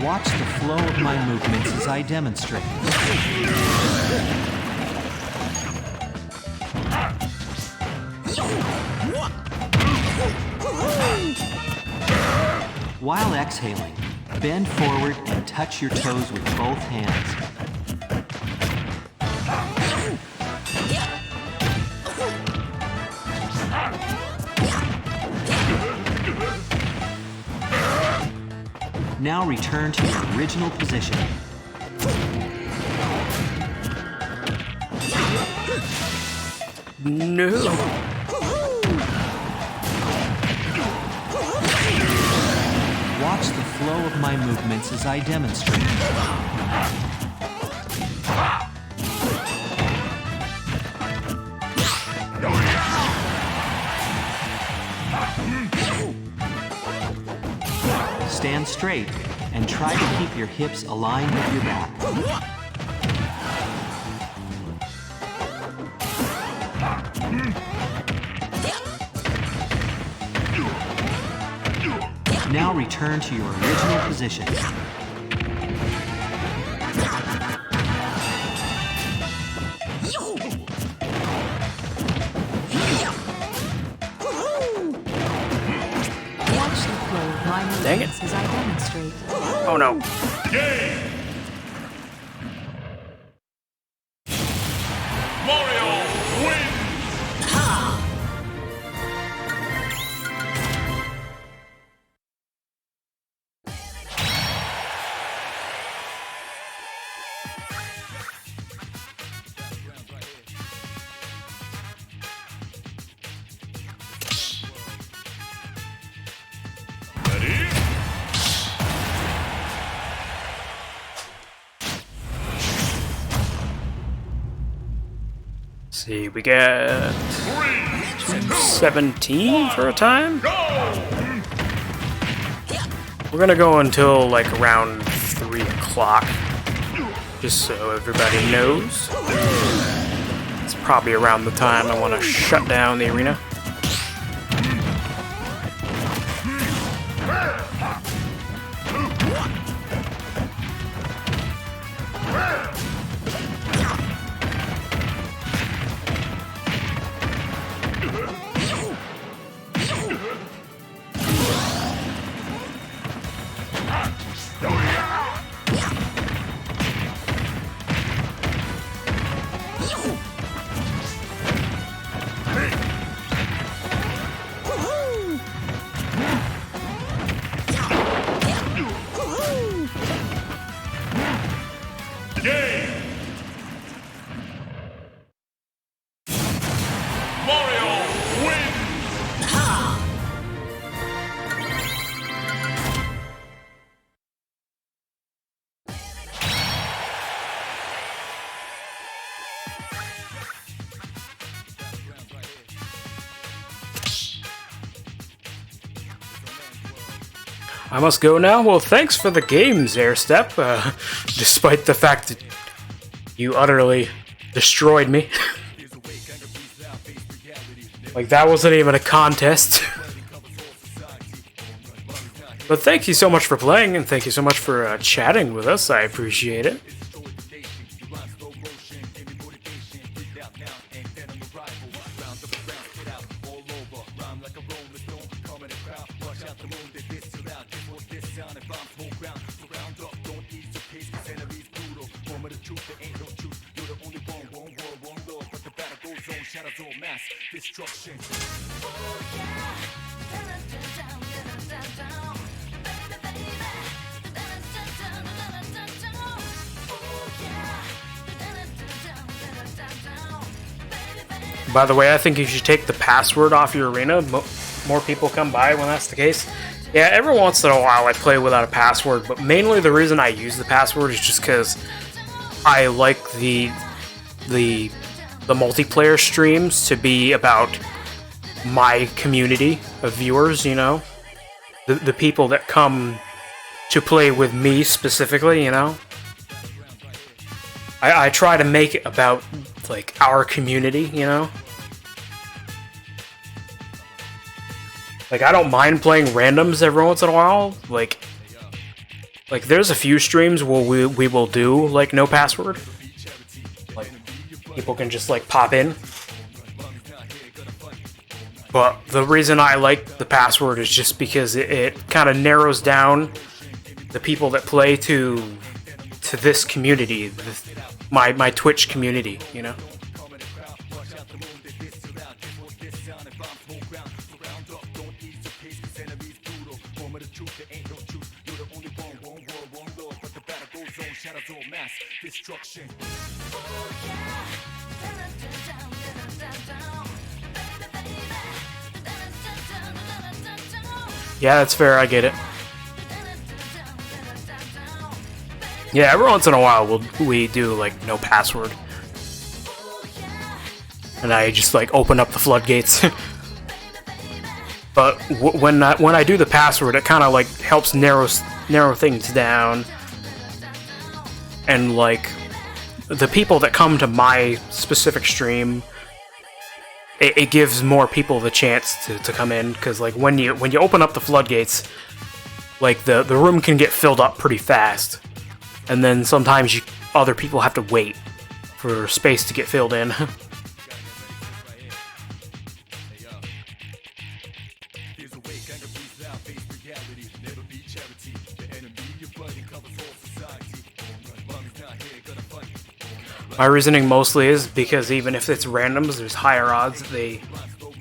Watch the flow of my movements as I demonstrate. While exhaling, bend forward and touch your toes with both hands. Now return to your original position. No. Watch the flow of my movements as I demonstrate. Stand straight and try to keep your hips aligned with your back. Now return to your original position. Watch the flow of my Dang it. movements as I demonstrate. Oh no. Game. Mario wins. See, we get 17 for a time. We're gonna go until like around 3 o'clock, just so everybody knows. It's probably around the time I want to shut down the arena. Game. Mario wins. I must go now? Well, thanks for the games, Airstep, despite the fact that you utterly destroyed me. Like, that wasn't even a contest. But thank you so much for playing, and thank you so much for chatting with us. I appreciate it. By the way, I think you should take the password off your arena. More people come by when that's the case. Yeah, every once in a while I play without a password, but mainly the reason I use the password is just because I like the multiplayer streams to be about my community of viewers, you know? The people that come to play with me specifically, you know? I try to make it about, like, our community, you know? Like, I don't mind playing randoms every once in a while. Like there's a few streams where we will do, like, no password. Like, people can just, like, pop in. But the reason I like the password is just because it kind of narrows down the people that play to this community, my Twitch community, you know? Yeah, that's fair, I get it. Yeah, every once in a while we do, like, no password. And I just, like, open up the floodgates. But when I do the password, it kind of, like, helps narrow things down. And, like, the people that come to my specific stream, it gives more people the chance to come in, because, like, when you open up the floodgates, like, the room can get filled up pretty fast, and then sometimes other people have to wait for space to get filled in. My reasoning mostly is because even if it's randoms, there's higher odds that they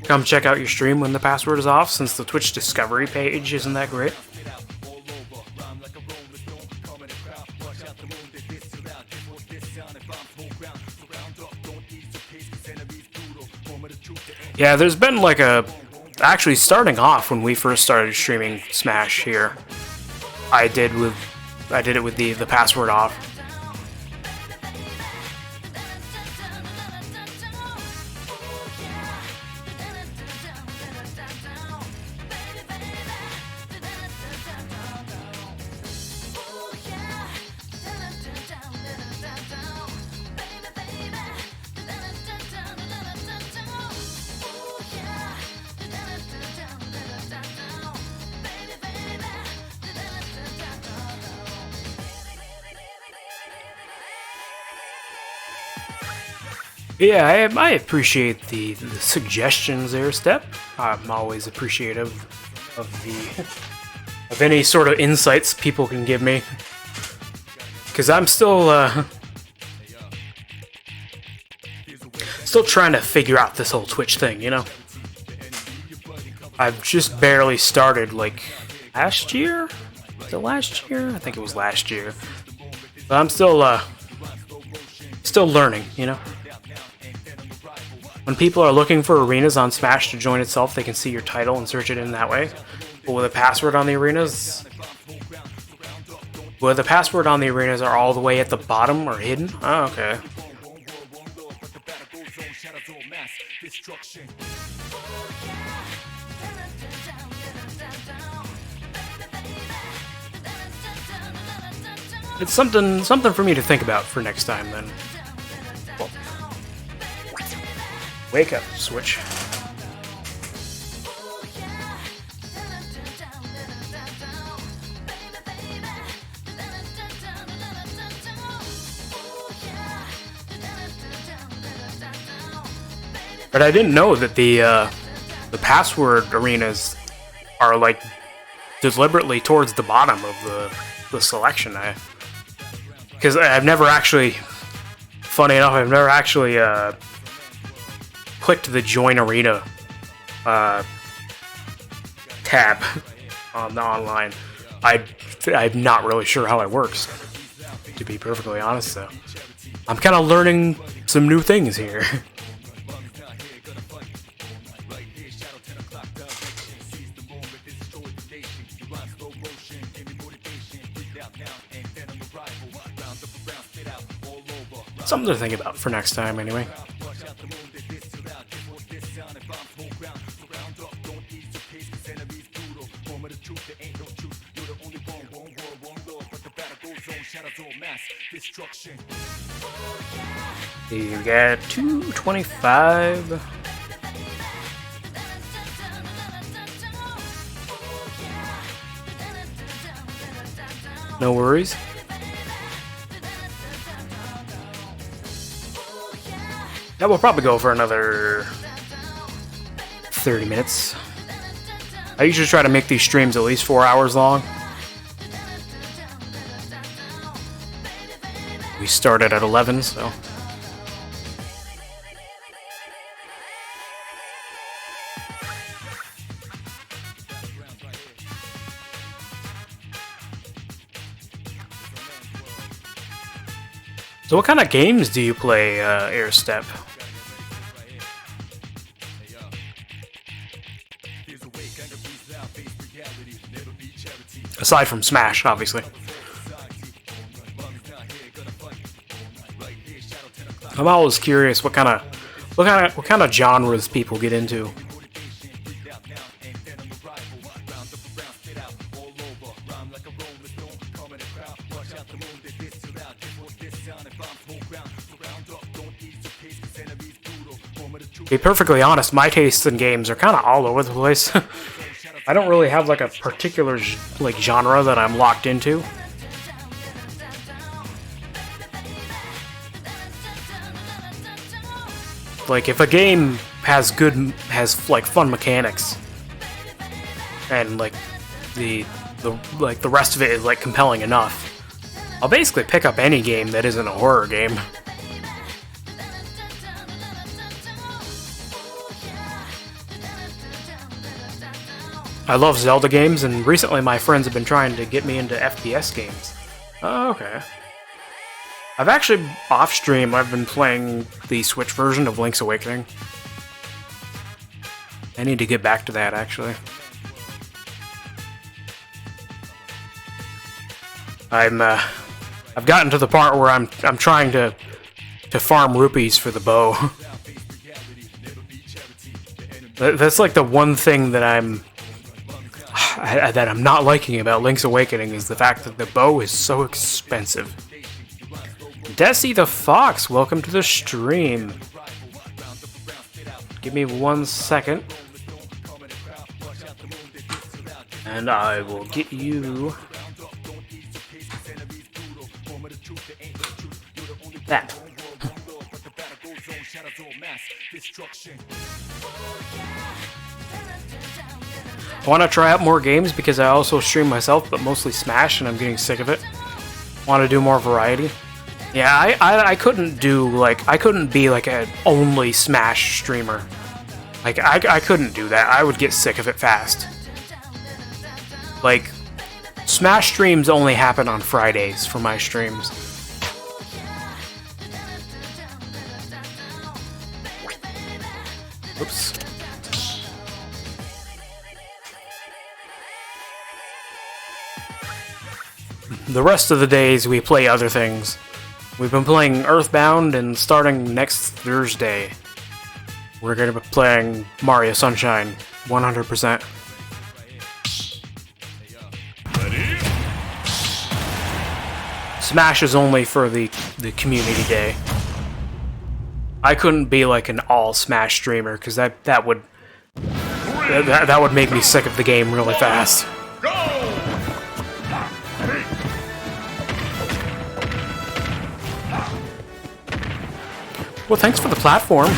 come check out your stream when the password is off, since the Twitch Discovery page isn't that great. Yeah, there's been like actually starting off when we first started streaming Smash here, I did it with the password off. Yeah, I appreciate the suggestions there, Step. I'm always appreciative of the of any sort of insights people can give me. Because I'm still still trying to figure out this whole Twitch thing, you know? I've just barely started, like, last year? Was it last year? I think it was last year. But I'm still learning, you know? When people are looking for arenas on Smash to join itself, they can see your title and search it in that way. But with a password on the arenas... Well, the password on the arenas are all the way at the bottom or hidden? Oh, okay. It's something for me to think about for next time, then. Well, wake up, Switch. But I didn't know that the password arenas are like deliberately towards the bottom of the selection. Because I've never actually, funny enough, I've never actually clicked the Join Arena tab on the online. I'm not really sure how it works, to be perfectly honest. So I'm kind of learning some new things here. Something to think about for next time, anyway. You got 225. No worries. That will probably go for another 30 minutes. I usually try to make these streams at least 4 hours long. We started at 11, so... So what kind of games do you play, Airstep? Aside from Smash, obviously. I'm always curious what kind of genres people get into. To be perfectly honest, my tastes in games are kind of all over the place. I don't really have like a particular genre that I'm locked into. Like if a game has like fun mechanics and like the rest of it is like compelling enough, I'll basically pick up any game that isn't a horror game. I love Zelda games, and recently my friends have been trying to get me into FPS games. Oh, okay. I've actually, off-stream, I've been playing the Switch version of Link's Awakening. I need to get back to that, actually. I've gotten to the part where I'm trying to farm rupees for the bow. That's like the one thing that I'm not liking about Link's Awakening is the fact that the bow is so expensive. Desi the Fox, welcome to the stream. Give me 1 second. And I will get you that. I want to try out more games because I also stream myself, but mostly Smash, and I'm getting sick of it. Want to do more variety. Yeah, I couldn't do, like, I couldn't be, like, an only Smash streamer. Like, I couldn't do that. I would get sick of it fast. Like, Smash streams only happen on Fridays for my streams. Oops. The rest of the days we play other things. We've been playing Earthbound, and starting next Thursday, we're going to be playing Mario Sunshine 100%. Smash is only for the community day. I couldn't be like an all Smash streamer because that would make me sick of the game really fast. Well, thanks for the platform.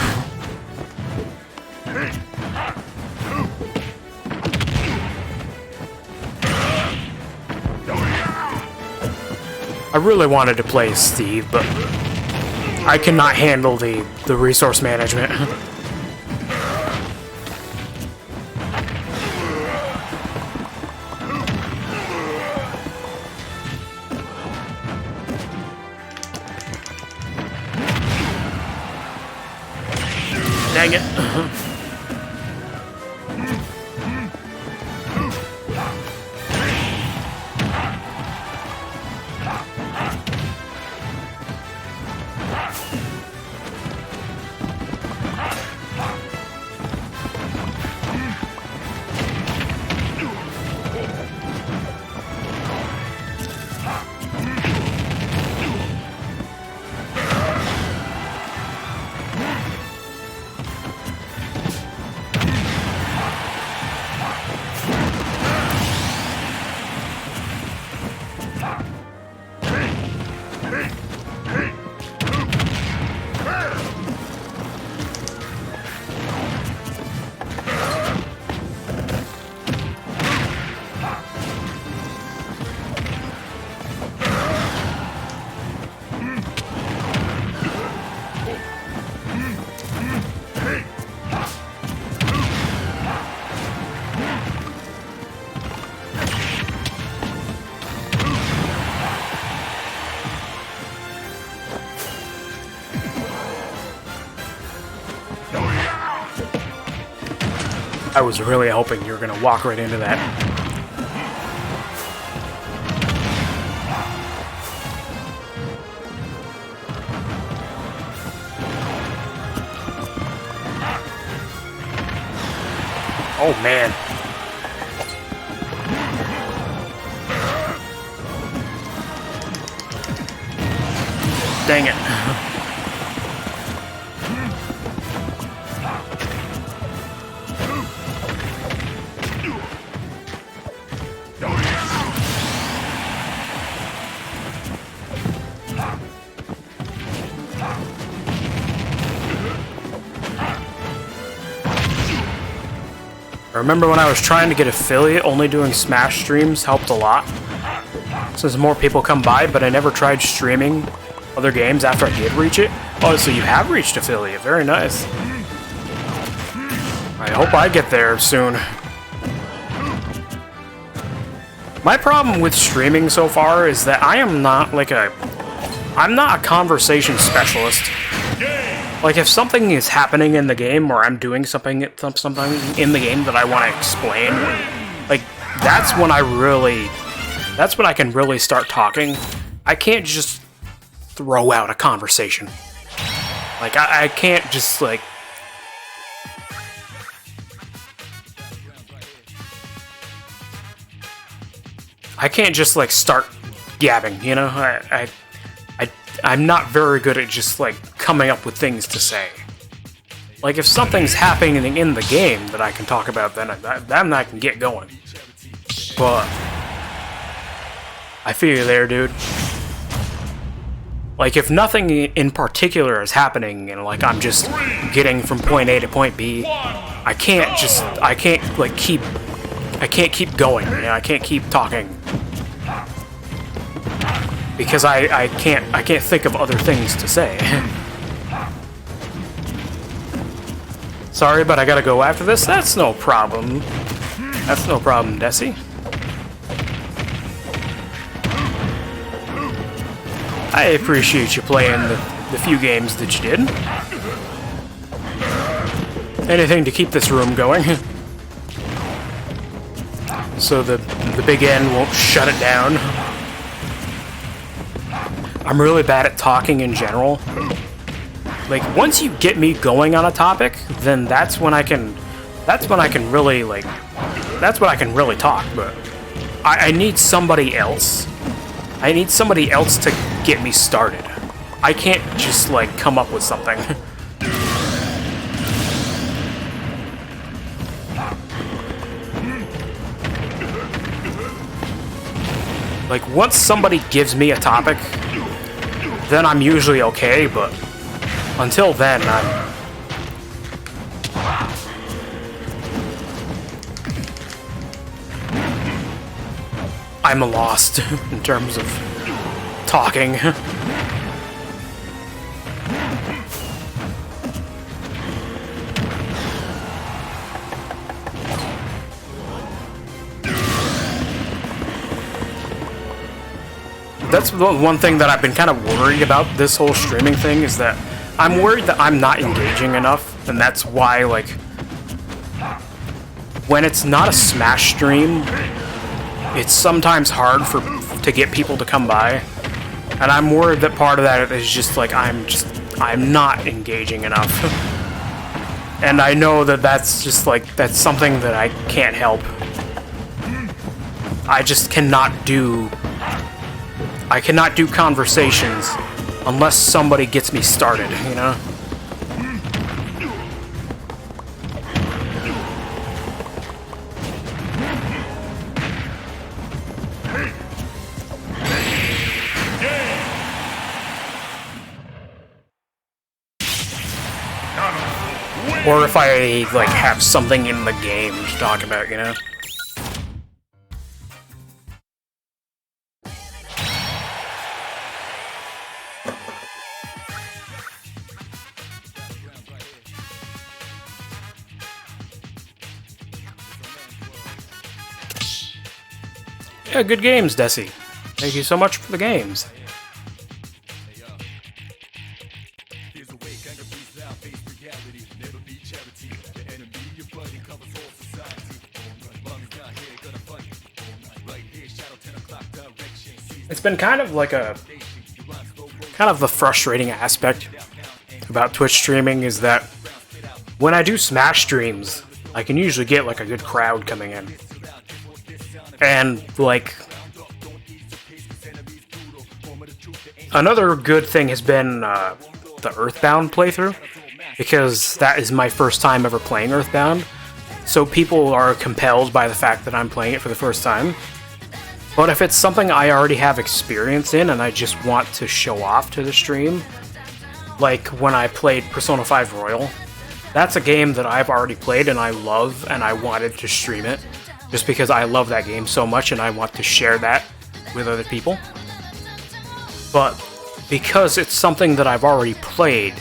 I really wanted to play Steve, but I cannot handle the resource management. Dang it. I was really hoping you were gonna walk right into that. Oh man. Dang it. I remember when I was trying to get affiliate, only doing Smash streams helped a lot. Since more people come by, but I never tried streaming other games after I did reach it. Oh, so you have reached affiliate. Very nice. I hope I get there soon. My problem with streaming so far is that I am not like I'm not a conversation specialist. Like, if something is happening in the game, or I'm doing something in the game that I want to explain, like, that's when I can really start talking. I can't just throw out a conversation. Like, I can't just, like... I can't just, like, start gabbing, you know? I'm not very good at just, like, coming up with things to say. Like, if something's happening in the game that I can talk about, then I can get going. But I feel you there, dude. Like, if nothing in particular is happening and, like, I'm just getting from point A to point B, I can't keep going, you know, I can't keep talking. Because I can't think of other things to say. Sorry, but I gotta go after this? That's no problem. That's no problem, Desi. I appreciate you playing the few games that you did. Anything to keep this room going. So the big N won't shut it down. I'm really bad at talking in general. Like, once you get me going on a topic, then that's when I can really talk, but I need somebody else. I need somebody else to get me started. I can't just, like, come up with something. Like, once somebody gives me a topic, then I'm usually okay, but until then, I'm lost in terms of talking. That's the one thing that I've been kind of worried about this whole streaming thing, is that I'm worried that I'm not engaging enough, and that's why, like, when it's not a Smash stream, it's sometimes hard to get people to come by, and I'm worried that part of that is just like I'm not engaging enough, and I know that that's something that I can't help. I just cannot do conversations unless somebody gets me started, you know? Or if I, like, have something in the game to talk about, you know? Yeah, good games, Desi. Thank you so much for the games. It's been kind of the frustrating aspect about Twitch streaming is that when I do Smash streams, I can usually get, like, a good crowd coming in. And, like, another good thing has been the Earthbound playthrough, because that is my first time ever playing Earthbound, so people are compelled by the fact that I'm playing it for the first time. But if it's something I already have experience in and I just want to show off to the stream, like when I played Persona 5 Royal, that's a game that I've already played and I love, and I wanted to stream it just because I love that game so much and I want to share that with other people. But because it's something that I've already played,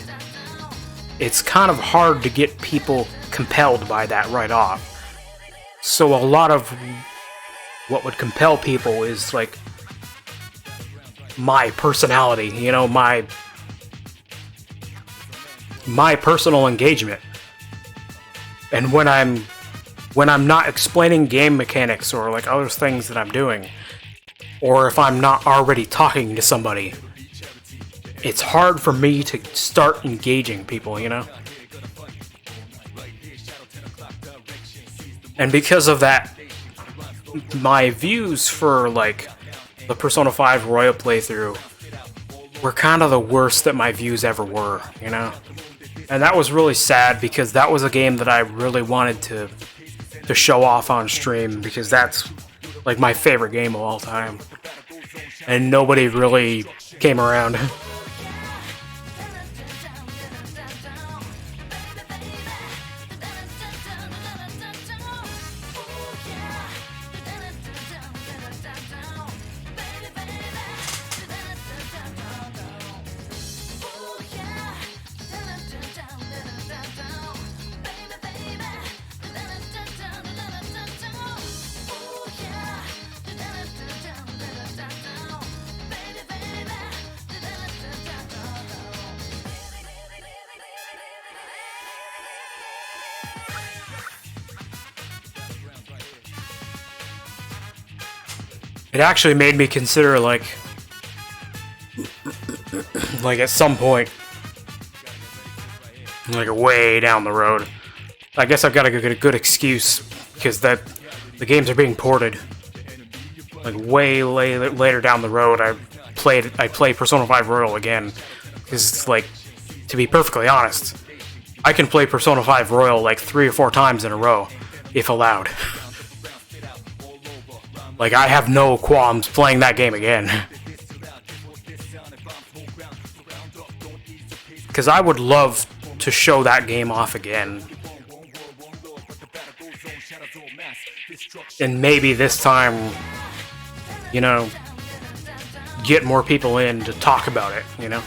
it's kind of hard to get people compelled by that right off. So a lot of what would compel people is, like, my personality, you know, my personal engagement. And when I'm not explaining game mechanics or, like, other things that I'm doing, or if I'm not already talking to somebody, it's hard for me to start engaging people, you know? And because of that, my views for, like, the Persona 5 Royal playthrough were kind of the worst that my views ever were, you know? And that was really sad, because that was a game that I really wanted to show off on stream, because that's, like, my favorite game of all time. And nobody really came around. it actually made me consider, like at some point, like way down the road, I guess I've got to get a good excuse, because the games are being ported. Like way later down the road, I play Persona 5 Royal again, because, like, to be perfectly honest, I can play Persona 5 Royal like 3 or 4 times in a row, if allowed. Like, I have no qualms playing that game again. Because I would love to show that game off again. And maybe this time, you know, get more people in to talk about it, you know?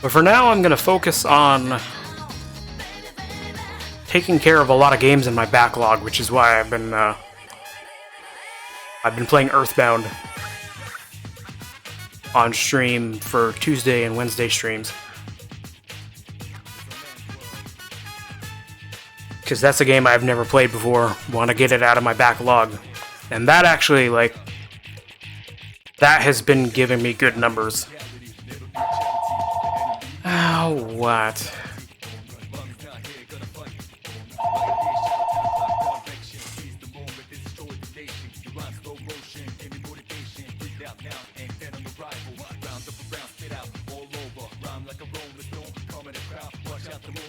But for now, I'm going to focus on taking care of a lot of games in my backlog, which is why I've been playing Earthbound on stream for Tuesday and Wednesday streams. Because that's a game I've never played before. Want to get it out of my backlog. And that actually, like, that has been giving me good numbers. Oh, what?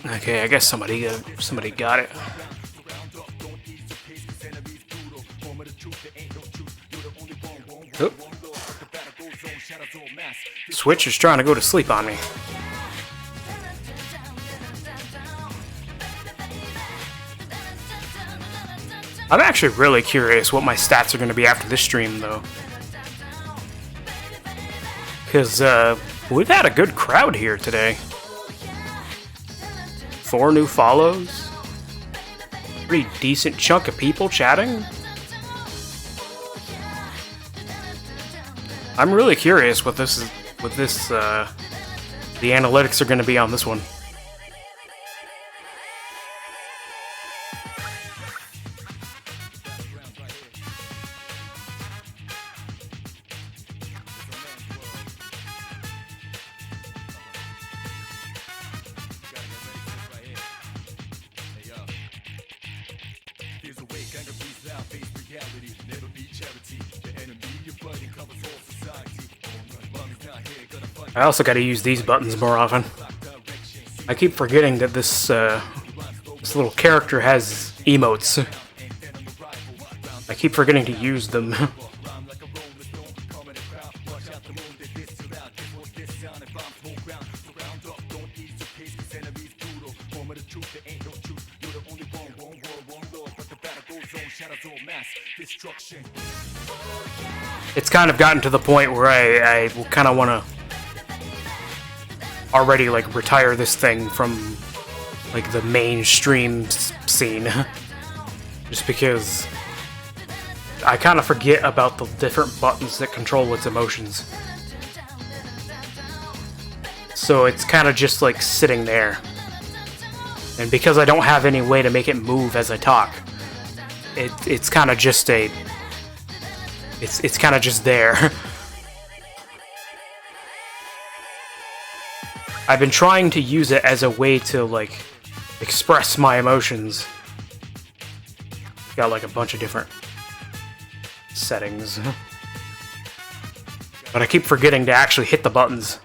Okay, I guess somebody got it. Oh. Switch is trying to go to sleep on me. I'm actually really curious what my stats are going to be after this stream, though. Because, we've had a good crowd here today. 4 new follows. Pretty decent chunk of people chatting. I'm really curious what this is, the analytics are going to be on this one. I also gotta use these buttons more often. I keep forgetting that this little character has emotes. I keep forgetting to use them. It's kind of gotten to the point where I kind of want to already, like, retire this thing from, like, the mainstream scene. Just because I kind of forget about the different buttons that control its emotions. So it's kind of just, like, sitting there. And because I don't have any way to make it move as I talk, it's kind of just it's kind of just there. I've been trying to use it as a way to, like, express my emotions. Got, like, a bunch of different settings. But I keep forgetting to actually hit the buttons.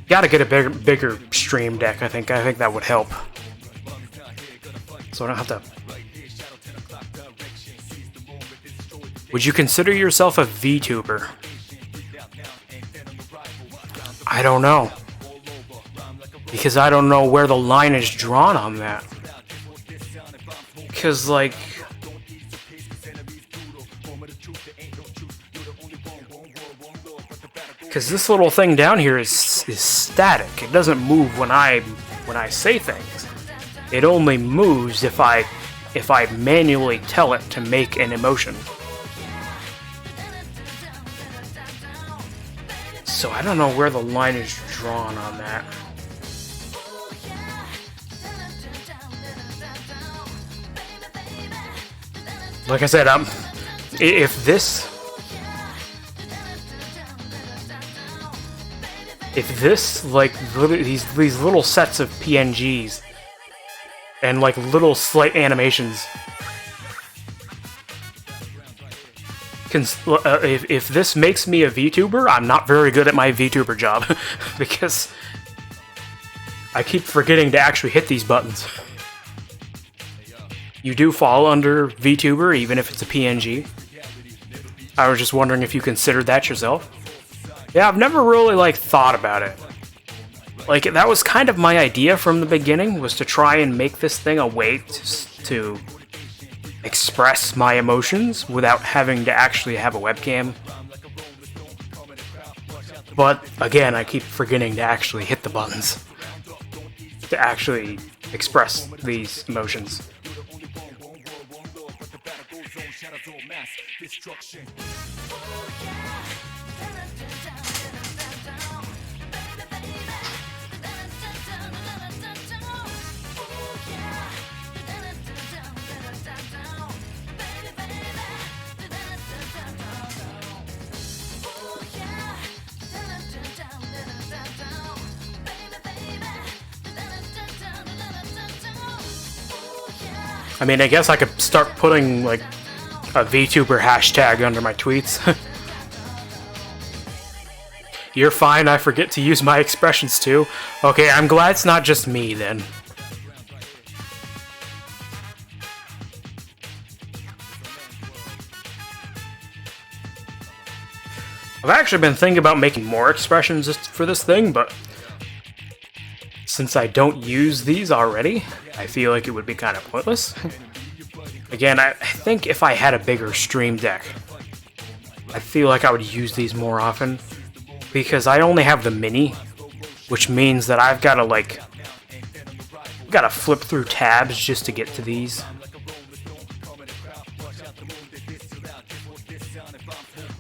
Gotta get a bigger stream deck, I think. I think that would help. So I don't have to... Would you consider yourself a VTuber? I don't know. Because I don't know where the line is drawn on that. Because, like... Because this little thing down here is static. It doesn't move when when I say things. It only moves if I manually tell it to make an emotion. So I don't know where the line is drawn on that. Like I said, if this like these little sets of PNGs and like little slight animations if this makes me a VTuber, I'm not very good at my VTuber job because I keep forgetting to actually hit these buttons. You do fall under VTuber, even if it's a PNG. I was just wondering if you considered that yourself. Yeah, I've never really, like, thought about it. Like, that was kind of my idea from the beginning, was to try and make this thing a way to express my emotions without having to actually have a webcam. But, again, I keep forgetting to actually hit the buttons to actually express these emotions. I mean, I guess I could start putting, like, a VTuber hashtag under my tweets. You're fine, I forget to use my expressions too. Okay, I'm glad it's not just me, then. I've actually been thinking about making more expressions for this thing, but since I don't use these already, I feel like it would be kind of pointless. Again, I think if I had a bigger Stream Deck, I feel like I would use these more often, because I only have the Mini, which means that I've got to, like, flip through tabs just to get to these.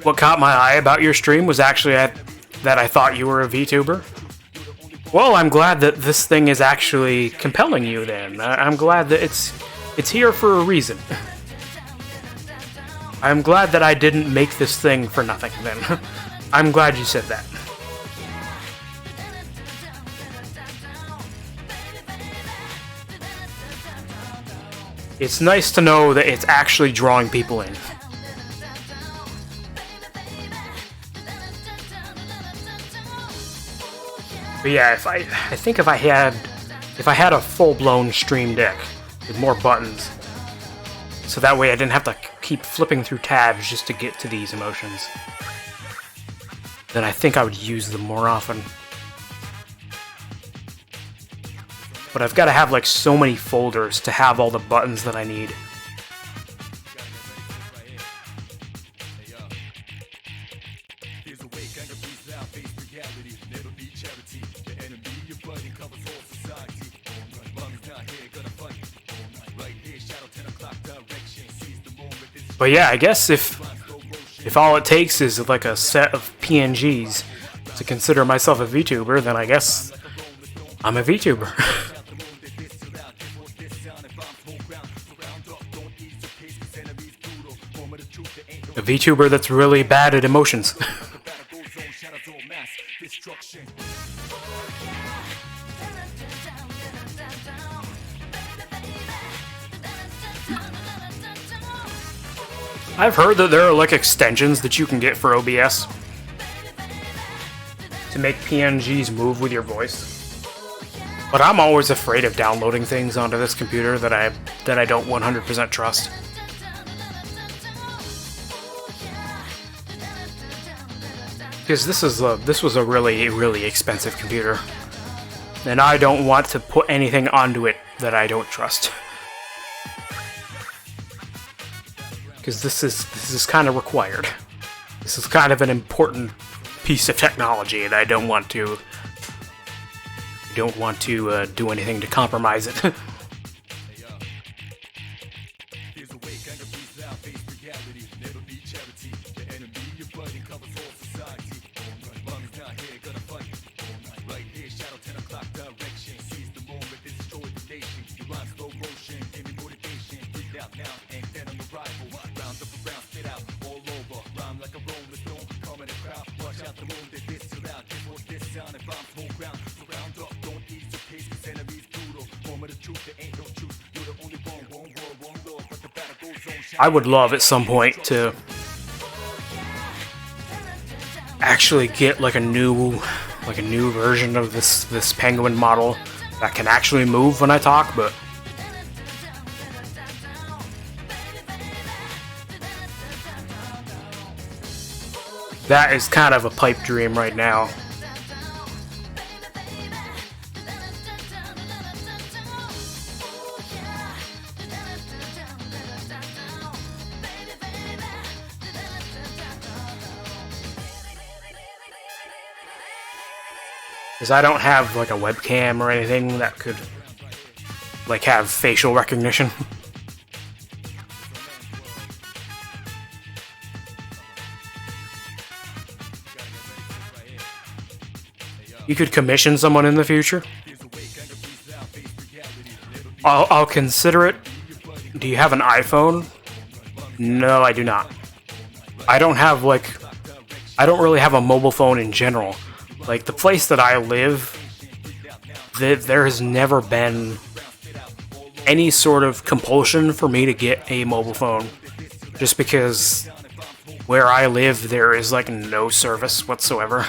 What caught my eye about your stream was actually that I thought you were a VTuber. Well, I'm glad that this thing is actually compelling you then. I'm glad that it's here for a reason. I'm glad that I didn't make this thing for nothing then. I'm glad you said that. It's nice to know that it's actually drawing people in. But yeah, I think if I had a full-blown Stream Deck with more buttons, so that way I didn't have to keep flipping through tabs just to get to these emotions, then I think I would use them more often. But I've got to have like so many folders to have all the buttons that I need. But yeah, I guess if all it takes is like a set of PNGs to consider myself a VTuber, then I guess I'm a VTuber. A VTuber that's really bad at emotions. I've heard that there are like extensions that you can get for OBS to make PNGs move with your voice. But I'm always afraid of downloading things onto this computer that I don't 100% trust. Because this was a really, really expensive computer, and I don't want to put anything onto it that I don't trust. Because this is kind of required. This is kind of an important piece of technology, and I don't want to You don't want to do anything to compromise it. I would love at some point to actually get like a new version of this penguin model that can actually move when I talk, but that is kind of a pipe dream right now. Because I don't have like a webcam or anything that could like have facial recognition. You could commission someone in the future. I'll consider it. Do you have an iPhone? No, I do not. I don't really have a mobile phone in general. Like, the place that I live, there has never been any sort of compulsion for me to get a mobile phone. Just because where I live, there is, like, no service whatsoever.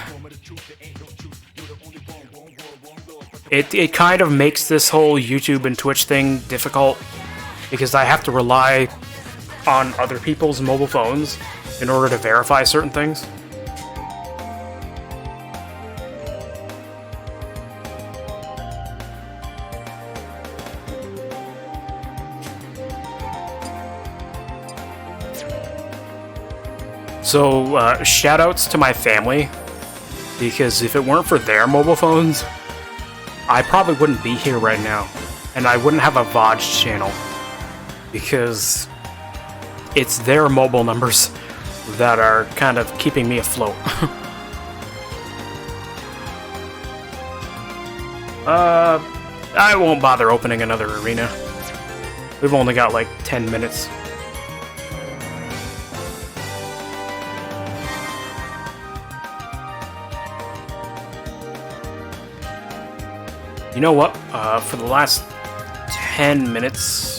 It kind of makes this whole YouTube and Twitch thing difficult, because I have to rely on other people's mobile phones in order to verify certain things. So, shoutouts to my family, because if it weren't for their mobile phones, I probably wouldn't be here right now, and I wouldn't have a VOD channel, because it's their mobile numbers that are kind of keeping me afloat. I won't bother opening another arena. We've only got like 10 minutes. You know what? For the last 10 minutes...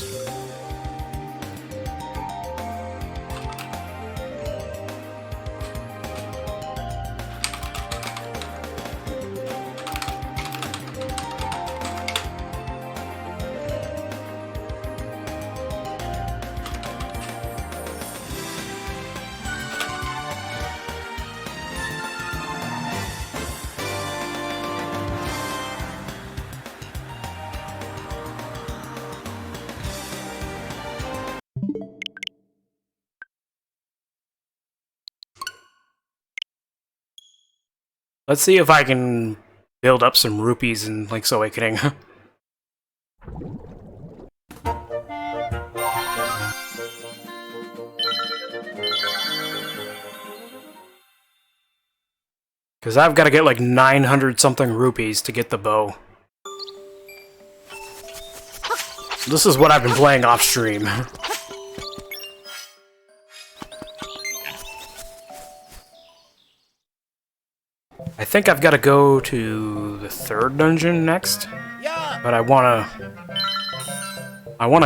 Let's see if I can build up some rupees in Link's Awakening. Because I've got to get like 900 something rupees to get the bow. This is what I've been playing off stream. I think I've got to go to the third dungeon next, but I wanna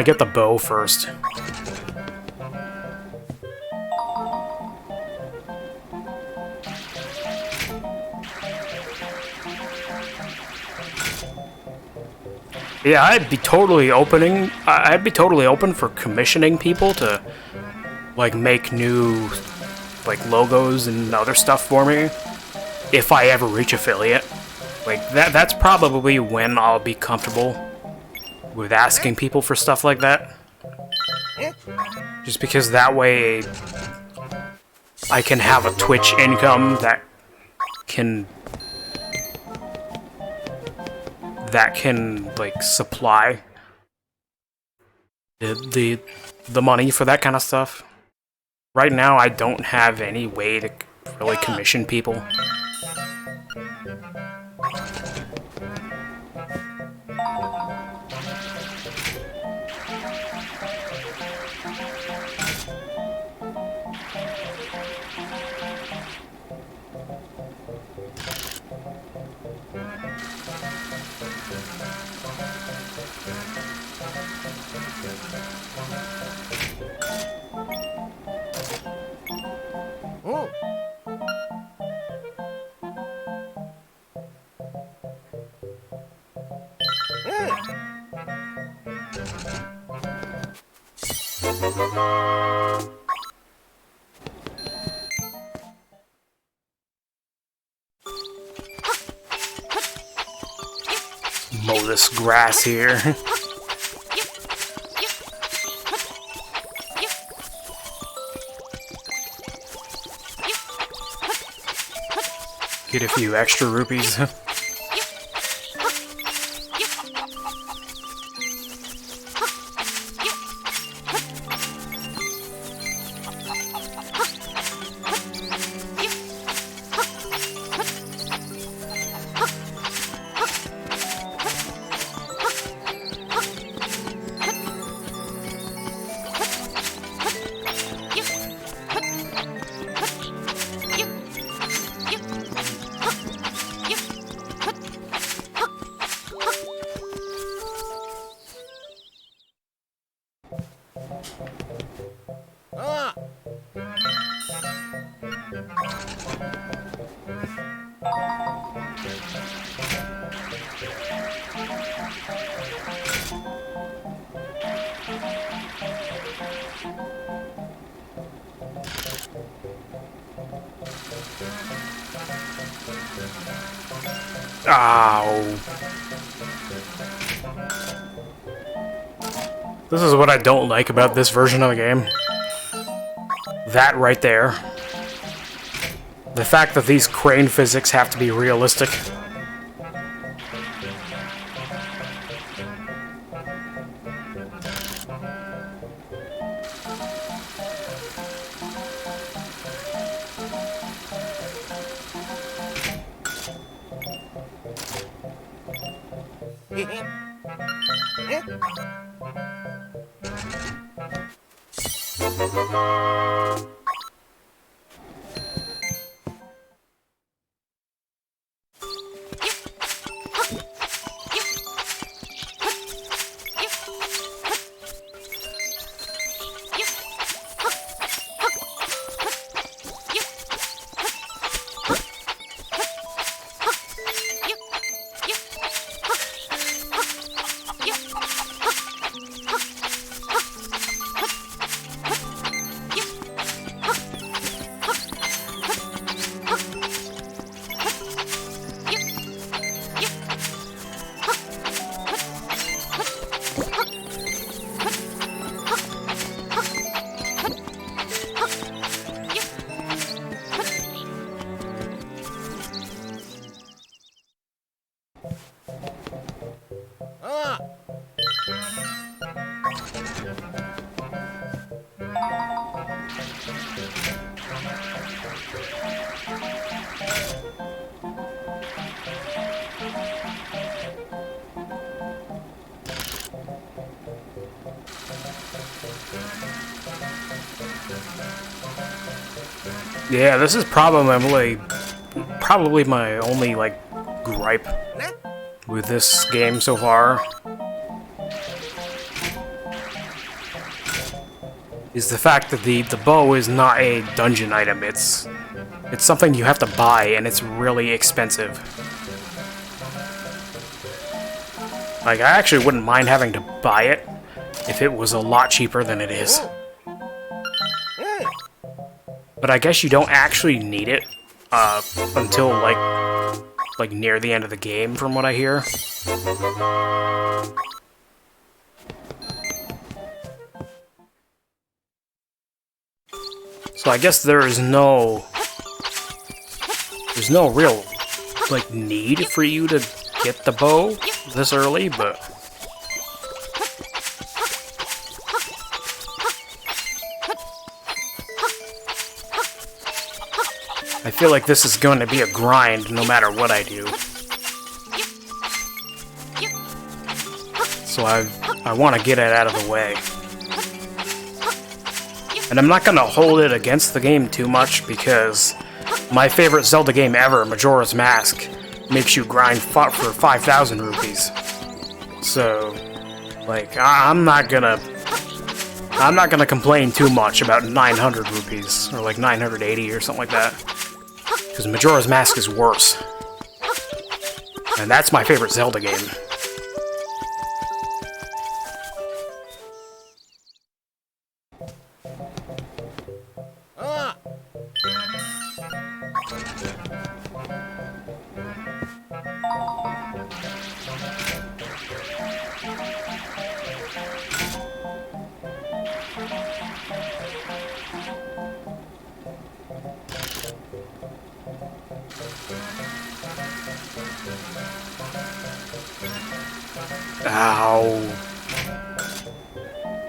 get the bow first. Yeah, I'd be totally open for commissioning people to like make new like logos and other stuff for me. If I ever reach affiliate. Like, that's probably when I'll be comfortable with asking people for stuff like that. Just because that way I can have a Twitch income that can that can like supply the money for that kind of stuff. Right now, I don't have any way to really commission people. Mow this grass here. Get a few extra rupees. Ow. This is what I don't like about this version of the game. That right there. The fact that these crane physics have to be realistic. Yeah, this is probably my only, like, gripe with this game so far. Is the fact that the bow is not a dungeon item. It's something you have to buy, and it's really expensive. Like, I actually wouldn't mind having to buy it if it was a lot cheaper than it is. But I guess you don't actually need it until like near the end of the game, from what I hear. So I guess there's no real like need for you to get the bow this early, but I feel like this is going to be a grind no matter what I do. So I want to get it out of the way. And I'm not going to hold it against the game too much because my favorite Zelda game ever, Majora's Mask, makes you grind for 5,000 rupees. So, like, I'm not gonna complain too much about 900 rupees or like 980 or something like that, because Majora's Mask is worse, and that's my favorite Zelda game. Ow.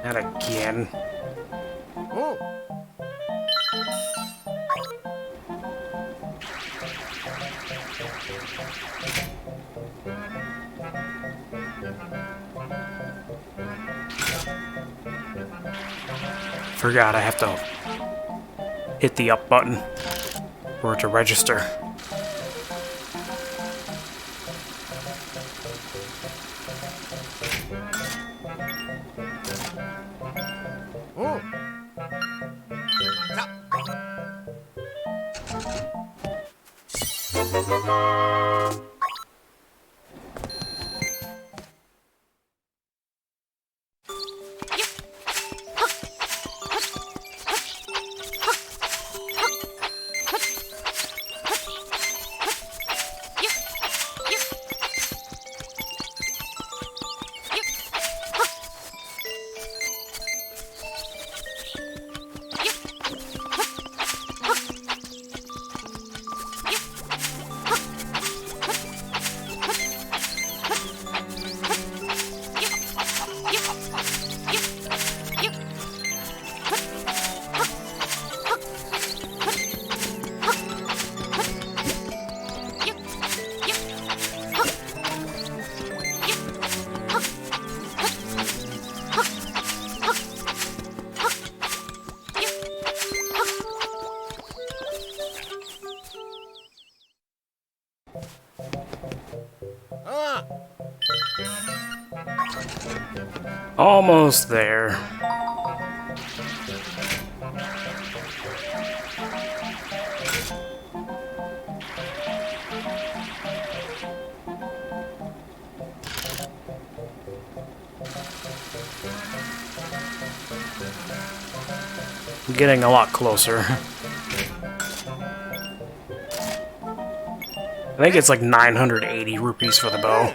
Not again. Forgot I have to hit the up button for it to register. Almost there. I'm getting a lot closer. I think it's like 980 rupees for the bow.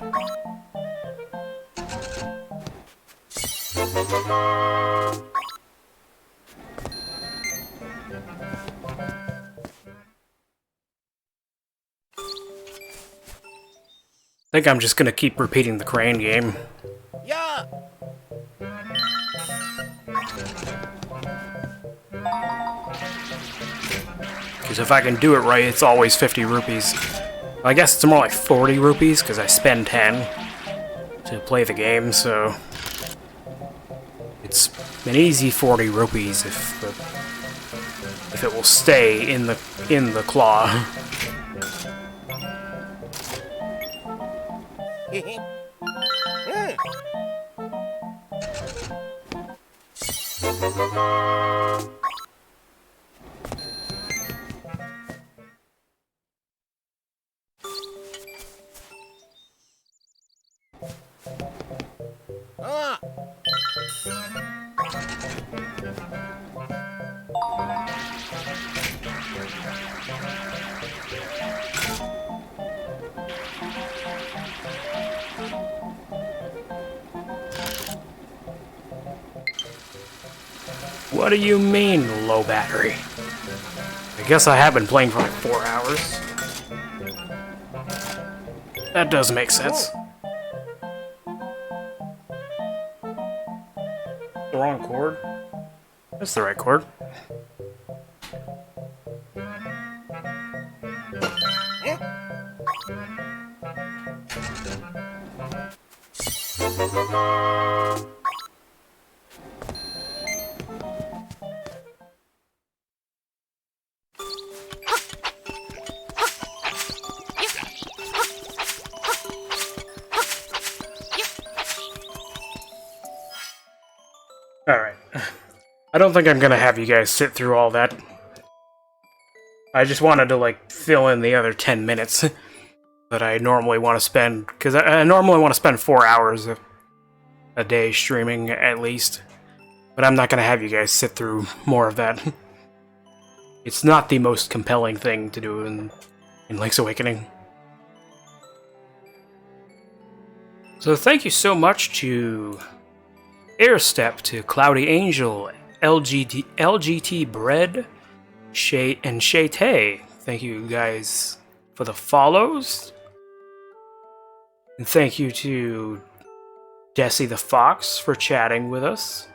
I think I'm just gonna keep repeating the crane game. Yeah. Because if I can do it right, it's always 50 rupees. I guess it's more like 40 rupees, because I spend 10 to play the game, so... It's an easy 40 rupees if it will stay in the claw. What do you mean, low battery? I guess I have been playing for like 4 hours. That does make sense. wrong chord. That's the right chord. Alright. I don't think I'm gonna have you guys sit through all that. I just wanted to, like, fill in the other 10 minutes that I normally want to spend, because I normally want to spend 4 hours a day streaming, at least. But I'm not gonna have you guys sit through more of that. It's not the most compelling thing to do in Link's Awakening. So thank you so much to Airstep, to Cloudy Angel, LGT Bread, Shay, and Shay Tay. Thank you guys for the follows. And thank you to Desi the Fox for chatting with us.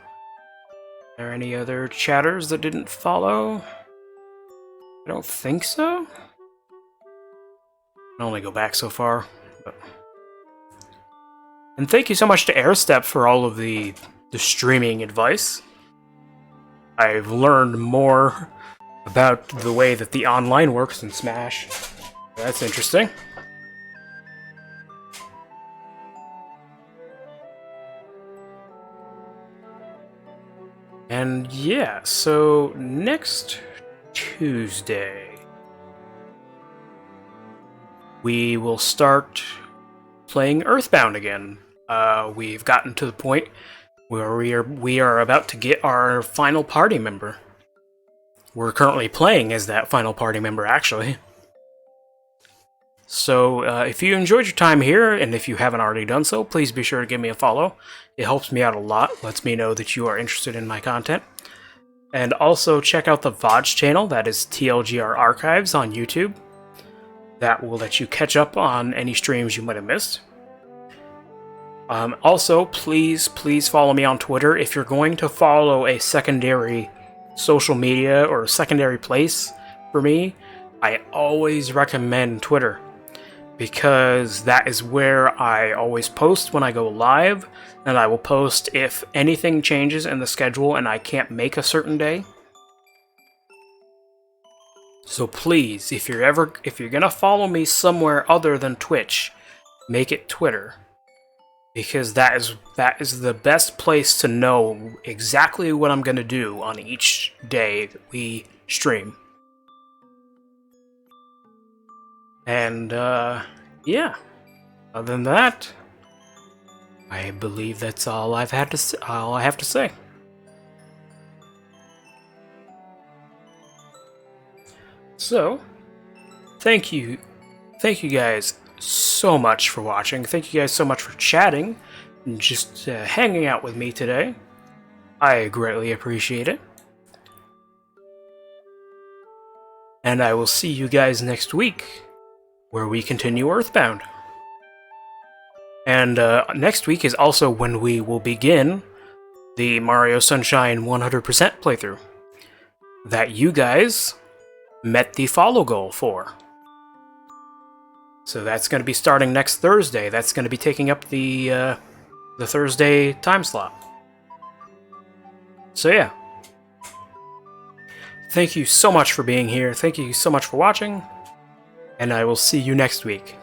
Are there any other chatters that didn't follow? I don't think so. I can only go back so far. But... And thank you so much to Airstep for all of the streaming advice. I've learned more about the way that the online works in Smash. That's interesting. And yeah, so next Tuesday, we will start playing Earthbound again. We've gotten to the point where we are about to get our final party member. We're currently playing as that final party member, actually. So, if you enjoyed your time here, and if you haven't already done so, please be sure to give me a follow. It helps me out a lot, lets me know that you are interested in my content. And also check out the VODs channel, that is TLGR Archives on YouTube. That will let you catch up on any streams you might have missed. Also, please follow me on Twitter. If you're going to follow a secondary social media or a secondary place for me, I always recommend Twitter, because that is where I always post when I go live, and I will post if anything changes in the schedule and I can't make a certain day. So please, if you're gonna follow me somewhere other than Twitch, make it Twitter. Because that is the best place to know exactly what I'm gonna do on each day that we stream. And yeah. Other than that, I believe that's all I have to say. So, thank you guys so much for watching. Thank you guys so much for chatting and just hanging out with me today. I greatly appreciate it. And I will see you guys next week, where we continue Earthbound. And next week is also when we will begin the Mario Sunshine 100% playthrough that you guys met the follow goal for. So that's going to be starting next Thursday. That's going to be taking up the Thursday time slot. So yeah. Thank you so much for being here. Thank you so much for watching. And I will see you next week.